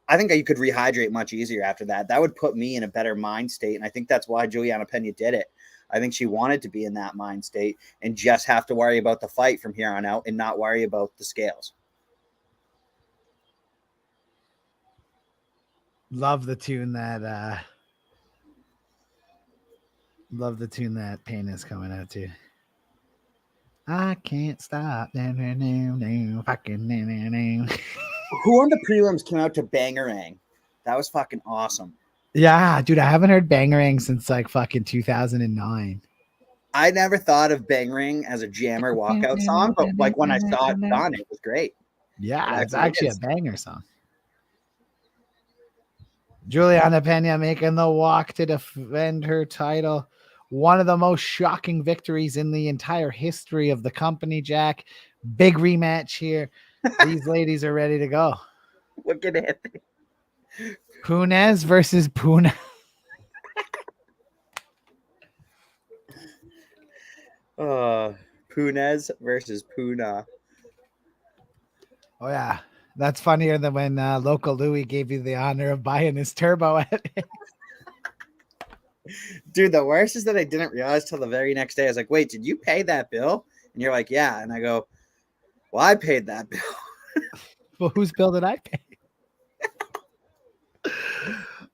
I think you could rehydrate much easier after that. That would put me in a better mind state. And I think that's why Julianna Pena did it. I think she wanted to be in that mind state and just have to worry about the fight from here on out and not worry about the scales. Love the tune that Pain is coming out to. I can't stop. Fucking. Who on the prelims came out to Bangarang? That was fucking awesome. Yeah, dude, I haven't heard Bangarang since like fucking 2009. I never thought of Bangarang as a jammer walkout song, but like when I saw it done, it was great. Yeah, it's actually a banger song. Julianna Pena making the walk to defend her title. One of the most shocking victories in the entire history of the company, Jack. Big rematch here. These ladies are ready to go. Look at it. Nunes versus Puna. Punez versus Puna. Oh yeah, that's funnier than when local Louis gave you the honor of buying his turbo at. Dude, the worst is that I didn't realize till the very next day. I was like, wait, did you pay that bill? And you're like, yeah. And I go, well, I paid that bill. Well, whose bill did I pay?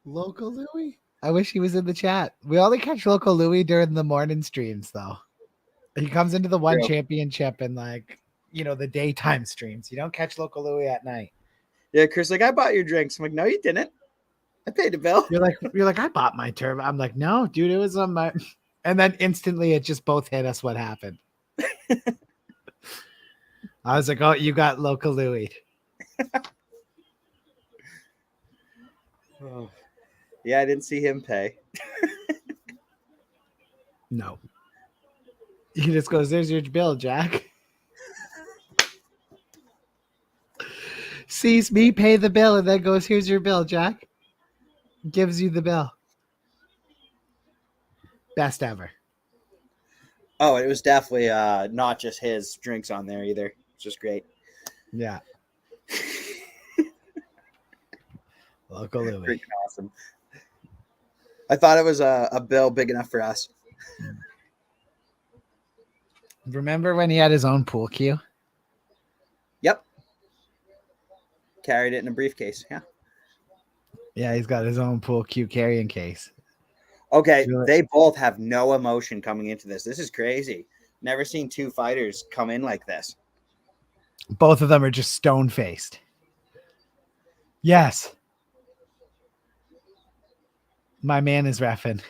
Local Louis. I wish he was in the chat. We only catch local Louis during the morning streams, though. He comes into the one True. championship and the daytime streams. You don't catch local Louis at night. Yeah, Chris, like, I bought your drinks. I'm like, no, you didn't. I paid the bill. You're like, I bought my turbo. I'm like, no, dude, it was on my. And then instantly, it just both hit us. What happened? I was like, oh, you got local Louis. Oh. Yeah, I didn't see him pay. No. He just goes, there's your bill, Jack. Sees me pay the bill and then goes, here's your bill, Jack. Gives you the bill. Best ever. Oh, it was definitely not just his drinks on there either. It's just great. Yeah. Local Louis. Freaking awesome. I thought it was a bill big enough for us. Remember when he had his own pool cue? Yep. Carried it in a briefcase. Yeah. Yeah, he's got his own pool cue carrying case. Okay, they both have no emotion coming into this. This is crazy. Never seen two fighters come in like this. Both of them are just stone-faced. Yes. My man is reffing.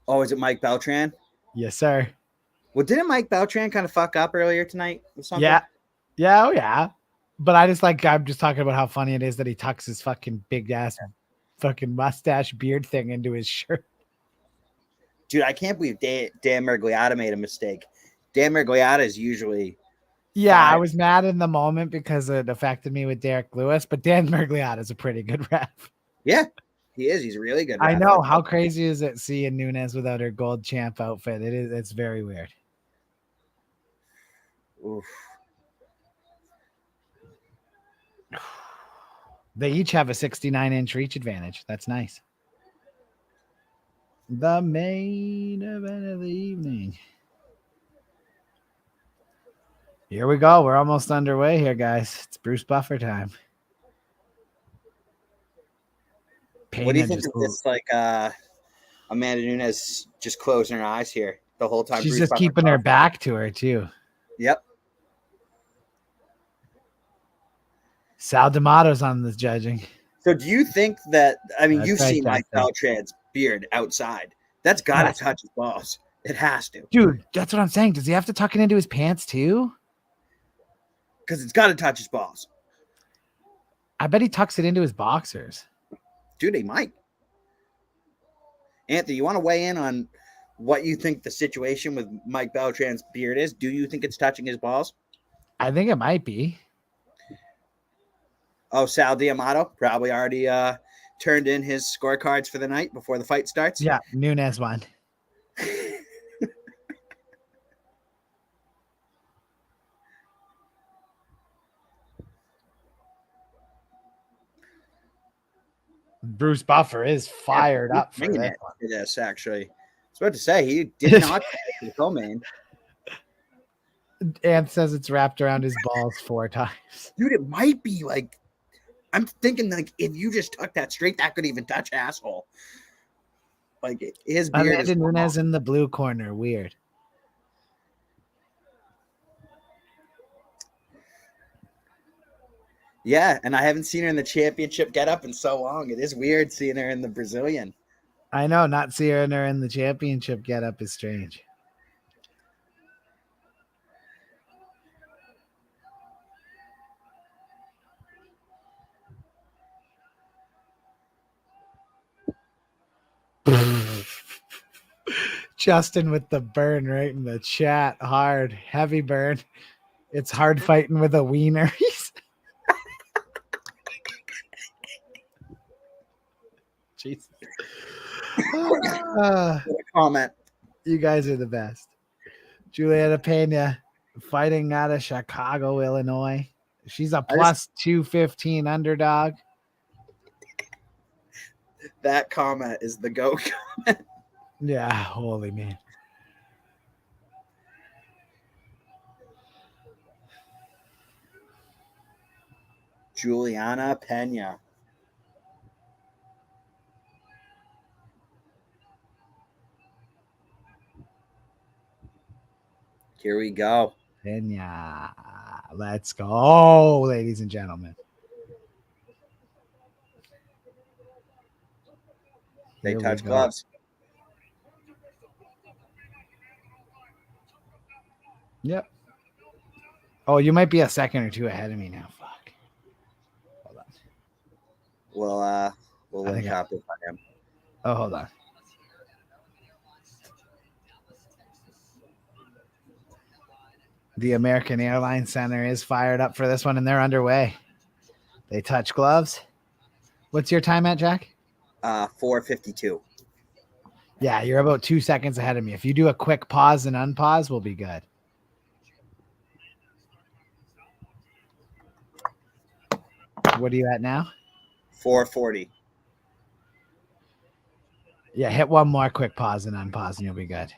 Oh, is it Mike Beltran? Yes, sir. Well, didn't Mike Beltran kind of fuck up earlier tonight or something? Yeah. Yeah, oh yeah. But I'm just talking about how funny it is that he tucks his fucking big ass fucking mustache beard thing into his shirt. Dude, I can't believe Dan Mergliata made a mistake. Dan Mergliata is usually... Yeah, fine. I was mad in the moment because it affected me with Derrick Lewis, but Dan Mergliata is a pretty good ref. Yeah, he is. He's a really good I ref. know. How crazy is it seeing Nunes without her gold champ outfit? It's very weird. Oof. They each have a 69-inch reach advantage. That's nice. The main event of the evening. Here we go. We're almost underway here, guys. It's Bruce Buffer time. What do you think of this? Like Amanda Nunes just closing her eyes here the whole time. She's Bruce just Buffer keeping her talking. back to her, too. Yep. Sal D'Amato's on this judging. So do you think that, I mean, That's you've right, seen Mike Jackson. Beltran's beard outside. That's got to Yes. touch his balls. It has to. Dude, that's what I'm saying. Does he have to tuck it into his pants, too? Because it's got to touch his balls. I bet he tucks it into his boxers. Dude, he might. Anthony, you want to weigh in on what you think the situation with Mike Beltran's beard is? Do you think it's touching his balls? I think it might be. Oh, Sal D'Amato probably already turned in his scorecards for the night before the fight starts. Yeah, Nunes won. Bruce Buffer is fired up for this one. Yes, actually. I was about to say, he did not the co-main. Ant says it's wrapped around his balls 4 times. Dude, it might be like, I'm thinking like if you just tuck that straight, that could even touch asshole. Like his beard Amanda is Nunes in the blue corner. Weird. Yeah, and I haven't seen her in the championship getup in so long. It is weird seeing her in the Brazilian. I know, not seeing her in the championship getup is strange. Justin with the burn right in the chat. Hard, heavy burn. It's hard fighting with a wiener. Jesus. Comment. You guys are the best. Julianna Pena fighting out of Chicago, Illinois. She's a plus 215 underdog. That comment is the GOAT comment. Yeah, holy man. Julianna Pena. Here we go. Pena. Let's go, ladies and gentlemen. They Here we touch go. gloves. Yep. Oh, you might be a second or two ahead of me now. Fuck. Hold on. We'll I link think up if I am. Oh, hold on. The American Airlines Center is fired up for this one, and they're underway. They touch gloves. What's your time at, Jack? 4:52. Yeah, you're about 2 seconds ahead of me. If you do a quick pause and unpause, we'll be good. What are you at now? 4:40. Yeah, hit one more quick pause and unpause, and you'll be good.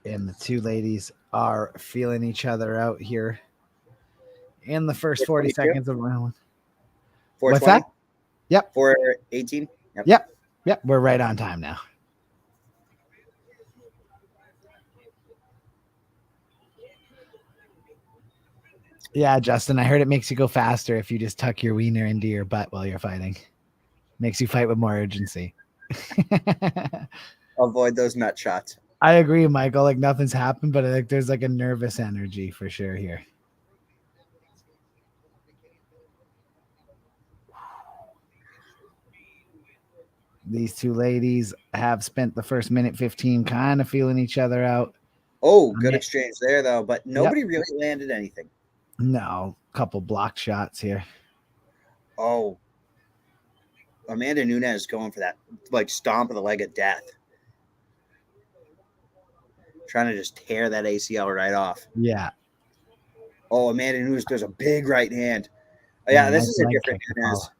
And the two ladies are feeling each other out here in the first 40 seconds of round one. 4:20. What's that? Yep. 4:18. Yep. We're right on time now. Yeah, Justin, I heard it makes you go faster if you just tuck your wiener into your butt while you're fighting. Makes you fight with more urgency. Avoid those nut shots. I agree, Michael. Like nothing's happened, but like there's like a nervous energy for sure here. These two ladies have spent the first minute 15 kind of feeling each other out. Oh, good exchange there, though, but nobody really landed anything. No, couple block shots here. Oh, Amanda Nunes going for that, like, stomp of the leg of death. Trying to just tear that ACL right off. Yeah. Oh, Amanda Nunes does a big right hand. Oh, yeah, this is a different Nunes.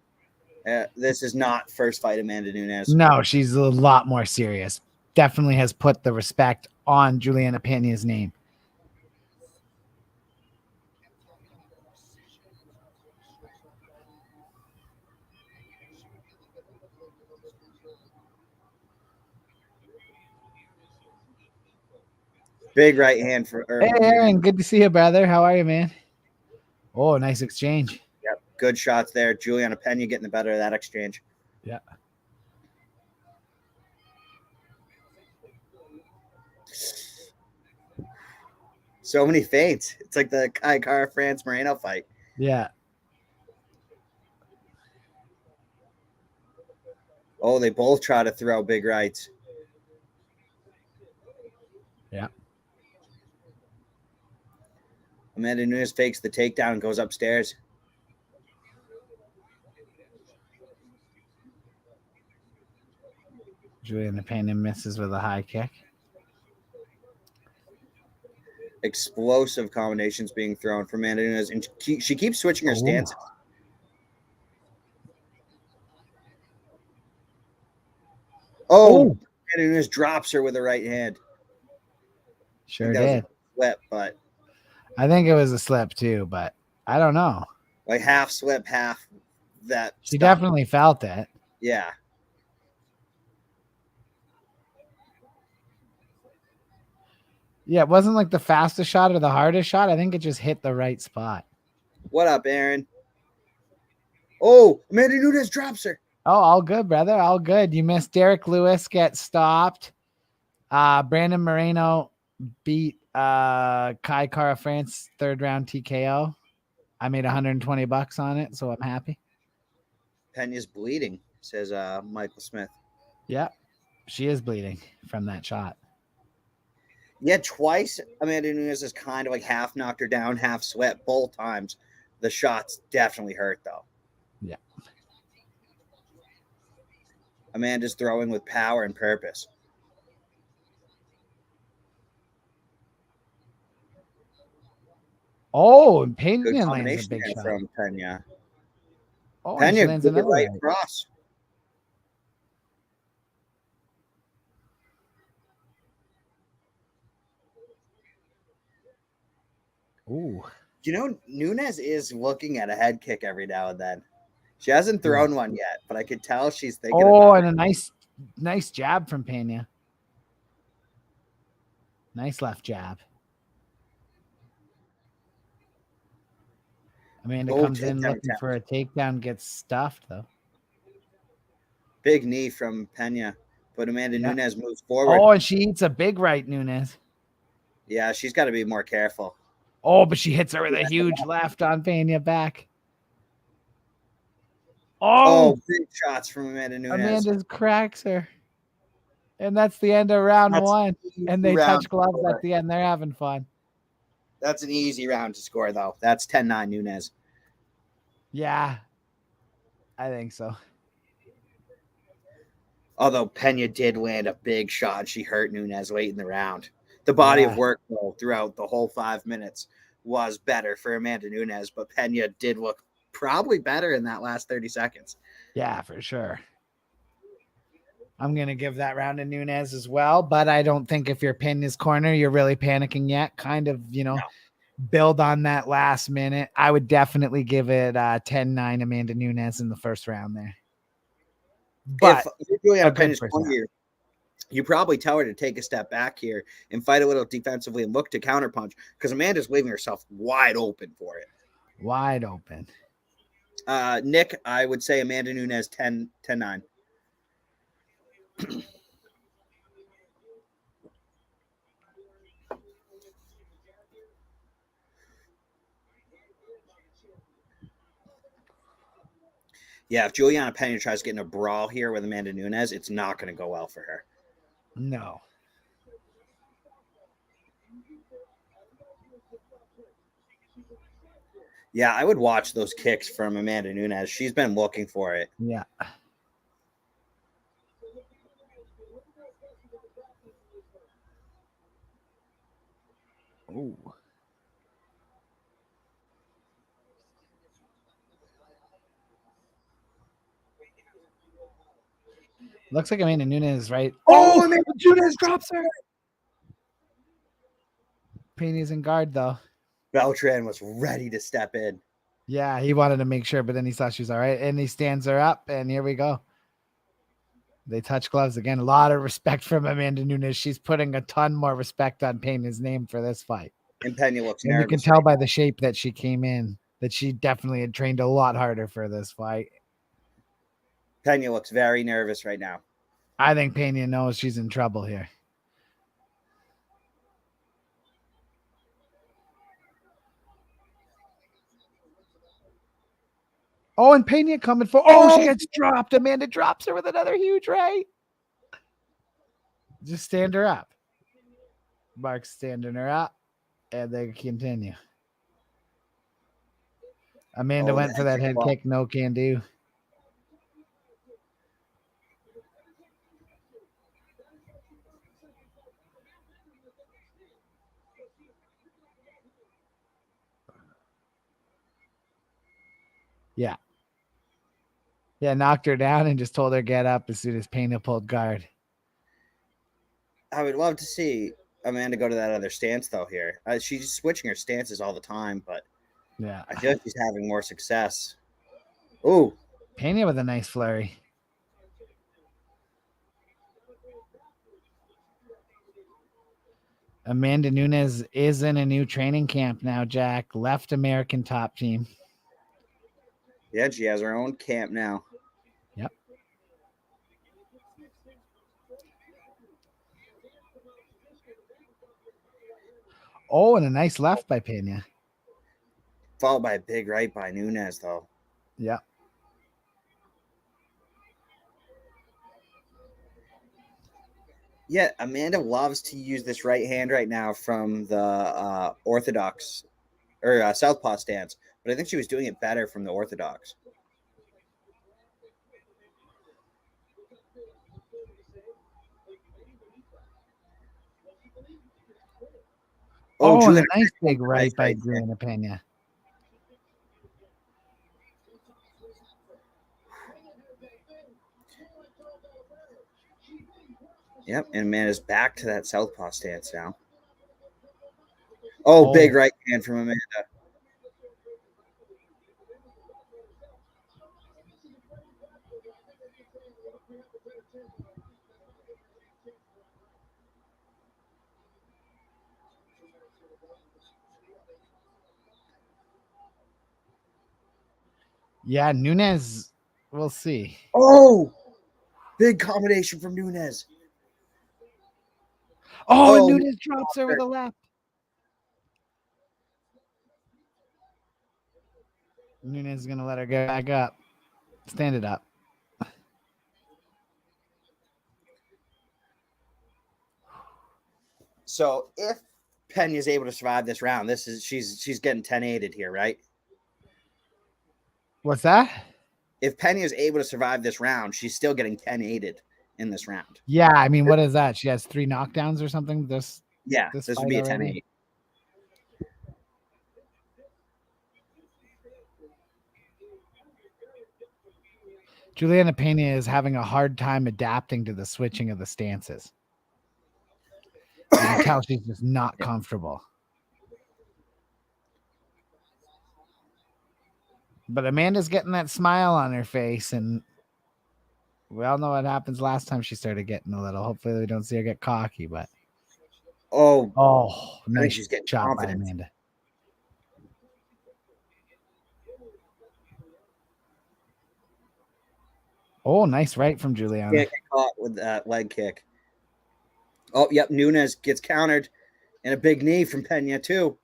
This is not first fight Amanda Nunes. No, she's a lot more serious. Definitely has put the respect on Julianna Pena's name. Big right hand for Hey, Aaron, good to see you, brother. How are you, man? Oh, nice exchange. Yep, good shots there. Julianna Pena getting the better of that exchange. Yeah. So many feints. It's like the Kai Kara France Moreno fight. Yeah. Oh, they both try to throw big rights. Yeah. Amanda Nunes fakes the takedown and goes upstairs. Julianna Pena misses with a high kick. Explosive combinations being thrown from Amanda Nunes, and she keeps switching her stances. Oh, Amanda Nunes drops her with a right hand. Sure did. Slip, but I think it was a slip too, but I don't know. Like half slip, half that. She definitely felt it. Yeah. Yeah, it wasn't like the fastest shot or the hardest shot. I think it just hit the right spot. What up, Aaron? Oh, Amanda Nunes drops her. Oh, all good, brother. All good. You missed Derrick Lewis get stopped. Brandon Moreno beat Kai Kara France third round TKO. I made $120 on it, so I'm happy. Pena's bleeding, says Michael Smith. Yeah, she is bleeding from that shot. Yeah, twice Amanda Nunes has kind of like half knocked her down, half sweat. Both times the shots definitely hurt, though. Yeah. Amanda's throwing with power and purpose. Oh, and Pena Good lands a combination big there shot. from Pena. Oh, and she Pena lands with the another right right. cross. Ooh. You know, Nunes is looking at a head kick every now and then. She hasn't thrown one yet, but I could tell she's thinking Oh, about and it. a nice jab from Pena. Nice left jab. Amanda Oh, comes in takedown looking attempt. for a takedown, gets stuffed though. Big knee from Pena, but Amanda Yeah. Nunes moves forward. Oh, and she eats a big right, Nunes. Yeah, she's got to be more careful. Oh, but she hits her with a huge left on Pena back. Oh, Oh, big shots from Amanda Nunes. Amanda cracks her. And that's the end of round That's one. And they round touch gloves four. at the end. They're having fun. That's an easy round to score, though. That's 10-9 Nunes. Yeah, I think so. Although Pena did land a big shot. She hurt Nunes late in the round. The body of work, though, throughout the whole 5 minutes was better for Amanda Nunes, but Pena did look probably better in that last 30 seconds. Yeah, for sure. I'm going to give that round to Nunes as well, but I don't think if you're pinned his corner, you're really panicking yet. Kind of, build on that last minute. I would definitely give it 10-9 Amanda Nunes in the first round there. But if you're doing a a Pena's good corner here, you probably tell her to take a step back here and fight a little defensively and look to counterpunch because Amanda's leaving herself wide open for it. Wide open. Nick, I would say Amanda Nunes 10-9. Yeah, if Julianna Pena tries to get in a brawl here with Amanda Nunes, it's not going to go well for her. No. Yeah, I would watch those kicks from Amanda Nunes. She's been looking for it. Yeah. Ooh. Looks like Amanda Nunes, right? Oh, Amanda Nunes drops her. Pena's in guard, though. Beltran was ready to step in. Yeah, he wanted to make sure, but then he saw she was all right, and he stands her up, and here we go. They touch gloves again. A lot of respect from Amanda Nunes. She's putting a ton more respect on Pena's name for this fight. And Pena looks And nervous. you can tell by the shape that she came in that she definitely had trained a lot harder for this fight. Pena looks very nervous right now. I think Pena knows she's in trouble here. Oh, and Pena coming for. Oh, she gets dropped. Amanda drops her with another huge right. Just stand her up. Mark's standing her up, and they continue. Amanda went for that head kick. No can do. Yeah. Yeah, knocked her down and just told her get up as soon as Pena pulled guard. I would love to see Amanda go to that other stance, though, here. She's switching her stances all the time, but yeah, I feel like she's having more success. Ooh. Pena with a nice flurry. Amanda Nunes is in a new training camp now, Jack. Left American Top Team. Yeah, she has her own camp now. Yep. Oh, and a nice left by Pena. Followed by a big right by Nunes, though. Yep. Yeah, Amanda loves to use this right hand right now from the Orthodox or Southpaw stance, but I think she was doing it better from the Orthodox. Oh, and a Julianna, nice big right nice by right there. Julianna Pena. Yep, and Amanda's back to that southpaw stance now. Oh, big right hand from Amanda. Yeah, Nunes, we'll see. Oh, big combination from Nunes. Oh, and Oh, Nunes drops her with a left. Nunes is going to let her go back up. Stand it up. So if Pena is able to survive this round, she's getting 10-8'd here, right? What's that? If Pena is able to survive this round, she's still getting 10-8'd in this round. Yeah, I mean, what is that? She has 3 knockdowns or something. This would be a 10-8. Julianna Pena is having a hard time adapting to the switching of the stances. You can tell she's just not comfortable. But Amanda's getting that smile on her face, and we all know what happens last time she started getting a little. Hopefully we don't see her get cocky, but nice she's getting shot confident. by Amanda. Oh, nice right from Julianna. Can't get caught with that leg kick. Oh, yep. Nunes gets countered, and a big knee from Pena too.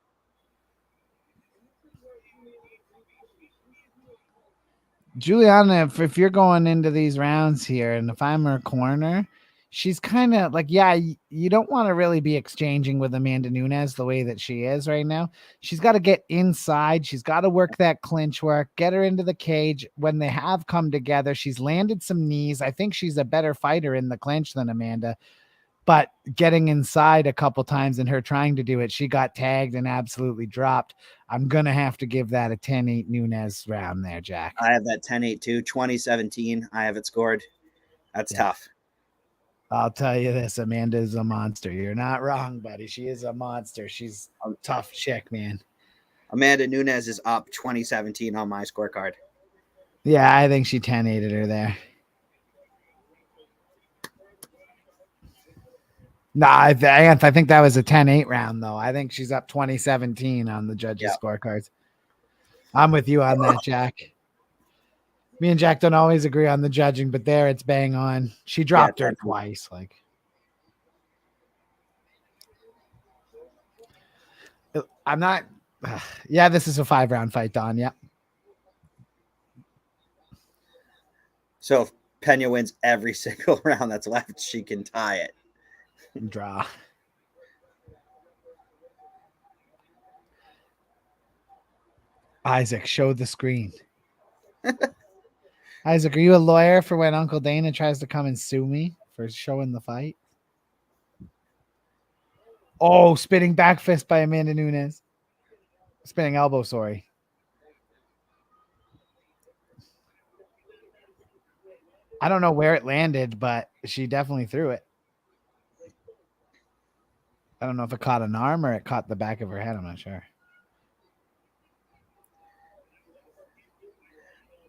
Julianna, if you're going into these rounds here, and if I'm her corner, she's kind of like, you don't want to really be exchanging with Amanda Nunes the way that she is right now. She's got to get inside. She's got to work that clinch work, get her into the cage. When they have come together, she's landed some knees. I think she's a better fighter in the clinch than Amanda. But getting inside a couple times and her trying to do it, she got tagged and absolutely dropped. I'm going to have to give that a 10-8 Nunes round there, Jack. I have that 10-8 too. 2017. I have it scored. That's tough. I'll tell you this, Amanda is a monster. You're not wrong, buddy. She is a monster. She's a tough chick, man. Amanda Nunes is up 2017 on my scorecard. Yeah, I think she 10-8'd her there. No, I think that was a 10-8 round, though. I think she's up 2017 on the judges' scorecards. I'm with you on that, Jack. Me and Jack don't always agree on the judging, but there it's bang on. She dropped her twice. I'm not. Yeah, this is a 5-round fight, Don. Yep. So if Pena wins every single round that's left, she can tie it. Draw. Isaac, show the screen. Isaac, are you a lawyer for when Uncle Dana tries to come and sue me for showing the fight? Oh, spinning back fist by Amanda Nunes. Spinning elbow, sorry. I don't know where it landed, but she definitely threw it. I don't know if it caught an arm or it caught the back of her head. I'm not sure.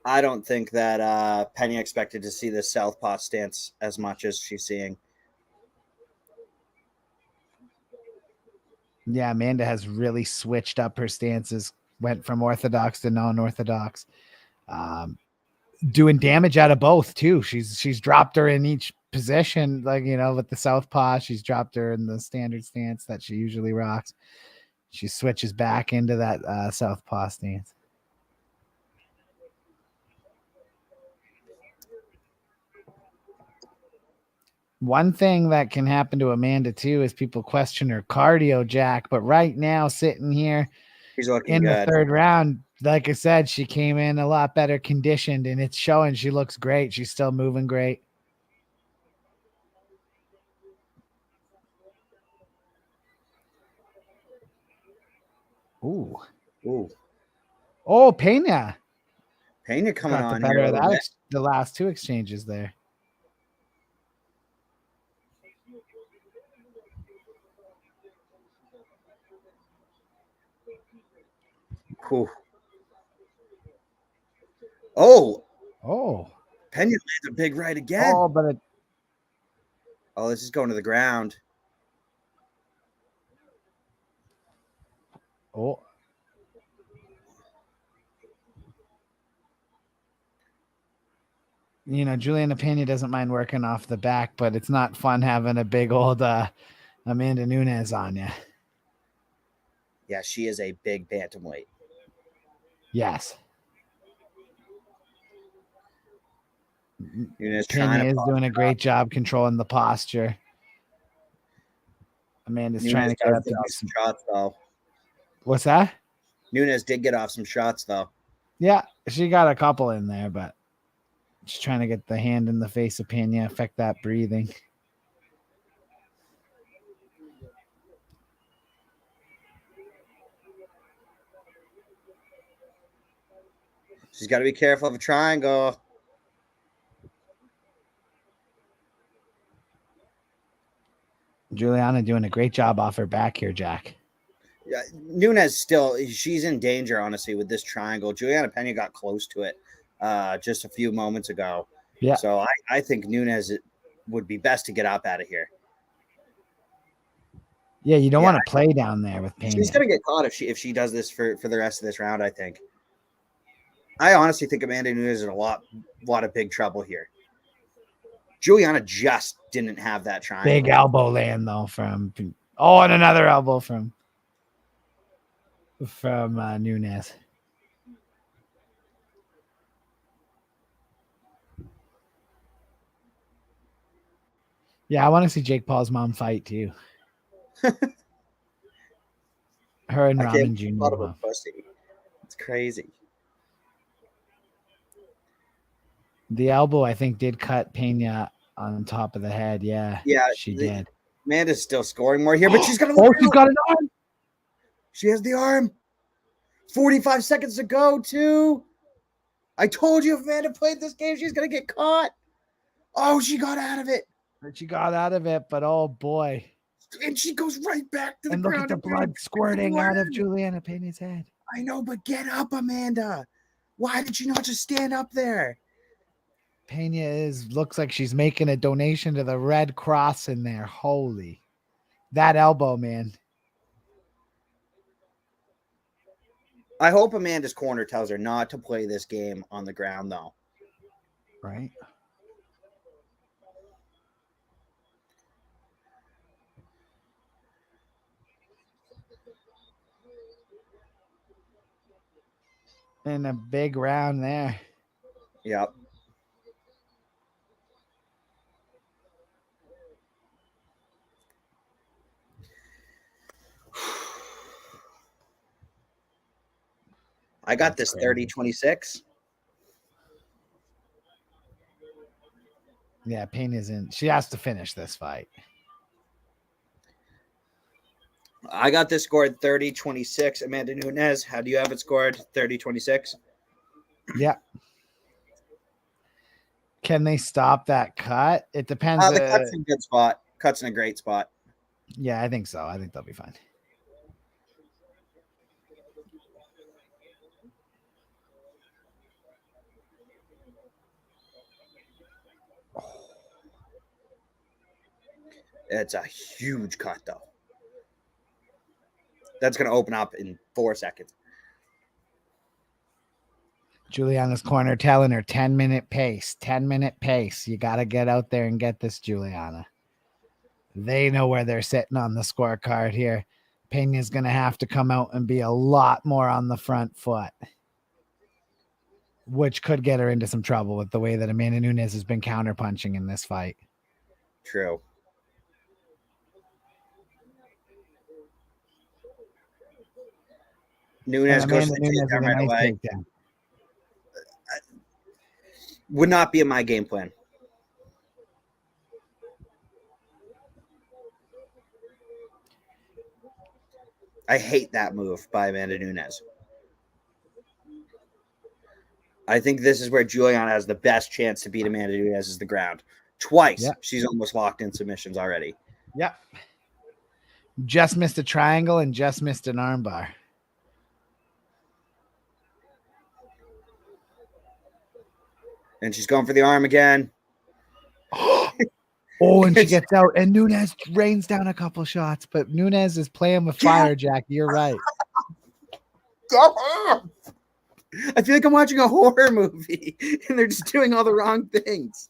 I don't think that Pena expected to see this southpaw stance as much as she's seeing. Yeah, Amanda has really switched up her stances, went from orthodox to non-orthodox, doing damage out of both too. She's dropped her in each position, with the southpaw. She's dropped her in the standard stance that she usually rocks. She switches back into that southpaw stance. One thing that can happen to Amanda too is people question her cardio, Jack. But right now, sitting here she's looking in good. The third round, like I said, she came in a lot better conditioned, and it's showing. She looks great. She's still moving great. Ooh. Ooh, Oh, Pena Pena coming got the on better here a of little that. bit. The last two exchanges there. Ooh. Oh, Oh. Pena lands a big right again. Oh, but Oh, this is going to the ground. oh. You know, Julianna Pena doesn't mind working off the back, but it's not fun having a big old Amanda Nunes on you. Yeah, she is a big bantamweight. Yes. Nunes Pena trying to is pop doing a it great up. job controlling the posture. Amanda's Nunes trying to get does up to get do off some some. shots, though. What's that? Nunes did get off some shots, though. Yeah, she got a couple in there, but she's trying to get the hand in the face of Pena, affect that breathing. She's got to be careful of a triangle. Julianna doing a great job off her back here, Jack. Yeah, Nunes she's in danger, honestly, with this triangle. Julianna Pena got close to it just a few moments ago. Yeah. So I think Nunes would be best to get up out of here. Yeah, you don't Yeah. want to play down there with Pena. She's gonna get caught if she does this for the rest of this round, I think. I honestly think Amanda Nunes is in a lot of big trouble here. Julianna just didn't have that triangle. Big elbow land though from and another elbow from Nunes. Yeah, I want to see Jake Paul's mom fight too. Her and I Robin can't Jr. thought of a mom. pussy. It's crazy. The elbow, I think, did cut Pena on top of the head. Yeah, she did. Amanda's still scoring more here, but she's got she's got an arm. She has the arm. 45 seconds to go, too. I told you if Amanda played this game, she's going to get caught. Oh, she got out of it. She got out of it, but oh boy. And she goes right back to the and ground. Look at the blood squirting out of Julianna Pena's head. I know, but get up, Amanda. Why did you not just stand up there? Pena looks like she's making a donation to the Red Cross in there. Holy. That elbow, man. I hope Amanda's corner tells her not to play this game on the ground, though. Right. And a big round there. Yep. I got this 30-26. Yeah, Pena's in. She has to finish this fight. I got this scored 30-26. Amanda Nunes, how do you have it scored? 30-26? Yeah. Can they stop that cut? It depends. The cut's in a good spot. Cut's in a great spot. Yeah, I think so. I think they'll be fine. It's a huge cut, though. That's going to open up in 4 seconds. Julianna's corner telling her 10-minute pace. 10-minute pace. You got to get out there and get this, Julianna. They know where they're sitting on the scorecard here. Pena's going to have to come out and be a lot more on the front foot, which could get her into some trouble with the way that Amanda Nunes has been counterpunching in this fight. True. Nunes goes to the takedown right away. Takedown. Would not be in my game plan. I hate that move by Amanda Nunes. I think this is where Julianna has the best chance to beat Amanda Nunes is the ground. Twice, Yep. she's almost locked in submissions already. Yep. Just missed a triangle and just missed an armbar. And she's going for the arm again. Oh, and she gets out, and Nunes rains down a couple shots, but Nunes is playing with fire, Jack. You're right. I feel like I'm watching a horror movie, and they're just doing all the wrong things.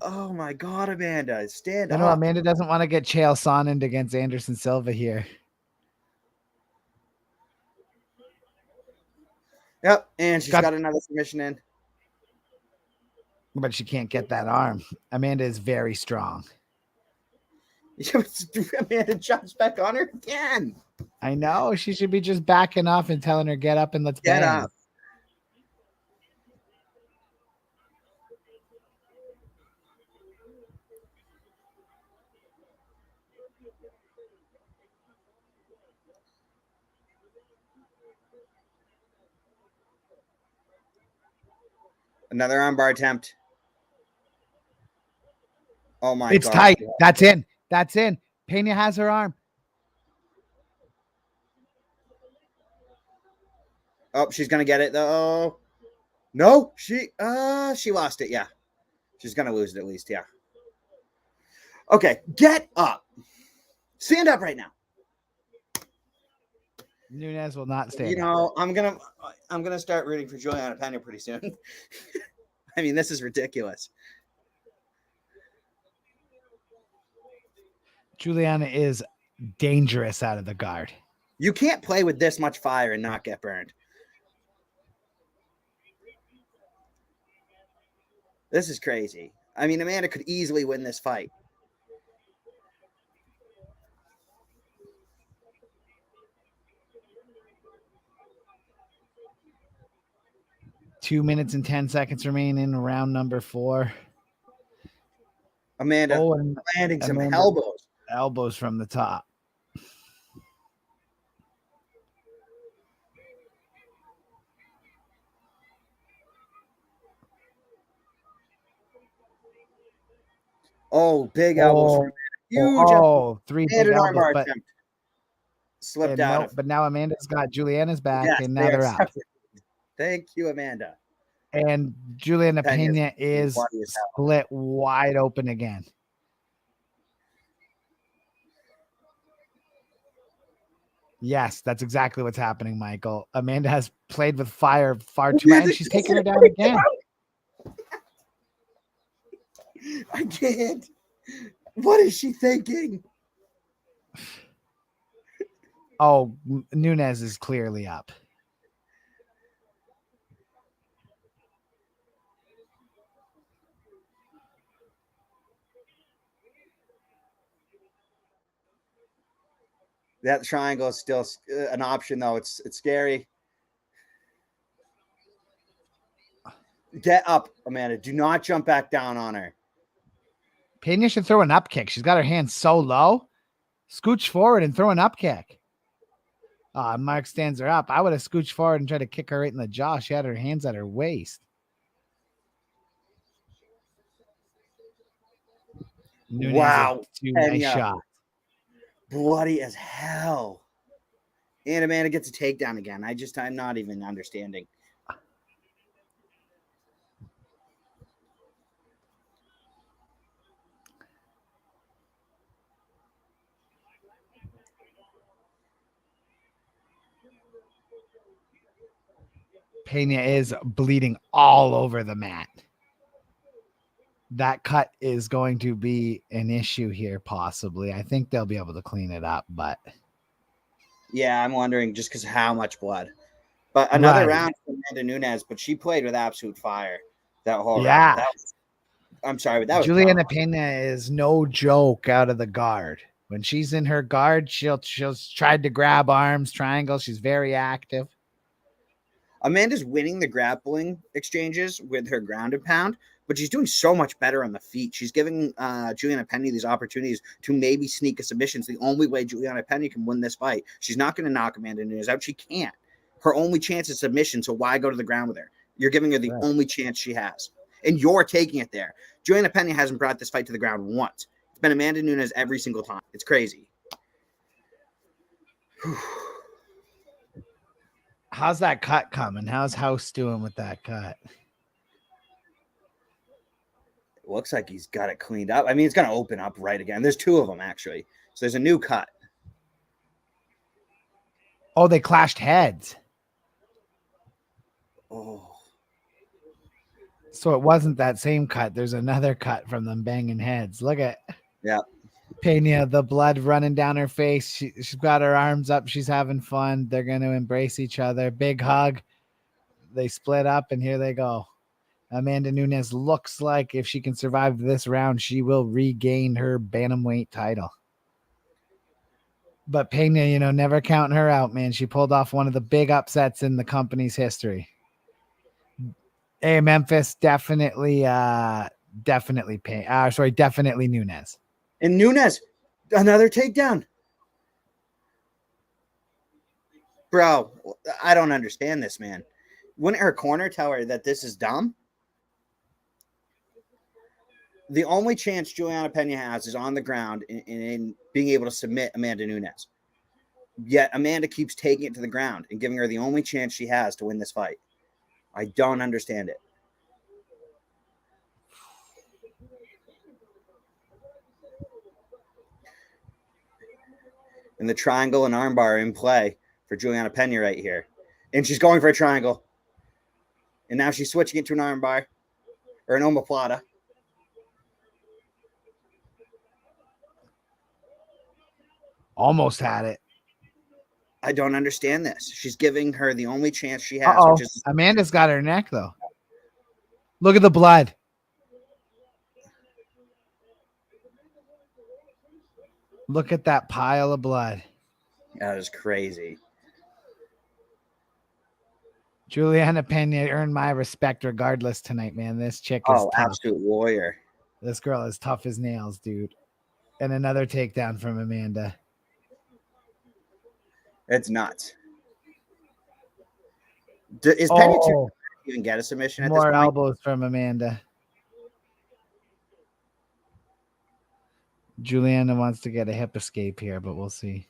Oh, my God, Amanda. Stand up. You know, Amanda doesn't want to get Chael Sonnen against Anderson Silva here. Yep, and she's got another submission in. But she can't get that arm. Amanda is very strong. Amanda jumps back on her again. I know. She should be just backing off and telling her, get up and let's Get bang. up. Another armbar attempt. Oh my God. It's tight. That's in. That's in. Pena has her arm. Oh, she's gonna get it though. No, she lost it. Yeah. She's gonna lose it at least, yeah. Okay, get up. Stand up right now. Nunes will not stand. You know, I'm gonna start rooting for Julianna Pena pretty soon. I mean, this is ridiculous. Julianna is dangerous out of the guard. You can't play with this much fire and not get burned. This is crazy. I mean, Amanda could easily win this fight. Two minutes and 10 seconds remaining in round number 4. Amanda and landing some Amanda- elbows. Elbows from the top. Oh, big elbows. Huge. Oh, 3 big an elbows. armbar But, attempt. Slipped and out. nope, but now Amanda's got Julianna's back, Yes, and they now are they're out. separated. Thank you, Amanda. And Julianna Pena's Pena is bloody as hell. split wide open again. Yes, that's exactly what's happening, Michael. Amanda has played with fire far too much, and she's taking her down again. I can't. What is she thinking? Oh, Nunes is clearly up. That triangle is still an option, though. It's scary. Get up, Amanda. Do not jump back down on her. Pena should throw an up kick. She's got her hands so low. Scooch forward and throw an up kick. Mark stands her up. I would have scooched forward and tried to kick her right in the jaw. She had her hands at her waist. Nunes Wow. with 2 nice Pena. shots. Bloody as hell. And Amanda gets a takedown again. I'm not even understanding. Pena is bleeding all over the mat. That cut is going to be an issue here, possibly. I think they'll be able to clean it up, but Yeah, I'm wondering just because of how much blood. But another Right. round for Amanda Nunes, but she played with absolute fire that whole Yeah. round. I'm sorry, but that was Julianna tough. Pena is no joke out of the guard. When she's in her guard, she'll try to grab arms, triangles. She's very active. Amanda's winning the grappling exchanges with her ground and pound, but she's doing so much better on the feet. She's giving Julianna Pena these opportunities to maybe sneak a submission. It's the only way Julianna Pena can win this fight. She's not going to knock Amanda Nunes out. She can't. Her only chance is submission, so why go to the ground with her? You're giving her the only chance she has, and you're taking it there. Julianna Pena hasn't brought this fight to the ground once. It's been Amanda Nunes every single time. It's crazy. How's that cut coming? How's House doing with that cut? It looks like he's got it cleaned up. I mean, it's going to open up right again. There's two of them, actually. So there's a new cut. Oh, they clashed heads. Oh. So it wasn't that same cut. There's another cut from them banging heads. Look at Pena, the blood running down her face. She's got her arms up. She's having fun. They're going to embrace each other. Big hug. They split up, and here they go. Amanda Nunes looks like if she can survive this round, she will regain her bantamweight title. But Pena, never counting her out, man. She pulled off one of the big upsets in the company's history. Hey, Memphis, definitely Nunes. And Nunes, another takedown. Bro, I don't understand this, man. Wouldn't her corner tell her that this is dumb? The only chance Julianna Pena has is on the ground in being able to submit Amanda Nunes. Yet Amanda keeps taking it to the ground and giving her the only chance she has to win this fight. I don't understand it. And the triangle and armbar in play for Julianna Pena right here. And she's going for a triangle. And now she's switching it to an armbar or an omoplata. Almost had it. I don't understand this. She's giving her the only chance she has. Which is Amanda's got her neck, though. Look at the blood. Look at that pile of blood. That is crazy. Julianna Pena earned my respect regardless tonight, man. This chick is tough. Absolute warrior. This girl is tough as nails, dude. And another takedown from Amanda. It's nuts. Is Penny even get a submission at this point? More elbows from Amanda. Julianna wants to get a hip escape here, but we'll see.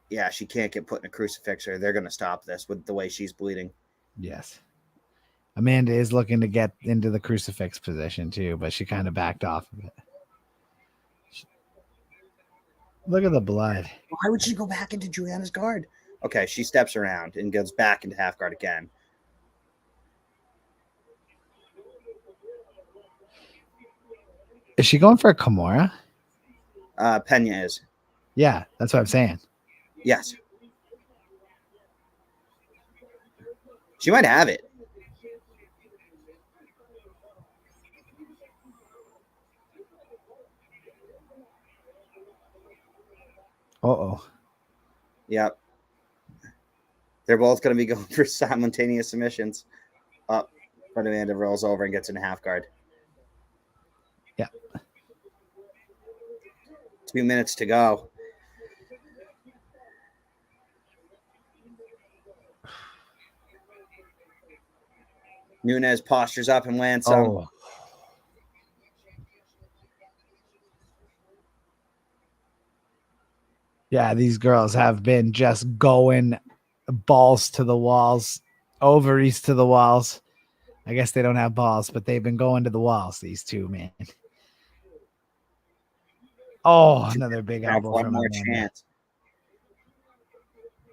Yeah, she can't get put in a crucifix or they're going to stop this with the way she's bleeding. Yes. Amanda is looking to get into the crucifix position too, but she kind of backed off of it. Look at the blood. Why would she go back into Julianna's guard? Okay, she steps around and goes back into half guard again. Is she going for a Kimura? Pena is. Yeah, that's what I'm saying. Yes. She might have it. Uh-oh. Yep. They're both going to be going for simultaneous submissions. Up. But Amanda rolls over and gets in half guard. Yeah. 2 minutes to go. Nunes postures up and lands some. Oh. Yeah, these girls have been just going balls to the walls, ovaries to the walls. I guess they don't have balls, but they've been going to the walls, these two, man. Oh, another big elbow. One from more Amanda. chance.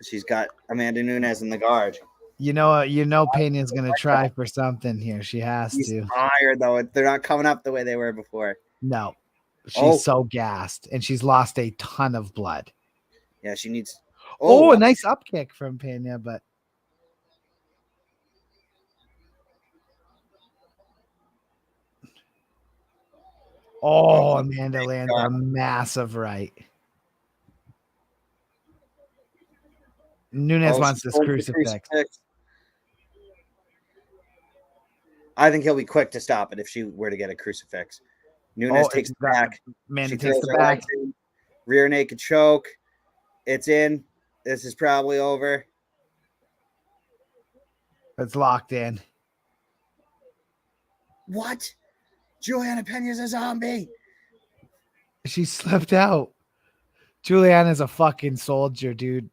She's got Amanda Nunes in the guard. Pena's going to try for something here. She has to. Tired, though. They're not coming up the way they were before. No. She's so gassed, and she's lost a ton of blood. Yeah, she needs. Oh, a nice up kick from Pena, but. Oh, Amanda lands a massive right. Nunes wants this crucifix. I think he'll be quick to stop it if she were to get a crucifix. Nunes takes the back. Amanda She takes throws the her back. legs in. Rear naked choke. It's in. This is probably over. It's locked in. What? Julianna Pena's a zombie. She slipped out. Julianna's a fucking soldier, dude.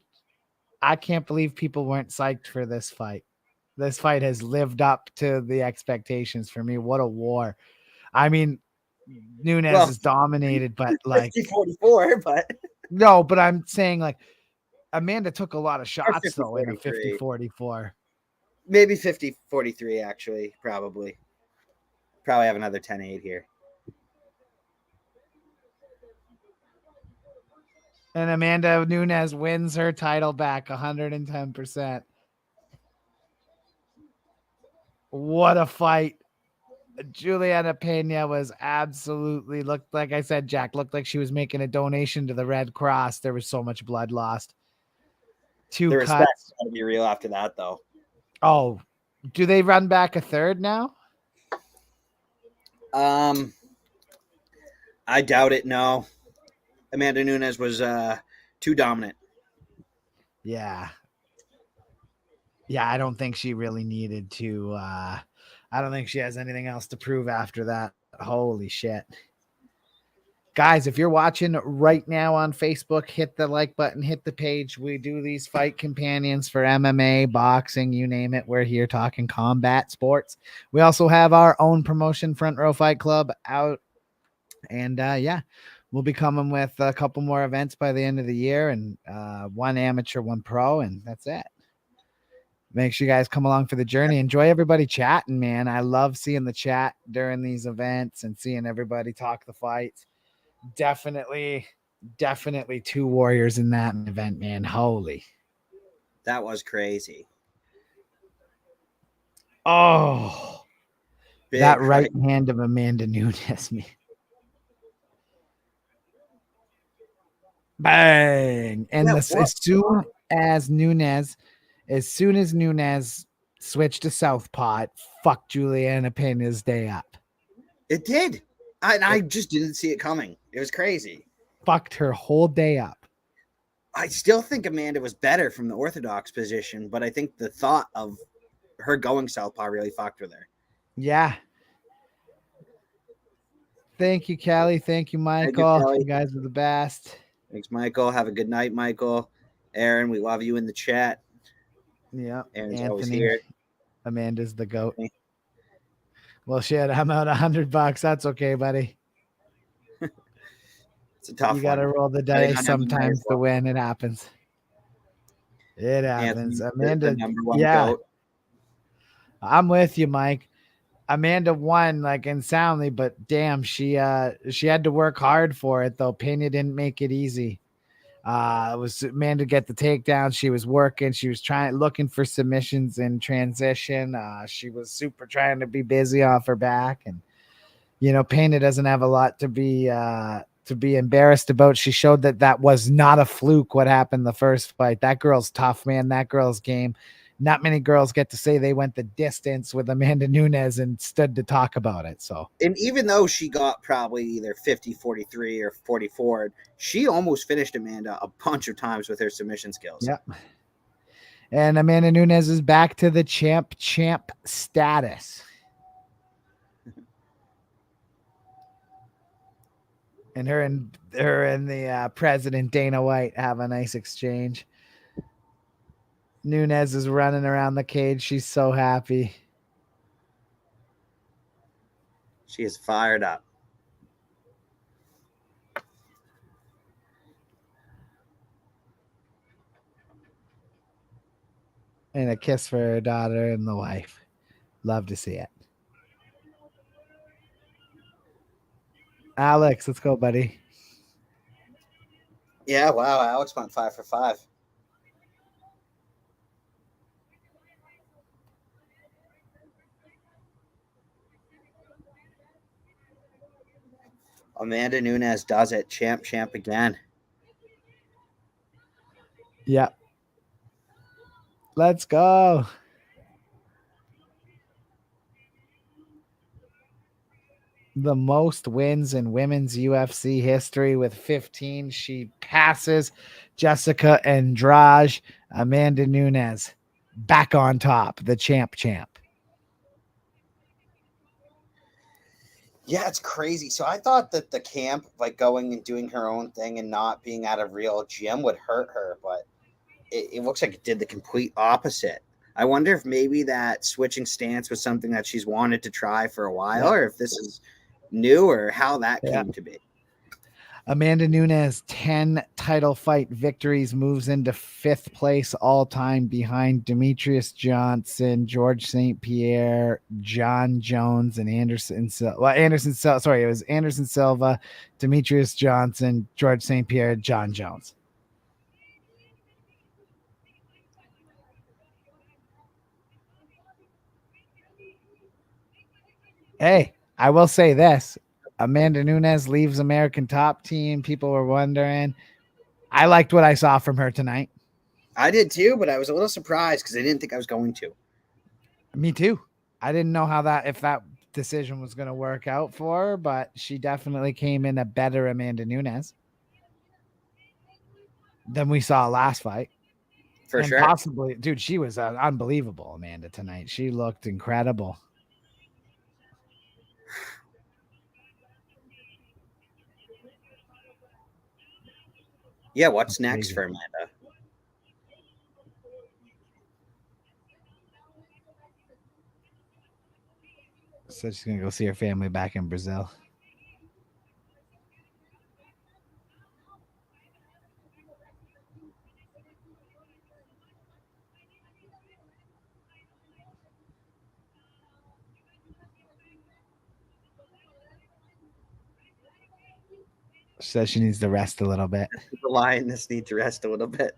I can't believe people weren't psyched for this fight. This fight has lived up to the expectations for me. What a war. I mean, Nunes is dominated, but like 50-44, but no, but I'm saying like Amanda took a lot of shots though in a 50-43. 50-44. Maybe 50-43, actually. Probably have another 10-8 here. And Amanda Nunes wins her title back 110%. What a fight. Julianna Pena was absolutely looked like I said, Jack, looked like she was making a donation to the Red Cross. There was so much blood lost. The Two respect's cuts. got to be real after that, though. Oh, do they run back a third now? I doubt it. No, Amanda Nunes was too dominant. Yeah. Yeah, I don't think she really needed to. I don't think she has anything else to prove after that. Holy shit. Guys, if you're watching right now on Facebook, hit the like button, hit the page. We do these fight companions for MMA, boxing, you name it. We're here talking combat sports. We also have our own promotion, Front Row Fight Club, out. And yeah, we'll be coming with a couple more events by the end of the year, and one amateur, one pro, and that's it. Make sure you guys come along for the journey. Enjoy everybody chatting, man. I love seeing the chat during these events and seeing everybody talk the fights. Definitely two warriors in that event, man. Holy. That was crazy. Oh, Big that right fight. hand of Amanda Nunes, man. Bang. And Yeah, as soon as Nunes switched to southpaw, it fucked Julianna Pena's day up. It did. I just didn't see it coming. It was crazy. Fucked her whole day up. I still think Amanda was better from the orthodox position, but I think the thought of her going southpaw really fucked her there. Yeah. Thank you, Callie. Thank you, Michael. Callie. You guys are the best. Thanks, Michael. Have a good night, Michael. Aaron, we love you in the chat. Yeah. Aaron's always here. Amanda's the goat. Well, shit, I'm out $100. That's okay, buddy. It's a tough one. You got to roll the dice sometimes to win. It happens. It happens. Amanda, number one yeah. goat. I'm with you, Mike. Amanda won like insanely, but damn, she had to work hard for it though. Pena didn't make it easy. It was Amanda get the takedown. She was working. She was looking for submissions in transition. She was super trying to be busy off her back, and Pena doesn't have a lot to be embarrassed about. She showed that was not a fluke. What happened the first fight? That girl's tough, man. That girl's game. Not many girls get to say they went the distance with Amanda Nunes and stood to talk about it. So, and even though she got probably either 50-43 or 44, she almost finished Amanda a bunch of times with her submission skills. Yep. And Amanda Nunes is back to the champ status. And her and the president Dana White have a nice exchange. Nunes is running around the cage. She's so happy. She is fired up. And a kiss for her daughter and the wife. Love to see it. Alex, let's go, buddy. Yeah, wow. Alex went 5 for 5. Amanda Nunes does it. Champ again. Yep. Let's go. the most wins in women's UFC history with 15. She passes Jessica Andrade, Amanda Nunes back on top, the champ. Yeah, it's crazy. So I thought that the camp, like going and doing her own thing and not being at a real gym, would hurt her, but it looks like it did the complete opposite. I wonder if maybe that switching stance was something that she's wanted to try for a while, or if this is new, or how that came to be. Amanda Nunes, 10 title fight victories, moves into 5th place all time behind Demetrius Johnson, George St. Pierre, John Jones, and Anderson Silva. It was Anderson Silva, Demetrius Johnson, George St. Pierre, John Jones. Hey, I will say this. Amanda Nunes leaves American Top Team. People were wondering. I liked what I saw from her tonight. I did too, but I was a little surprised because I didn't think I was going to. Me too. I didn't know if that decision was going to work out for her, but she definitely came in a better Amanda Nunes than we saw last fight. For and sure. Possibly, dude, she was unbelievable, Amanda, tonight. She looked incredible. Yeah, what's next for Amanda? So she's going to go see her family back in Brazil. She says she needs to rest a little bit. The lioness need to rest a little bit.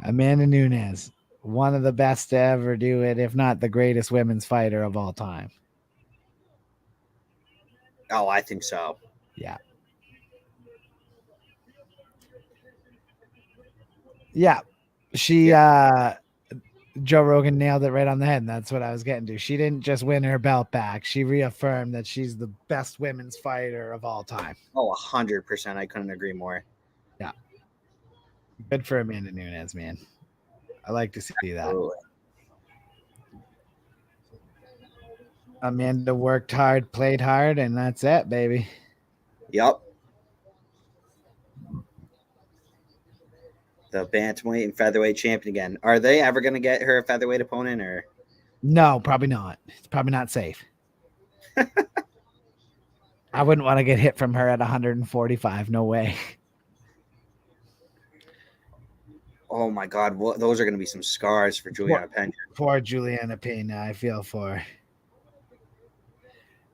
Amanda Nunes, one of the best to ever do it, if not the greatest women's fighter of all time. Oh, I think so. Yeah. Yeah. She Joe Rogan nailed it right on the head. And that's what I was getting to. She didn't just win her belt back. She reaffirmed that she's the best women's fighter of all time. Oh, 100%. I couldn't agree more. Yeah. Good for Amanda Nunes, man. I like to see that. Absolutely. Amanda worked hard, played hard, and that's it, baby. Yep. The bantamweight and featherweight champion again. Are they ever going to get her a featherweight opponent, or? No, probably not. It's probably not safe. I wouldn't want to get hit from her at 145. No way. Oh my God. Well, those are going to be some scars for Julianna Pena. Poor Julianna Pena. I feel for her.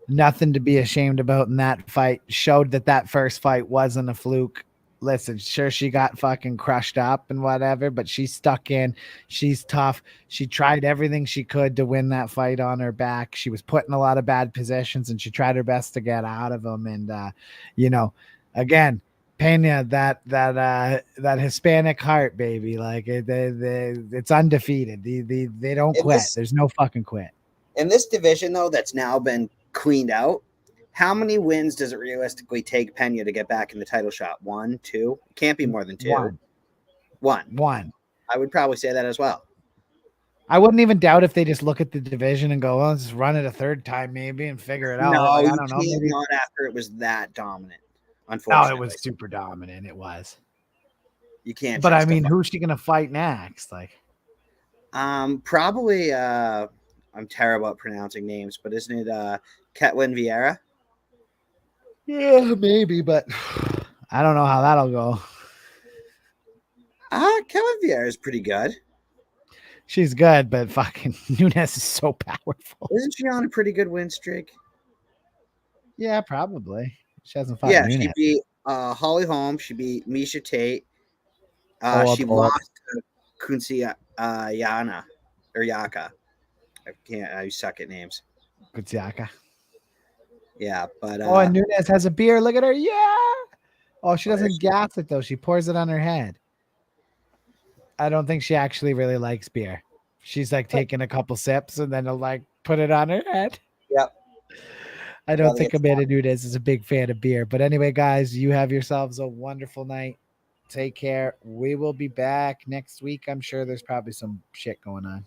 Nothing to be ashamed about in that fight. Showed that first fight wasn't a fluke. Listen, sure, she got fucking crushed up and whatever, but she stuck in. She's tough. She tried everything she could to win that fight on her back. She was put in a lot of bad positions, and she tried her best to get out of them. And again, Pena, that Hispanic heart, baby, like it's undefeated. They don't quit. There's no fucking quit. In this division, though, that's now been cleaned out, how many wins does it realistically take Pena to get back in the title shot? 1, 2? It can't be more than 2. One. I would probably say that as well. I wouldn't even doubt if they just look at the division and go, well, let's run it a third time maybe and figure it out. No, I you don't know. Maybe not after it was that dominant. Unfortunately. No, it was super dominant. It was. You can't. But I mean, who's she gonna fight next? Like, probably. I'm terrible at pronouncing names, but isn't it Ketlin Vieira? Yeah, maybe, but I don't know how that'll go. Ketlin Vieira is pretty good. She's good, but fucking Nunes is so powerful. Isn't she on a pretty good win streak? Yeah, probably. She hasn't fought. Yeah, Nunes. she beat Holly Holm. She beat Misha Tate. She Old. lost to Kunciana or Yaka. I suck at names. Kutsiaka. Yeah, but Oh, and Nunes has a beer. Look at her. Yeah. Oh, she Oh, there doesn't gas it though. She pours it on her head. I don't think she actually really likes beer. She's like taking a couple sips and then like put it on her head. yep. I don't Well, think it's Amanda Nunes is a big fan of beer. But anyway, guys, you have yourselves a wonderful night. Take care. We will be back next week. I'm sure there's probably some shit going on.